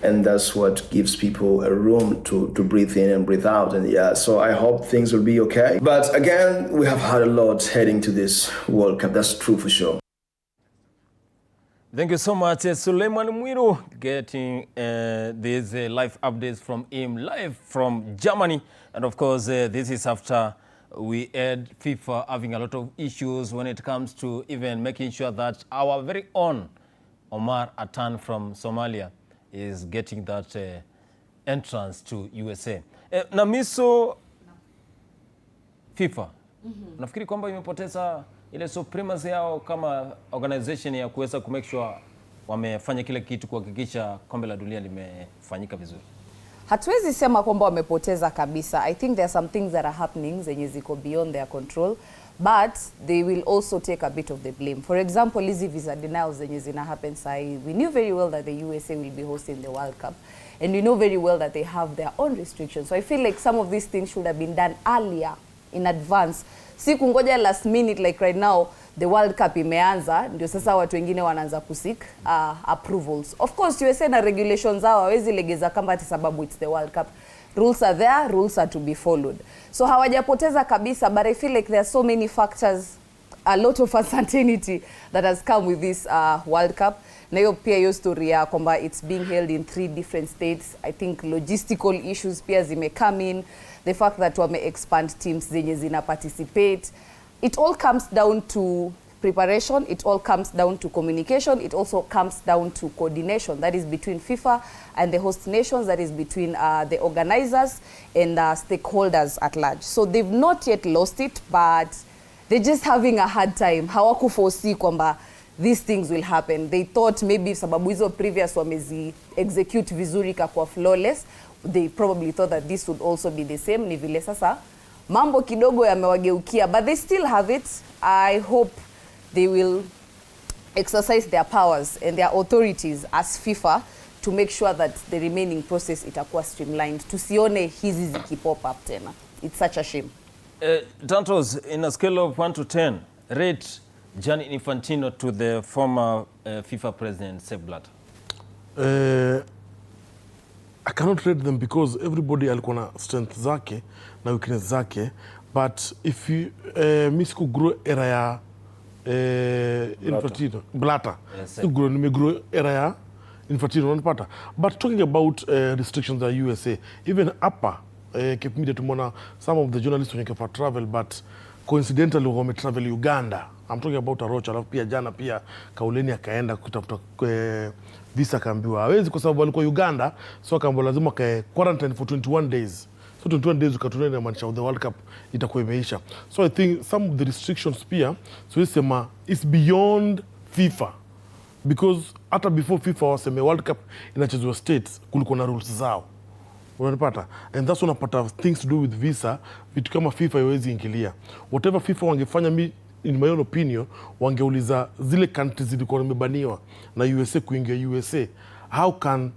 And that's what gives people a room to breathe in and breathe out. And yeah, so I hope things will be okay. But again, we have had a lot heading to this World Cup. That's true for sure. Thank you so much, Suleiman Mwiru, getting these live updates from him, live from Germany. And of course, this is after we had FIFA having a lot of issues when it comes to even making sure that our very own Omar Atan from Somalia is getting that entrance to USA. Namiso, FIFA, nafikiri kwamba imepoteza ile supremacy yao kama organization ya kuweza kumake sure wamefanya kile kitu kuhakikisha kombe la dunia limefanyika vizuri. Hatuwezi sema kwamba wamepoteza kabisa. I think there are some things that are happening zenye ziko beyond their control, but they will also take a bit of the blame. For example, hizi visa denials zenye zina happen sahi. We knew very well that the USA will be hosting the World Cup. And we know very well that they have their own restrictions. So I feel like some of these things should have been done earlier, in advance. Si kungoja last minute, like right now, the World Cup imeanza, ndio sasa watu wengine wanaanza kusik approvals. Of course, USA na regulations zao hawezi legeza kamba ati sababu it's the World Cup. Rules are there, rules are to be followed. So hawajapoteza kabisa, but I feel like there are so many factors, a lot of uncertainty that has come with this World Cup. Na hiyo pia hiyo story ya kwamba it's being held in 3 different states. I think logistical issues pia zime come in. The fact that wame expand teams zenye zina participate. It all comes down to preparation. It all comes down to communication. It also comes down to coordination. That is between FIFA and the host nations. That is between the organizers and stakeholders at large. So they've not yet lost it, but they're just having a hard time. Hawakuforesee kwamba these things will happen. They thought maybe sababu hizo previous wamezi execute vizuri kwa flawless. They probably thought that this would also be the same. Ni vile sasa mambo kidogo yamewageukia, but they still have it. I hope they will exercise their powers and their authorities as FIFA to make sure that the remaining process itakuwa streamlined. Tusione hizi zikipop up tena. It's such a shame. Dantos, in a scale of 1 to 10, rate Gianni Infantino to the former FIFA president, Sepp Blatter. I cannot rate them because everybody alikuwa na strength zake na weakness zake, but if you miss grow era ya Infantino, Blatter. Yes, grow era ya Infantino, unapata. But talking about restrictions at USA, even upper kipindi tumona some of the journalists wenye kwa travel, but coincidentally wame travel Uganda. I'm talking about Arocha, alafu pia jana pia Kauleni akaenda kutafuta visa kaambiwa hawezi kwa sababu alikuwa Uganda, so akaambiwa lazima kae quarantine for 21 days. So 21 days ukatuna na maanisha the World Cup itakuwa imeisha. So I think some of the restrictions pia so isema is beyond FIFA, because hata before FIFA waseme World Cup inachezwa states kulikuwa na rules zao. Unanipata? And that's unapata things to do with visa, vitu kama FIFA haiwezi ingilia. Whatever FIFA wangefanya, in my own opinion, wangeuliza zile countries zilikuwa zimebaniwa na USA kuingia USA. How can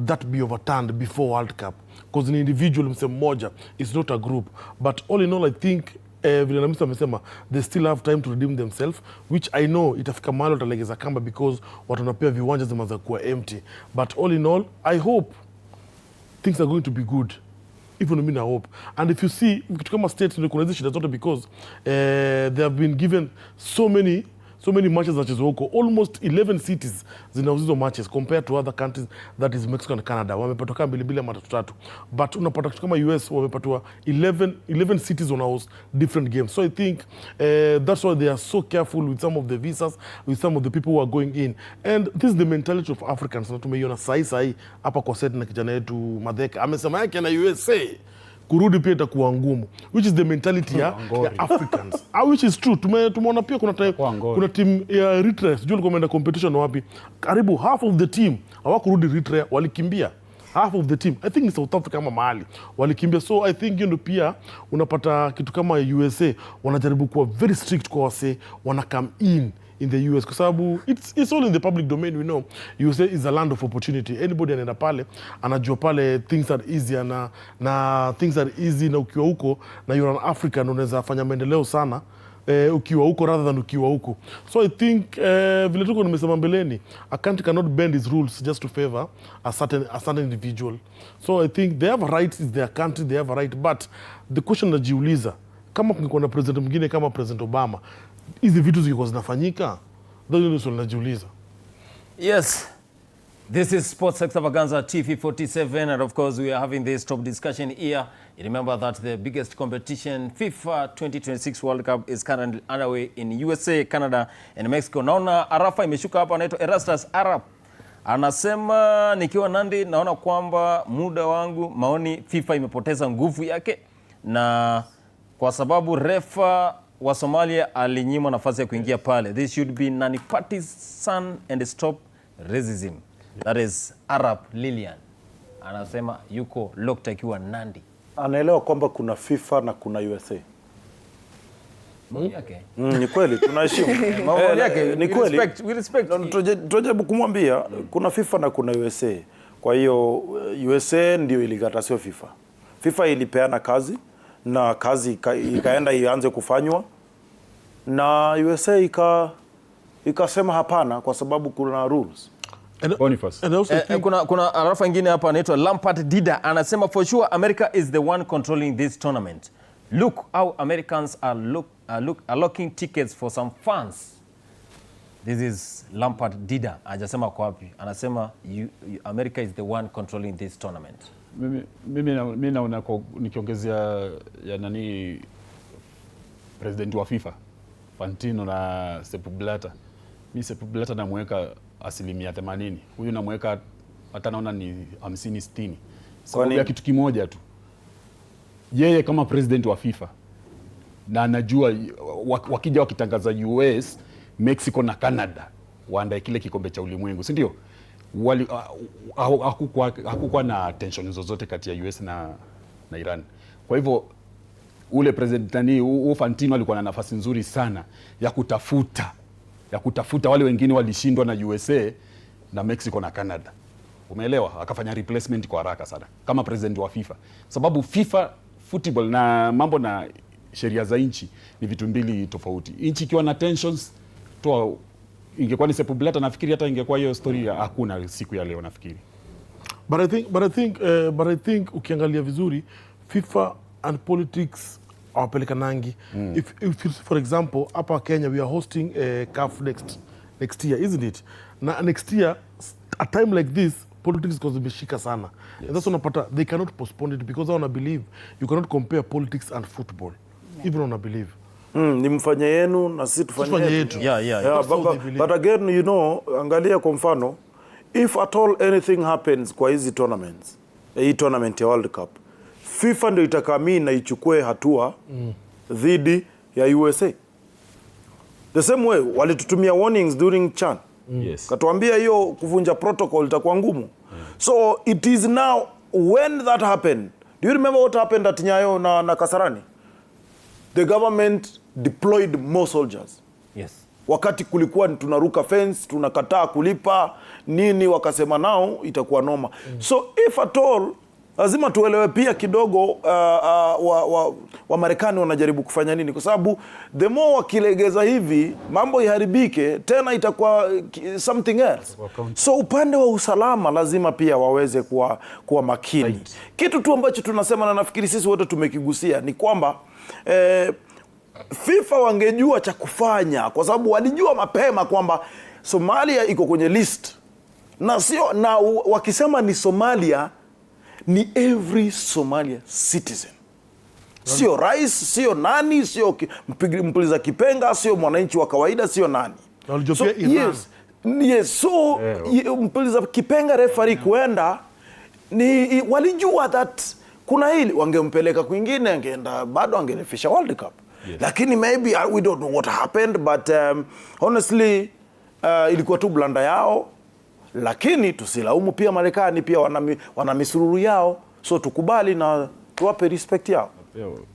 that be overturned before World Cup? Because an individual msemo moja is not a group. But all in all, I think vile na misa amesema, they still have time to redeem themselves, which I know itafika mahali watalegeza kamba because watu wanapea viwanja zimeanza kuwa empty. But all in all, I hope things are going to be good. Even I hope. And if you see, kama states recognize shida zote because they have been given so many matches that is huko. Almost 11 cities zinauzizwa matches compared to other countries, that is Mexico and Canada. Wamepatwa kama mbili ama tatu. But unapata kama US wamepatwa 11 cities on house different games. So I think that's why they are so careful with some of the visas, with some of the people who are going in. And this is the mentality of Africans. Na tumeiona sahi hapa kwa set na kijana yetu Madheka. Amesema yake na USA kurudi pia itakuwa ngumu, which is the mentality ya Africans. Which is true. Tumeona pia kuna team ya Eritrea, sijui walikuwa wameenda competition wapi. Karibu half of the team hawakurudi Eritrea, walikimbia. Half of the team, I think ni South Africa kama mahali walikimbia. So I think pia unapata kitu kama USA wanajaribu kuwa very strict kwa wase wana come in the US kwa sababu it's all in the public domain. We know USA is a land of opportunity. Anybody anaenda pale anajua pale things are easy na things are easy, na ukiwa huko na you're an African unaweza fanya maendeleo sana ukiwa huko rather than ukiwa huko. So I think vile tuko nimesema mbeleni, a country cannot bend its rules just to favor a certain individual. So I think they have a right, it's their country, they have a right, but the question najiuliza, kama kungekuwa na president mwingine kama President Obama, hizi vitu zilikuwa zinafanyika? Ndio swali najiuliza. Yes. This is SportsExtravaganza TV47, and of course we are having this top discussion here. You remember that the biggest competition, FIFA 2026 World Cup, is currently underway in USA, Canada and Mexico. Naona Arafa imeshuka hapa, anaitwa Erastus Arab. Anasema nikiwa Nandi naona kwamba muda wangu maoni FIFA imepoteza nguvu yake, na kwa sababu refa wa Somalia alinyimwa nafasi ya kuingia pale. This should be non-partisan and stop racism. That is Arab Lilian. Anasema yuko locked akiwa Nandi. Anaelewa kwamba kuna FIFA na kuna USA. Yake. Ni kweli tunaheshimu. Maoni yake ni kweli. We respect. Tunajaribu kumwambia kuna FIFA na kuna USA. Kwa hiyo USA ndio ilikata, sio FIFA. FIFA ilipeana kazi na kazi ikaenda ianze kufanywa, na USA ikasema hapana kwa sababu kuna rules. Kuna arafa ingine hapa anaitwa Lampard Dida anasema for sure America is the one controlling this tournament. Look how Americans are locking tickets for some fans. This is Lampard Dida. Hajasema kwa wapi. Anasema America is the one controlling this tournament. Mimi naona nikiongezea ya nani president wa FIFA Fantino na Sepp Blatter. Mimi Sepp Blatter namweka 80%. Huyu namweka hata naona ni 50-60. Sababu ya kitu kimoja tu. Yeye kama president wa FIFA na anajua wakija wakitangaza US, Mexico na Canada waandae kile kikombe cha ulimwengu, si ndio? Hakukuwa na tension zozote kati ya US na Iran. Kwa hivyo ule president Fantino alikuwa na nafasi nzuri sana ya kutafuta wale wengine walishindwa na USA na Mexico na Canada. Umeelewa? Akafanya replacement kwa haraka sana kama president wa FIFA. Sababu FIFA football na mambo na sheria za nchi ni vitu mbili tofauti. Nchi ikiwa na tensions toa, ingekuwa ni Sepp Blatter nafikiri hata ingekuwa hiyo story hakuna siku ya leo nafikiri. But I think ukiangalia vizuri FIFA and politics awapelekanangi. If for example hapa Kenya we are hosting CAF next year, isn't it? Na next year a time like this politics goes zimeshika sana. Yes. And that's unapata they cannot postpone it because I wanna believe you cannot compare politics and football. Yeah. Even wanna believe. Ni mfanye yenu na sisi tufanye yetu. Yeah. But again, you know, angalia kwa mfano, if at all anything happens kwa hizi tournaments, hii tournament ya World Cup, FIFA ndio itakamii na ichukue hatua dhidi ya USA. The same way walitutumia warnings during CHAN. Yes. Katuambia hiyo kuvunja protocol itakuwa ngumu. So it is now when that happened. Do you remember what happened at Nyayo na Kasarani? The government deployed more soldiers. Yes. Wakati kulikuwa tunaruka fence, tunakataa kulipa nini, wakasema nao itakuwa noma. So if at all lazima tuelewe pia kidogo wa Marekani wanajaribu kufanya nini, kwa sababu the more wakilegeza hivi mambo iharibike tena itakuwa something else. So upande wa usalama lazima pia waweze kuwa makini. Right. Kitu tu ambacho tunasema na nafikiri sisi wote tumekigusia ni kwamba FIFA wangejua cha kufanya, kwa sababu walijua mapema kwamba Somalia iko kwenye list. Na sio na wakisema ni Somalia ni every Somalia citizen. Sio rais, sio nani, sio mpuliza kipenga, sio mwananchi wa kawaida, sio nani. So, yes, so mpuliza kipenga referee kuenda ni walijua that kuna hili, wangempeleka kwingine angeenda bado angenefisha World Cup. Yes. Lakini maybe we don't know what happened, but honestly ilikuwa tu blanda yao. Lakini tusilaumu pia Marekani, pia wana misururu yao, so tukubali na tuwape respect yao.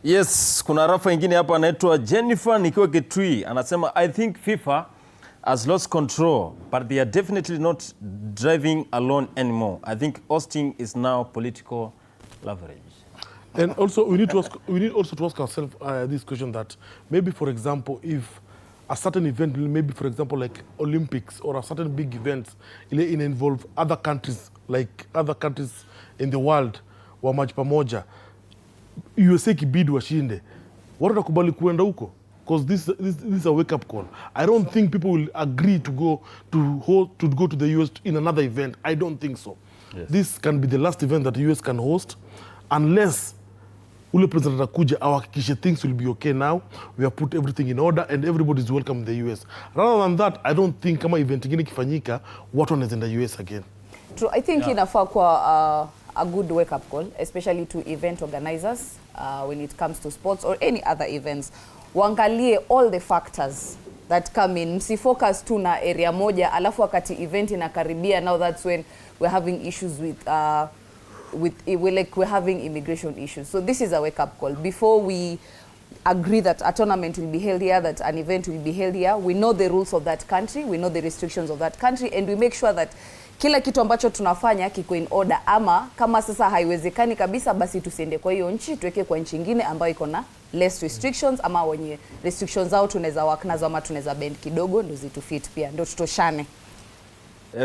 Yes, kuna rafa ingine hapa anaitwa Jennifer nikiwa Getui anasema I think FIFA has lost control, but they are definitely not driving alone anymore. I think hosting is now political leverage. And also we need also to ask ourselves this question, that maybe for example if a certain event, maybe for example like Olympics or a certain big events, involve other countries, like other countries in the world wa match pamoja, USA kibidi washinde, watu watakubali kuenda huko? Because this is a wake up call. I don't think people will agree to go to the US in another event. I don't think so. Yes. This can be the last event that the US can host, unless ule president atakuja awahakikishe things will be okay now, we have put everything in order and everybody is welcome in the US. Rather than that, I don't think kama event ingine kifanyika watu wanaenda US again. True. I think inafaa kwa a good wake up call, especially to event organizers when it comes to sports or any other events. Waangalie all the factors that come in. Msifocus tu na area moja alafu wakati event inakaribia, now that's when we're having issues we're having immigration issues. So this is a wake up call. Before we agree that a tournament will be held here, that an event will be held here, we know the rules of that country, we know the restrictions of that country, and we make sure that kila kitu ambacho tunafanya kiko in order, ama kama sasa haiwezekani kabisa basi tusiende kwa hiyo nchi, tuweke kwa nchi nyingine ambayo iko na less restrictions, ama wenye restrictions zao tunaweza work nazo ama tunaweza bend kidogo ndio zitufit pia ndio tutoshane.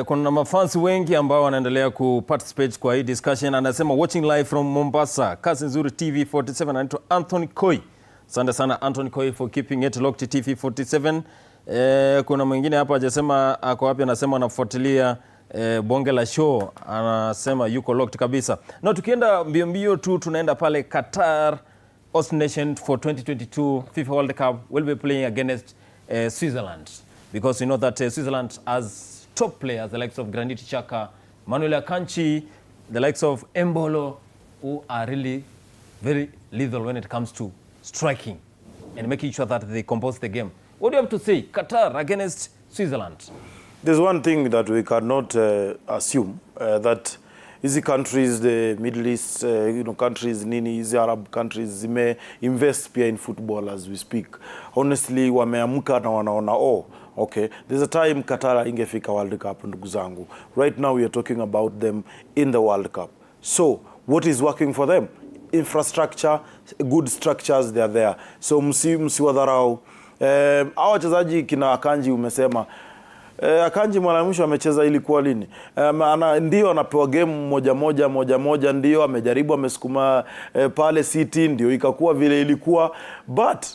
Kuna mafans wengi ambao wanaendelea kuparticipate kwa hii discussion. Anasema watching live from Mombasa, kazi nzuri TV47. Anaitwa Anthony Koi. Asante sana Anthony Koi for keeping it locked to TV47. Kuna mwingine hapa hajasema ako wapi, anasema anafuatilia bonge la show, anasema yuko locked kabisa. Na tukienda mbio mbio tu tunaenda pale Qatar, host nation for 2022 FIFA World Cup will be playing against Switzerland, because you know that Switzerland has top players, the likes of Granit Xhaka, Manuel Akanji, the likes of Embolo, who are really very lethal when it comes to striking and making sure that they compose the game. What do you have to say, Qatar against Switzerland? There's one thing that we cannot assume, that hizi countries, the Middle East, countries, hizi Arab countries, zime invest pia in football as we speak. Honestly, wameamka na wanaona, okay, there's a time Qatar ingefika World Cup, ndugu zangu. Right now we are talking about them in the World Cup. So, what is working for them? Infrastructure, good structures, they are there. So, msiwadharau. Hawa wachezaji kina Akanji umesema, Akanji mara mwisho amecheza ilikuwa lini? Ndio anapewa game moja, ndio amejaribu, amesukuma pale City, ndio ikakuwa vile ilikuwa. But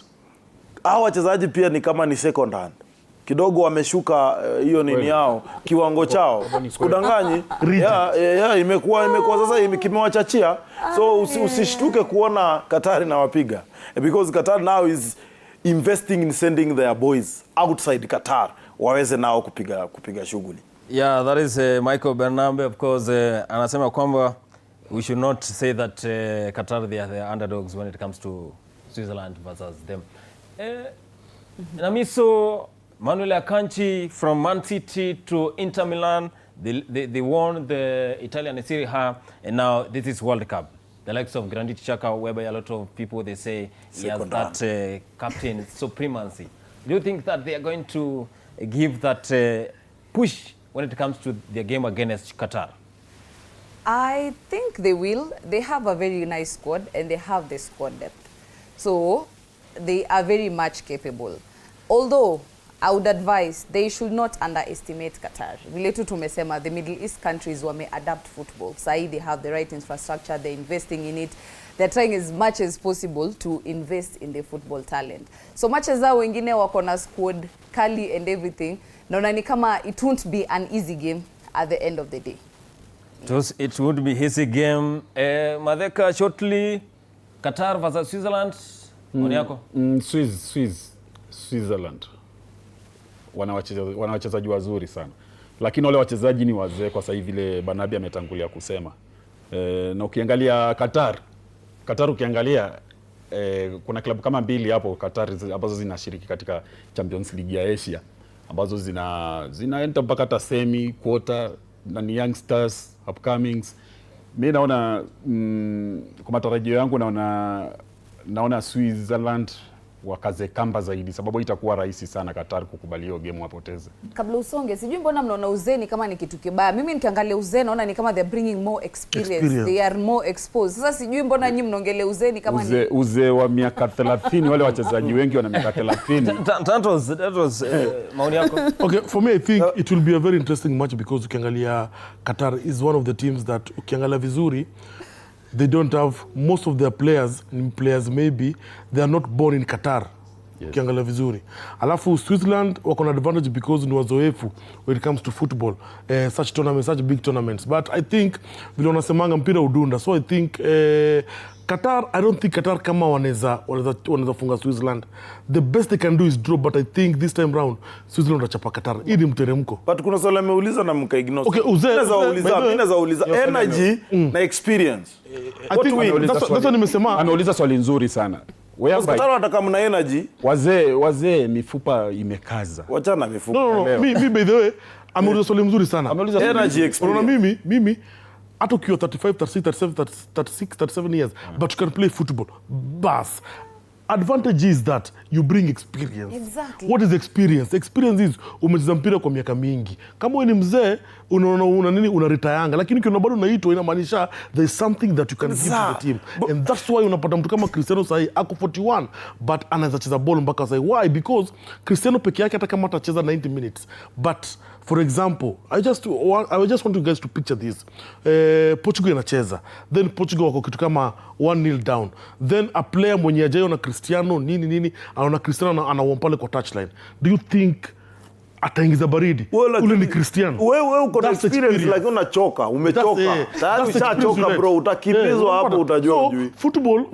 hawa wachezaji pia ni kama ni second hand. Kidogo wameshuka hiyo nini yao, kiwango chao. Sikudanganyi. Imekuwa sasa kimewachachia. So usishtuke kuona Qatar na wapiga. Because Qatar now is investing in sending their boys outside Qatar waweze nao kupiga shughuli. Yeah, that is Michael Bernambe, of course. Anasema kwamba we should not say that Qatar they are the underdogs when it comes to Switzerland versus them. Namiso, Manuel Akanji from Man City to Inter Milan, they won the Italian Serie A, and now this is World Cup. The likes of Granit Xhaka, whereby a lot of people they say he has that captain supremacy. Do you think that they are going to give that push when it comes to their game against Qatar? I think they will. They have a very nice squad and they have the squad depth. So they are very much capable. Although I would advise they should not underestimate Qatar. Related to tumesema, the Middle East countries wame adapt football. Sai they have the right infrastructure, they're investing in it. They're trying as much as possible to invest in the football talent. So much as hao wengine wako na squad kali and everything, naona ni kama it won't be an easy game at the end of the day. It would be easy game. Madheka, shortly, Qatar versus Switzerland. Moniako? Switzerland. Wana wachezaji wazuri sana. Lakini wale wachezaji ni wazee kwa sababu vile Banabi ametangulia kusema. Na ukiangalia Qatar ukiangalia kuna klabu kama mbili hapo Qatar ambazo zinashiriki katika Champions League ya Asia ambazo zinaenda mpaka hata semi, quarter, na ni youngsters, upcomings. Mimi naona kwa matarajio yangu naona Switzerland wakaze kamba zaidi, sababu itakuwa rahisi sana Qatar kukubali hiyo game wapoteze. Kabla usonge, sijui mbona mnaona uzeni kama ni kitu kibaya. Mimi nikiangalia uzeni naona ni kama they're bringing more experience. They are more exposed. Sasa sijui mbona nyinyi mnaongelea uzeni kama ni uzee wa miaka 30, wale wachezaji wengi wana miaka 30. That was maoni yako. Okay, for me I think it will be a very interesting match because ukiangalia Qatar is one of the teams that ukiangalia vizuri they don't have most of their players maybe they are not born in Qatar. Yes. Ukiangalia vizuri. Alafu Switzerland wako na advantage because ni wazoefu when it comes to football, such tournaments, such big tournaments. But I think vile wanasemanga mpira udunda. So I think Qatar, I don't think Qatar kama wanaweza funga Switzerland. The best they can do is draw, but I think this time round Switzerland watachapa Qatar. Ili mteremko. But kuna swali ameuliza na mkaignore. Okay, unaweza energy na experience. I think that's what nimesema. Ameuliza swali nzuri sana. Qatar wataka mna energy. Wazee mifupa imekaza. Wachana mifupa. No. Me by the way, ameuliza swali mzuri sana. Ameuliza energy experience. Mimi hata ukiwa 35, 36, 37 years, but you can play football. Bas. advantage is that you bring experience. Exactly. What is experience? Experience is umecheza mpira kwa miaka mingi. Kama wewe ni mzee, una retire, lakini ukiona bado unaitwa inamaanisha there is something that you can give to the team. And that's why unapata mtu kama Cristiano sahi ako 41 but anaweza cheza ball mpaka sahi. Why? Because Cristiano peke yake hata kama atacheza 90 minutes. But for example, I just want you guys to picture this. Portugal inacheza. Then Portugal wako kitu kama 1-0 down. Then a player mwenye ajayo na Cristiano nini anaona Cristiano anawampale kwa touchline. Do you think ataingiza baridi? Ule ni Cristiano. Wewe uko na experience like unachoka, umechoka. Tayari ushachoka bro, utakimbizwa hapo utajua ujui.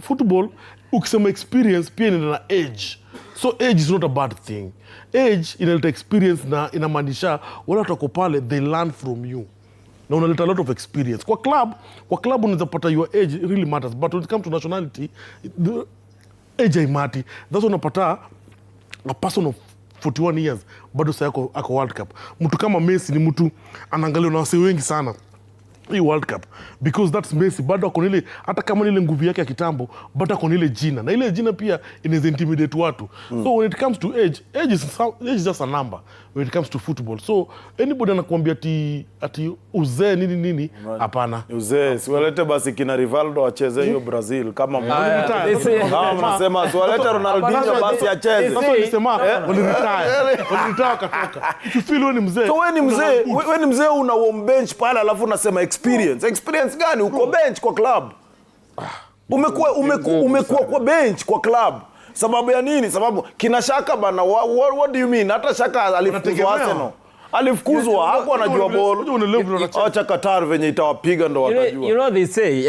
Football ukisema experience pia inaenda na age. So age is not a bad thing. Age inaleta experience na inamaanisha wale watu pale they learn from you. Na unaleta a lot of experience. Kwa club unaweza pata your age really matters, but when it comes to nationality the age haimati. That's unapata a person of 41 years bado sasa ako World Cup. Mtu kama Messi ni mtu anaangaliwa na wase wengi sana hii World Cup because that's Messi. Bado ako ile, hata kama ile nguvu yake ya kitambo, bado ako ile jina, na ile jina pia inaweza intimidate watu. So when it comes to age is just a number when it comes to football. So anybody anakuambia ati uzee nini hapana. Uzee siwalete basi kina Rivaldo acheze hiyo Brazil kama mnasema siwalete Ronaldinho basi acheze. Sasa nisema waliretire katoka. If you feel wewe ni mzee. So wewe ni mzee una warm bench pale alafu unasema experience gani? Uko bench kwa club. Umekuwa kwa bench kwa club. Sababu ya nini? Sababu kina Shaka bana, what do you mean? Hata Shaka alifukuzwa Arsenal. Alifukuzwa, hapo anajua ball. Acha Qatar venye itawapiga ndo watajua. You know they say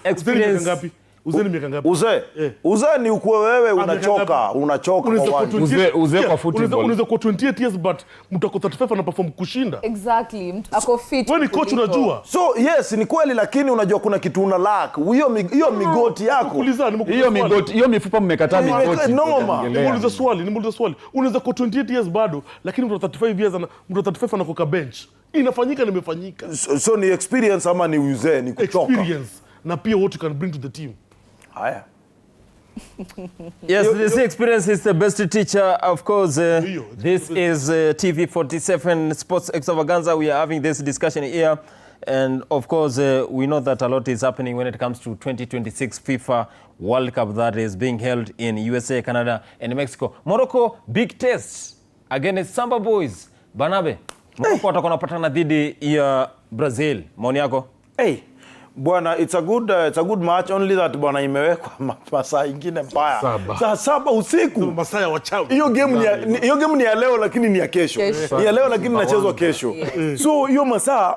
experience ngapi? Uzeni miaka ngapi? Uzee ni ukue wewe unachoka kwa watu. Uzee kwa football. Unaweza kwa 28 years but mtu ako 35 ana perform kushinda. Exactly. Mtu ako fit. Wewe ni coach unajua. So yes ni kweli, lakini unajua kuna kitu una lack. Hiyo migoti yako. Hiyo mifupa mmekataa migoti. Nimuulize swali. Unaweza kwa 28 years bado lakini mtu 35 years mtu 35 anakoka bench. Inafanyika na imefanyika. So ni experience ama ni uzee ni kuchoka? Experience. Na pia what you can bring to the team. Haya. Yes, this experience is the best teacher. Of course, this is TV47 Sports Extravaganza. We are having this discussion here. And of course, we know that a lot is happening when it comes to 2026 FIFA World Cup that is being held in USA, Canada, and Mexico. Morocco, big test against Samba Boys. Banabe, Morocco watakuwa wanapatana dhidi ya Brazil. Maoni yako? Bwana, it's a good match, only that bwana imewekwa masaa ingine mbaya. Saa 7 usiku. Masaa ya wachawi. Hiyo game ni ya leo lakini ni ya kesho. Ni ya leo lakini inachezwa kesho. So hiyo masaa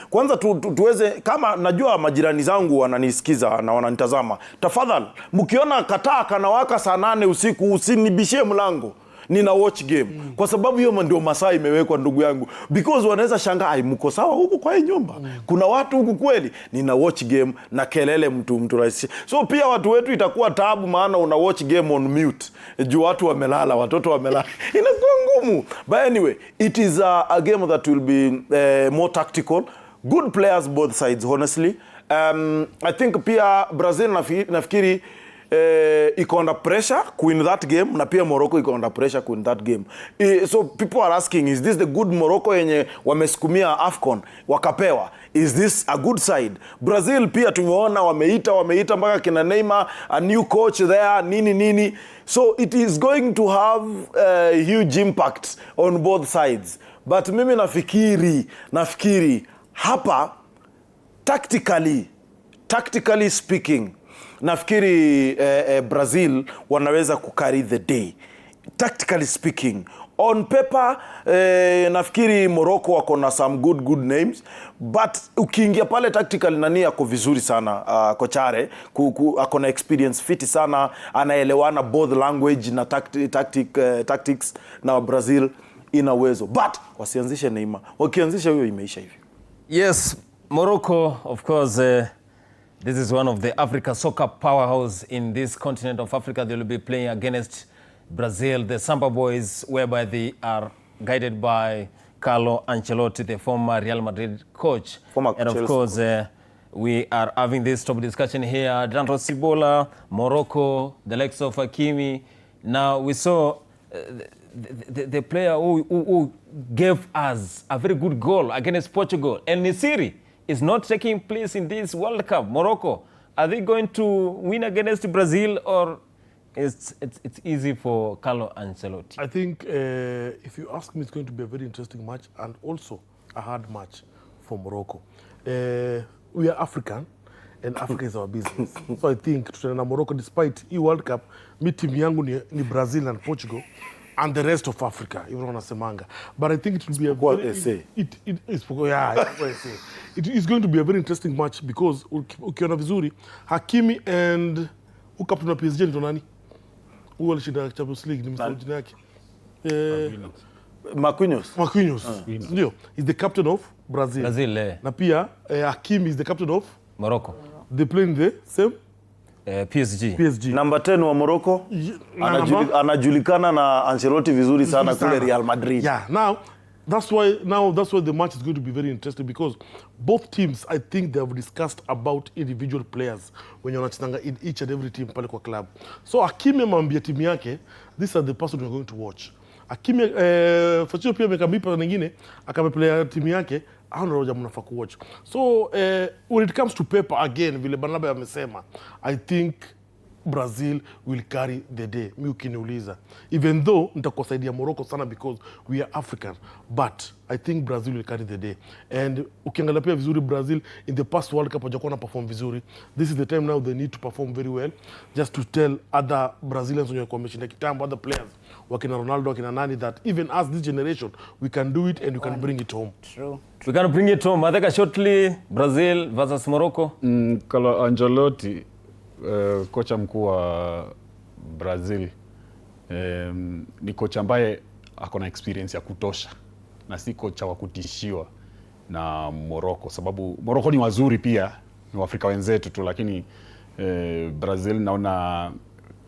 kwanza tuweze, kama najua majirani zangu wananisikiza na wananitazama. Tafadhali mkiona kataa kanawaka saa 8 usiku usinibishie mlango. Nina watch game. Kwa sababu hiyo ndio masaa imewekwa ndugu yangu. Because wanaweza shangaa mko sawa huku kwa hii nyumba. Kuna watu huku kweli. Nina watch game na kelele mtu rahisi. So pia watu wetu itakuwa taabu maana una watch game on mute. Juu watu wamelala, watoto wamelala. Inakuwa ngumu. But anyway, it is a game that will be more tactical. Good players both sides honestly. I think pia Brazil nafikiri iko under pressure win that game na pia Morocco iko under pressure win that game. So people are asking, is this the good Morocco yenye wamesukumia AFCON wakapewa? Is this a good side? Brazil pia tumeona wameita mpaka kina Neymar, a new coach there, nini. So it is going to have a huge impact on both sides. But mimi nafikiri hapa tactically speaking, nafikiri Brazil wanaweza kucarry the day. Tactically speaking, on paper nafikiri Morocco wako na some good names, but ukiingia pale tactically nani yako vizuri sana. Kochare ako na experience fiti sana, anaelewana both language na tactics na Brazil ina uwezo, but wasianzishe Neymar. Wakianzisha hiyo imeisha hivi. Yes, Morocco of course this is one of the Africa soccer powerhouse in this continent of Africa. They will be playing against Brazil, the Samba Boys, whereby they are guided by Carlo Ancelotti, the former Real Madrid coach. Former and of Chelsea course, we are having this top discussion here. Danro Sibola, Morocco, the likes of Hakimi. Now we saw the player who gave us a very good goal against Portugal. And Nisiri is not taking place in this World Cup. Morocco, are they going to win against Brazil, or it's easy for Carlo Ancelotti? I think if you ask me, it's going to be a very interesting match and also a hard match for Morocco. We are African, and Africa is our business. So I think tutaenda Morocco, despite hii World Cup, mi team yangu ni Brazil and Portugal and the rest of Africa, even wanasemanga. But I think it will be a it is going to be a very interesting match because ukiona vizuri Hakimi and who captain of PSG ndo nani? Who alishinda Champions League ni msao jina yake. Marquinhos. Ndio, is the captain of Brazil. Na pia Hakimi is the captain of Morocco. They play in the same PSG. Number 10 wa Morocco anajulikana na Ancelotti vizuri sana kule Real Madrid. Yeah, that's why the match is going to be very interesting because both teams, I think they have discussed about individual players when you're wanachanga in each and every team pale kwa club. So Hakimi amwambia timu yake, these are the person we're going to watch. Hakimi Fachio pia amekamipa nyingine akameplaya timu yake, hao ndio jamaa mnafaa kuwatch. So when it comes to paper again, vile Barnaba amesema, I think Brazil will carry the day. Mi ukiniuliza, even though nitakusaidia Morocco sana because we are African, but I think Brazil will carry the day. And ukiangalia pia vizuri Brazil in the past World Cup hajakuwa na perform vizuri. This is the time now they need to perform very well just to tell other Brazilians wenye kwa wameshinda kitambo, other players wakina Ronaldo, wakina nani, that even us this generation we can do it and we can bring it home. True. We can bring it home. I think shortly Brazil versus Morocco. Carlo Ancelotti, kocha mkuu wa Brazil, ni kocha ambaye ako na experience ya kutosha na si kocha wa kutishiwa na Morocco, sababu Morocco ni wazuri pia, ni Waafrika wenzetu tu, lakini Brazil naona,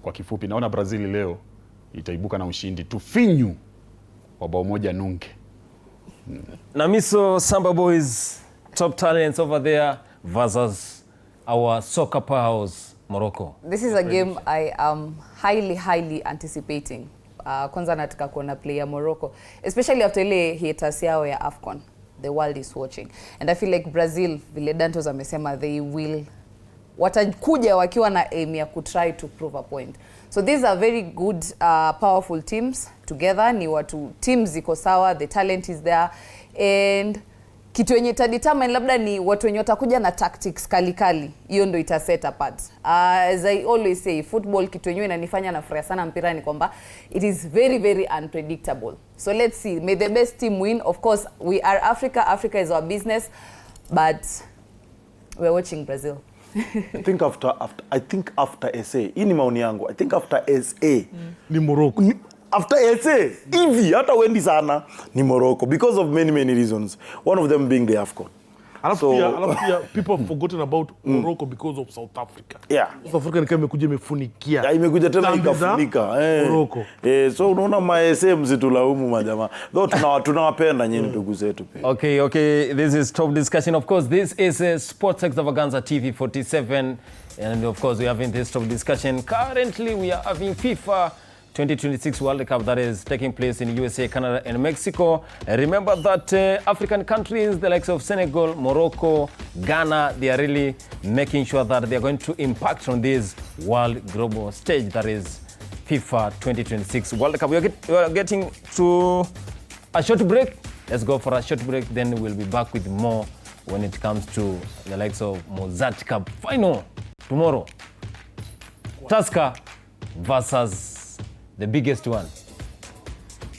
kwa kifupi naona Brazil leo itaibuka na ushindi tufinyu wa bao moja nunge. Namiso Samba Boys, top talents over there versus our soccer powerhouse Morocco. This is a game I am highly anticipating. Kwanza nataka kuona player Morocco, especially after ile hiatus yao ya AFCON. The world is watching. And I feel like Brazil, vile Dantos amesema, they will watakuja wakiwa na aim ya kutry to prove a point. So these are very good, powerful teams together. Ni watu teams ziko sawa, the talent is there, and kitu yenye determine labda ni watu wenye watakuja na tactics kali. Hiyo ndio ita set apart. As I always say, football kitu yenyewe inanifanya nafurahia sana mpira ni kwamba it is very unpredictable. So let's see, may the best team win. Of course, we are Africa. Africa is our business, but we're watching Brazil. I think after SA, hii ni maoni yangu. I think after SA ni Morocco. After SA, hivi hata wendi sana ni Morocco because of many reasons. One of them being the AFCON. Alafu people have forgotten about Morocco because of South Africa. Yeah. South Africa ni kama imekuja imefunikia. Yeah, imekuja tena ikafunika. Morocco. So unaona ma SA msitulaumu majamaa. Though tunawapenda nyinyi ndugu zetu pia. Okay, this is top discussion. Of course, this is SportsExtravaganza TV 47, and of course we are having this top discussion. Currently we are having FIFA 2026 World Cup that is taking place in USA, Canada, and Mexico. Remember that African countries, the likes of Senegal, Morocco, Ghana, they are really making sure that they are going to impact on this world global stage that is FIFA 2026 World Cup. We are getting to a short break. Let's go for a short break, then we'll be back with more when it comes to the likes of Mozart Cup final tomorrow. Tusker versus the biggest one.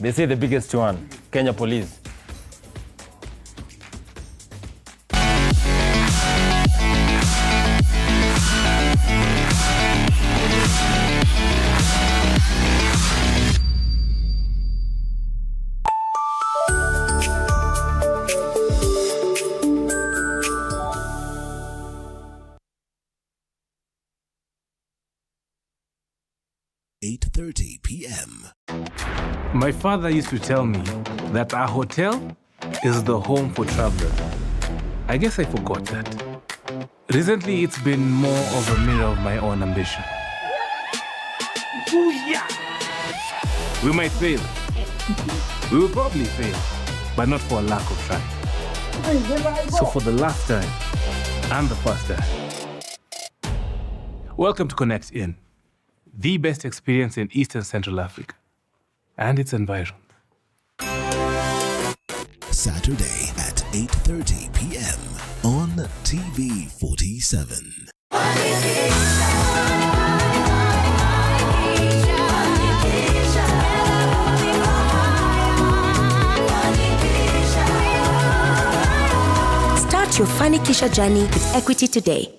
They say the biggest one, Kenya Police. p.m. My father used to tell me that a hotel is the home for travelers. I guess I forgot that. Recently, it's been more of a mirror of my own ambition. Booyah! We might fail. We will probably fail, but not for a lack of trying. So for the last time, and the first time, welcome to Connect In, the best experience in Eastern Central Africa and its environs. Saturday at 8:30 p.m. on TV 47. Start your Funny Kisha journey with Equity today.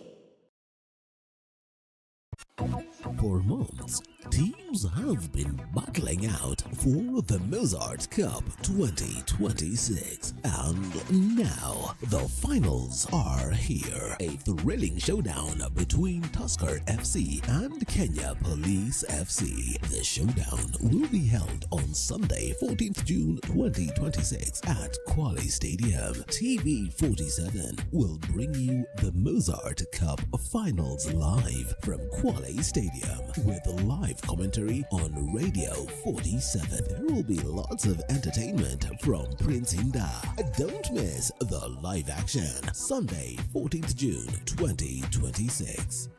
For months, teams have been battling out for the Mozart Cup 2026, and now the finals are here. A thrilling showdown between Tusker FC and Kenya Police FC. The showdown will be held on Sunday, 14th June 2026 at Kwale Stadium. TV 47 will bring you the Mozart Cup finals live from Kwale Stadium with live commentary on Radio 47. There will be lots of entertainment from Prince Inda. Don't miss the live action. Sunday, 14th June 2026.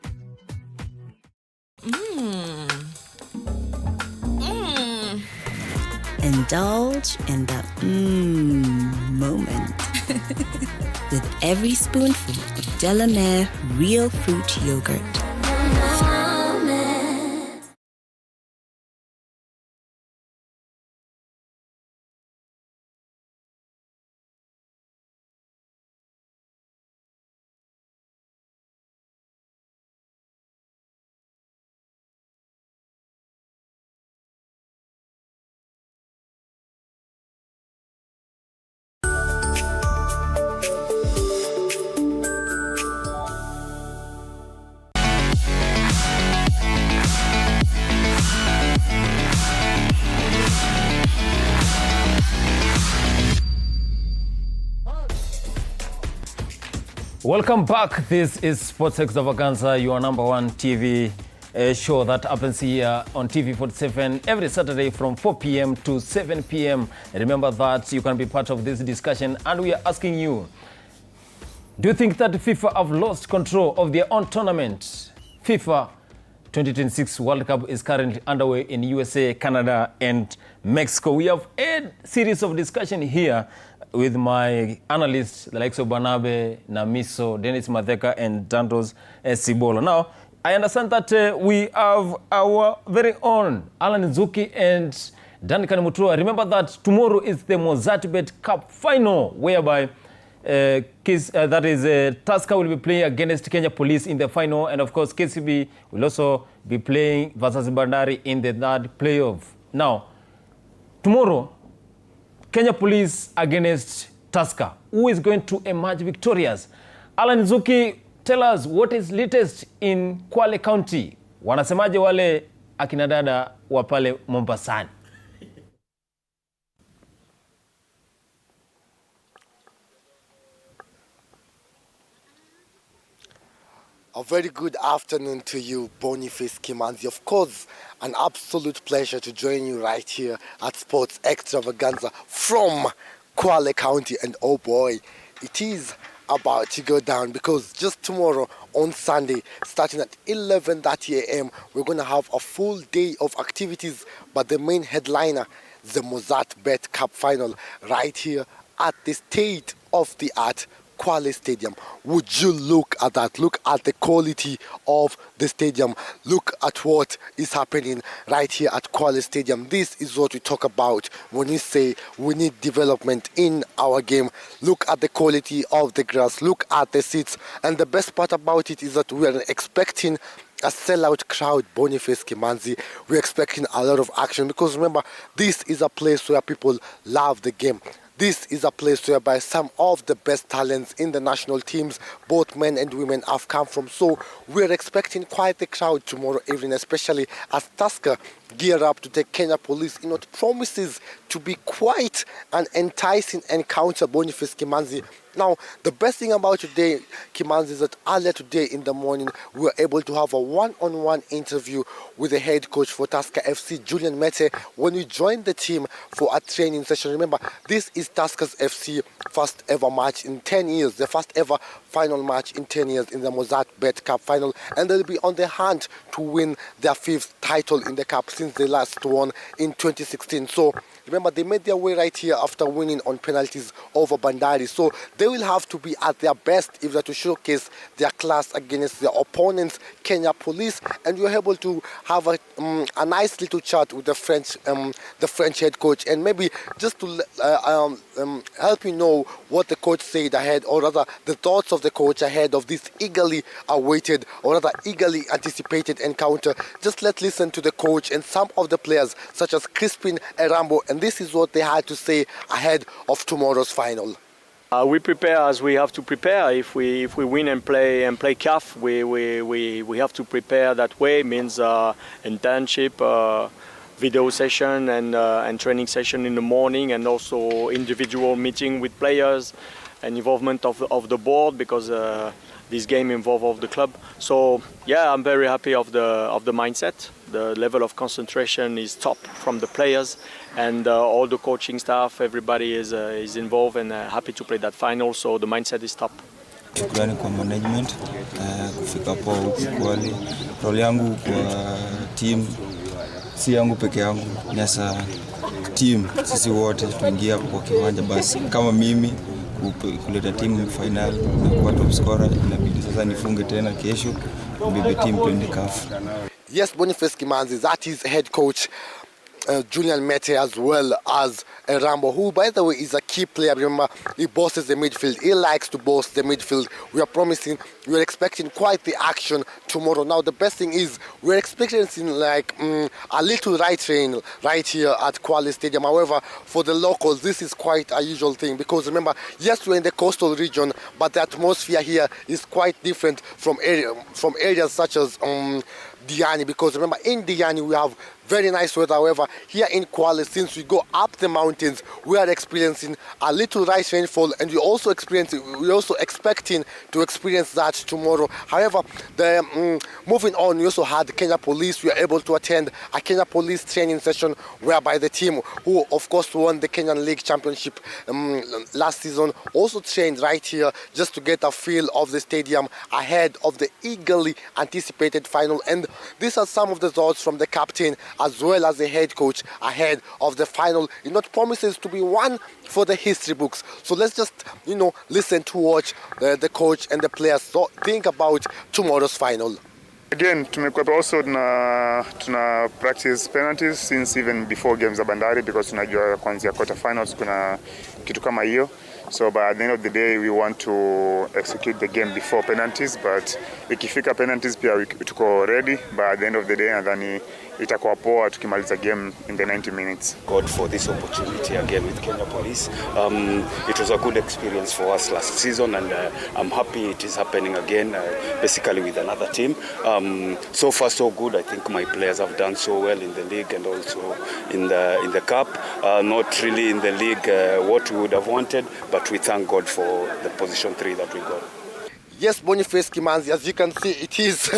Indulge in the moment with every spoonful of Delamere real fruit yogurt. Welcome back. This is SportsExtravaganza, your number one TV show that happens here on TV 47 every Saturday from 4 p.m. to 7 p.m. Remember that you can be part of this discussion, and we are asking you, do you think that FIFA have lost control of their own tournament? FIFA 2026 World Cup is currently underway in USA, Canada, and Mexico. We have a series of discussion here with my analysts, the likes of Banabe, Namiso, Dennis Matheka, and Dantos Sibola. Now, I understand that we have our very own Alan Nzuki and Duncan Mutua. Remember that tomorrow is the Mozartbet Cup final, whereby Tusker will be playing against Kenya Police in the final, and of course KCB will also be playing versus Bandari in the third playoff. Now, tomorrow, Kenya Police against Tusker. Who is going to emerge victorious? Alan Nzuki, tell us what is latest in Kwale County. Wanasemaje wale akina dada wa pale Mombasani? A very good afternoon to you, Boniface Kimanzi. Of course, an absolute pleasure to join you right here at Sports Extravaganza from Kwale County. And oh boy, it is about to go down, because just tomorrow on Sunday, starting at 11:30 a.m., we're going to have a full day of activities. But the main headliner, the Mozartbet Cup final, right here at the state-of-the-art Kwale Stadium. Would you look at that? Look at the quality of the stadium. Look at what is happening right here at Kwale Stadium. This is what we talk about when we say we need development in our game. Look at the quality of the grass. Look at the seats. And the best part about it is that we are expecting a sellout crowd, Boniface Kimanzi. We're expecting a lot of action, because remember, this is a place where people love the game. This is a place whereby some of the best talents in the national teams, both men and women, have come from. So we're expecting quite a crowd tomorrow evening, especially as Tusker gear up to take Kenya Police in what promises to be quite an enticing encounter, Boniface Kimanzi. Now, the best thing about today, Kimanzi, is that earlier today in the morning, we were able to have a one-on-one interview with the head coach for Tusker FC, Julian Mete, when we joined the team for a training session. Remember, this is Tusker's FC first ever match in 10 years, the first ever final match in 10 years in the Mozart Bet Cup final, and they'll be on the hunt to win their 5th title in the cup since they last won in 2016. So remember, they made their way right here after winning on penalties over Bandari. So they will have to be at their best if they're to showcase their class against their opponents, Kenya Police. And you're able to have a nice little chat with the French head coach, and maybe just to help you know what the coach said ahead, or rather the thoughts of the coach ahead of this eagerly awaited, or rather eagerly anticipated encounter. Just let's listen to the coach and some of the players such as Crispin Erambo, and this is what they had to say ahead of tomorrow's final. We prepare as we have to prepare. If we win and play CAF, we have to prepare that way. Means internship, video session, and training session in the morning, and also individual meeting with players and involvement of the board, because this game involves of the club. So yeah, I'm very happy of the mindset. The level of concentration is top from the players, and all the coaching staff, everybody is involved and happy to play that final. So the mindset is top. Shukrani kwa management kufika hapo kweli. Role yangu kwa team si yangu peke yangu, nasa team sisi wote tuingia kwa kiwanja, basi kama mimi kuleta timu final na kuwa top scorer, inabidi sasa nifunge tena kesho bebe team twende CAF. Yes, Boniface Kimanzi, that is head coach Julian Mete, as well as Rambo, who, by the way, is a key player. Remember, he bosses the midfield. He likes to boss the midfield. We are expecting quite the action tomorrow. Now, the best thing is we're experiencing like a little right rain right here at Kwale Stadium. However, for the locals, this is quite a usual thing, because remember, yes, we're in the coastal region, but the atmosphere here is quite different from areas such as Diani, because remember, in Diani we have very nice weather. However, here in Kwale, since we go up the mountains, we are experiencing a little light rainfall, and we're also expecting to experience that tomorrow. However, moving on, we also had Kenya Police. We were able to attend a Kenya Police training session, whereby the team, who of course won the Kenyan League Championship last season, also trained right here just to get a feel of the stadium ahead of the eagerly anticipated final. And these are some of the thoughts from the captain as well as the head coach ahead of the final. It promises to be one for the history books. So let's just, listen to watch the coach and the players think about tomorrow's final. Again, tumekuwa also tuna practice penalties since even before games za Bandari, because tunajua kuanzia quarter finals kuna kitu kama hiyo. So by the end of the day, we want to execute the game before penalties, but ikifika penalties pia tuko ready. By the end of the day, nadhani itakuwa poa tukimaliza game in the 90 minutes. God for this opportunity again with Kenya Police. It was a good experience for us last season, and I'm happy it is happening again, basically with another team. So far so good. I think my players have done so well in the league and also in the cup. Not really in the league what we would have wanted, but we thank God for the position 3 that we got. Yes, Boniface Kimanzi, as you can see, it is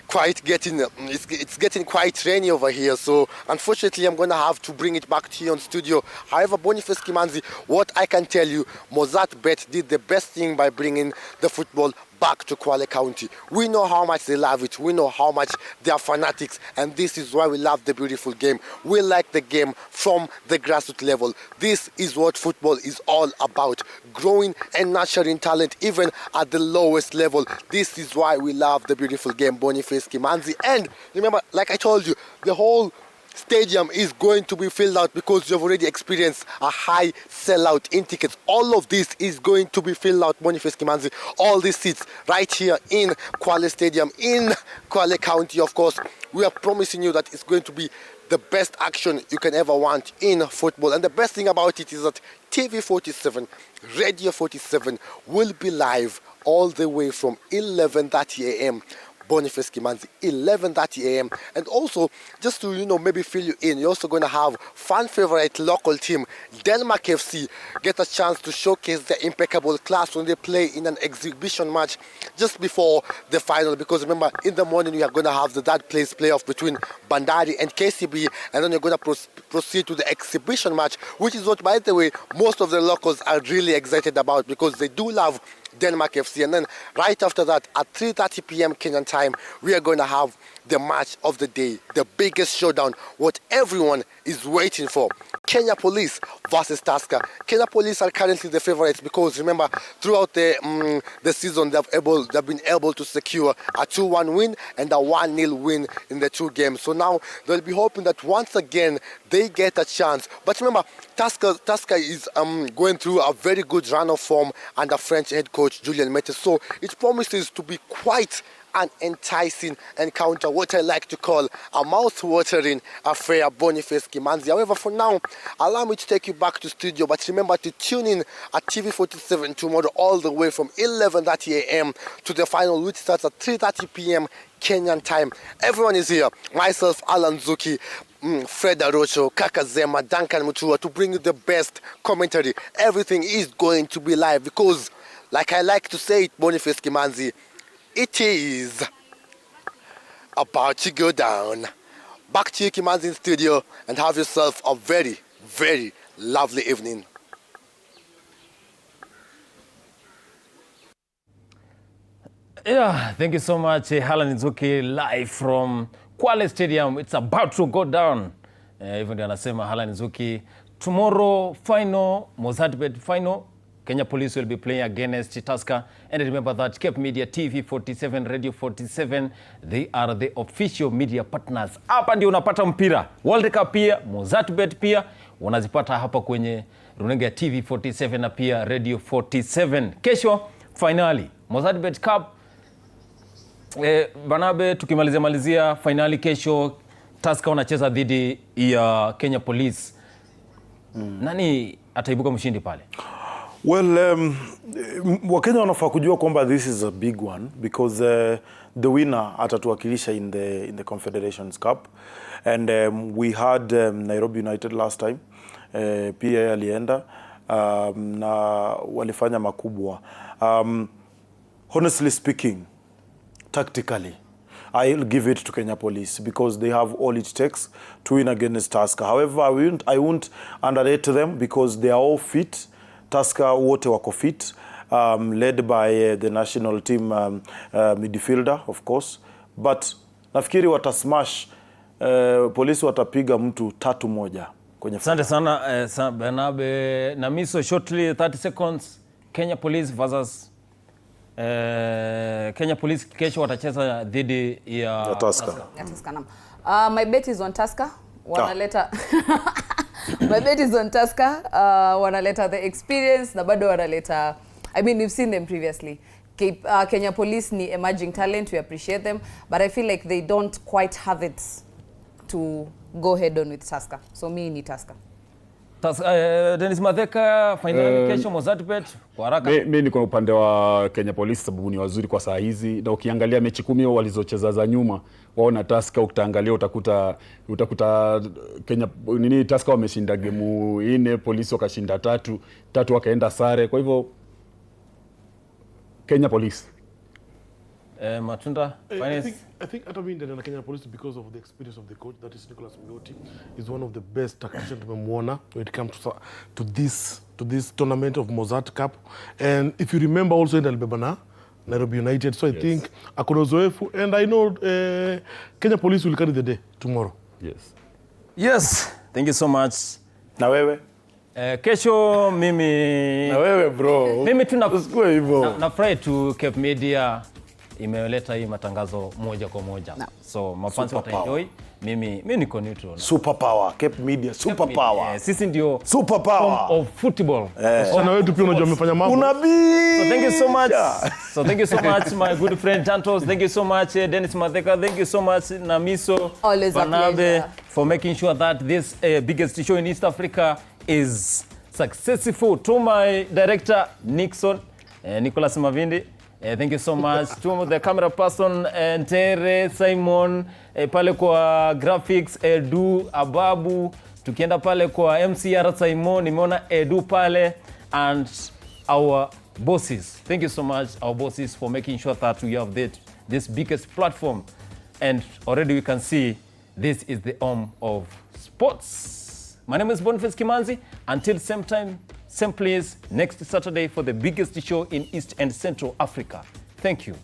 quite getting quite rainy over here. So unfortunately, I'm going to have to bring it back to you on studio. However, Boniface Kimanzi, what I can tell you, Mozart Bet did the best thing by bringing the football back to Kwale County. We know how much they love it. We know how much they are fanatics, and this is why we love the beautiful game. We like the game from the grassroots level. This is what football is all about, growing and nurturing talent even at the lowest level. This is why we love the beautiful game, Boniface Kimanzi. And remember, like I told you, the whole stadium is going to be filled out, because you've already experienced a high sellout in tickets. All of this is going to be filled out, Boniface Kimanzi. All these seats right here in Kwale Stadium in Kwale County. Of course, we are promising you that it's going to be the best action you can ever want in football. And the best thing about it is that TV 47, Radio 47 will be live all the way from 11:30 a.m. Boniface Kimanzi, 11:30 a.m. And also, just to, maybe fill you in, you're also going to have fan favorite local team, Denmark FC, get a chance to showcase their impeccable class when they play in an exhibition match just before the final. Because remember, in the morning, we are going to have the third place playoff between Bandari and KCB, and then you're going to proceed to the exhibition match, which is what, by the way, most of the locals are really excited about because they do love Denmark FC. And then right after that, at 3:30 p.m. Kenyan time, we are going to have the match of the day, the biggest showdown, what everyone is waiting for. Kenya Police versus Tusker. Kenya Police are currently the favorites because remember, throughout the season, they've been able to secure a 2-1 win and a 1-0 win in the 2 games. So now they'll be hoping that once again they get a chance. But remember, Tusker is going through a very good run of form under French head coach Julien Mete. So it promises to be quite an enticing encounter, what I like to call a mouth-watering affair, Boniface Kimanzi. However, for now, allow me to take you back to studio, but remember to tune in at TV47 tomorrow all the way from 11:30 a.m. to the final, which starts at 3:30 p.m. Kenyan time. Everyone is here. Myself, Alan Zuki, Fred Arocho, Kaka Zema, Duncan Mutua, to bring you the best commentary. Everything is going to be live because, like I like to say it, Boniface Kimanzi, it is about to go down. Back to you, Kimanzi, in studio, and have yourself a very, very lovely evening. Yeah, thank you so much, Halan Nzuki, live from Kwale Stadium. It's about to go down. Even though anasema Halan Nzuki, tomorrow final, Mozartbet final, Kenya Police will be playing against Tusker. And remember that Cape Media, TV 47, Radio 47, they are the official media partners. Hapa ndio unapata mpira. World Cup pia, Mozartbet pia, wanazipata hapa kwenye runinga ya TV 47 na pia Radio 47. Kesho, finali, Mozartbet Cup. Banabe, tukimalizia finali kesho, Tusker wanacheza dhidi ya Kenya Police. Nani ataibuka mshindi pale? Well, Wakenya wanafaa kujua kwamba this is a big one because the winner atatuwakilisha in the Confederations Cup, and we had Nairobi United last time, pia alienda na walifanya makubwa. Honestly speaking, tactically, I'll give it to Kenya Police because they have all it takes to win against Tusker. However, I won't underrate them because they are all fit. Tusker wote wako fit, led by the national team midfielder, of course. But nafikiri watasmash, polisi watapiga mtu 3-1 kwenye. Asante sana Banabe na Miso. Shortly, 30 seconds. Kenya Police versus Kenya Police kesho watacheza dhidi ya Tusker. My bet is on Tusker. Wanaleta My bet is on Tusker. Wanaleta the experience na bado wanaleta, I mean, we've seen them previously. Kenya Police ni emerging talent, we appreciate them, but I feel like they don't quite have it to go head on with Tusker. So me ni Tusker. Dennis Matheka, finali kesho Mozartbet kwa haraka. Mimi niko upande wa Kenya Police sababu ni wazuri kwa saa hizi, na ukiangalia mechi 10 walizocheza za nyuma waona Tusker, utaangalia utakuta Kenya Tusker wameshinda game 4, Police wakashinda 3 wakaenda sare. Kwa hivyo Kenya Police. Matunda, I think Ataminde and Kenya Police, because of the experience of the coach, that is Nicholas Migoti, is one of the best tacticians when it comes to this tournament of Mozart Cup. And if you remember also in Albebana, Nairobi United, so I think akona uzoefu, and I know Kenya Police will carry the day tomorrow. Yes, thank you so much. Na wewe? Kesho mimi na wewe bro. Mimi tunakusikua hivyo. Nafurahi tu Cape Media imeleta hii matangazo moja kwa moja. So mafansi wataenjoy. Mimi niko neutral. Super power, Cape Media, super power. Sisi ndio super power of football. Sana wetu pia unajua umefanya mambo. Unabii. So thank you so much. So thank you so much my good friend Jantos. Thank you so much Dennis Matheka. Thank you so much Namiso. Always a pleasure. For making sure that this biggest show in East Africa is successful. To my director Nicholas Mavindi, Thank you so much to the camera person, Tere, Simon, pale kwa graphics, Edu, Ababu, tukienda pale kwa MCR Simon, nimeona Edu pale, and our bosses. Thank you so much, our bosses, for making sure that we have this biggest platform. And already we can see this is the home of sports. My name is Boniface Kimanzi. Until same time, same place, next Saturday for the biggest show in East and Central Africa. Thank you.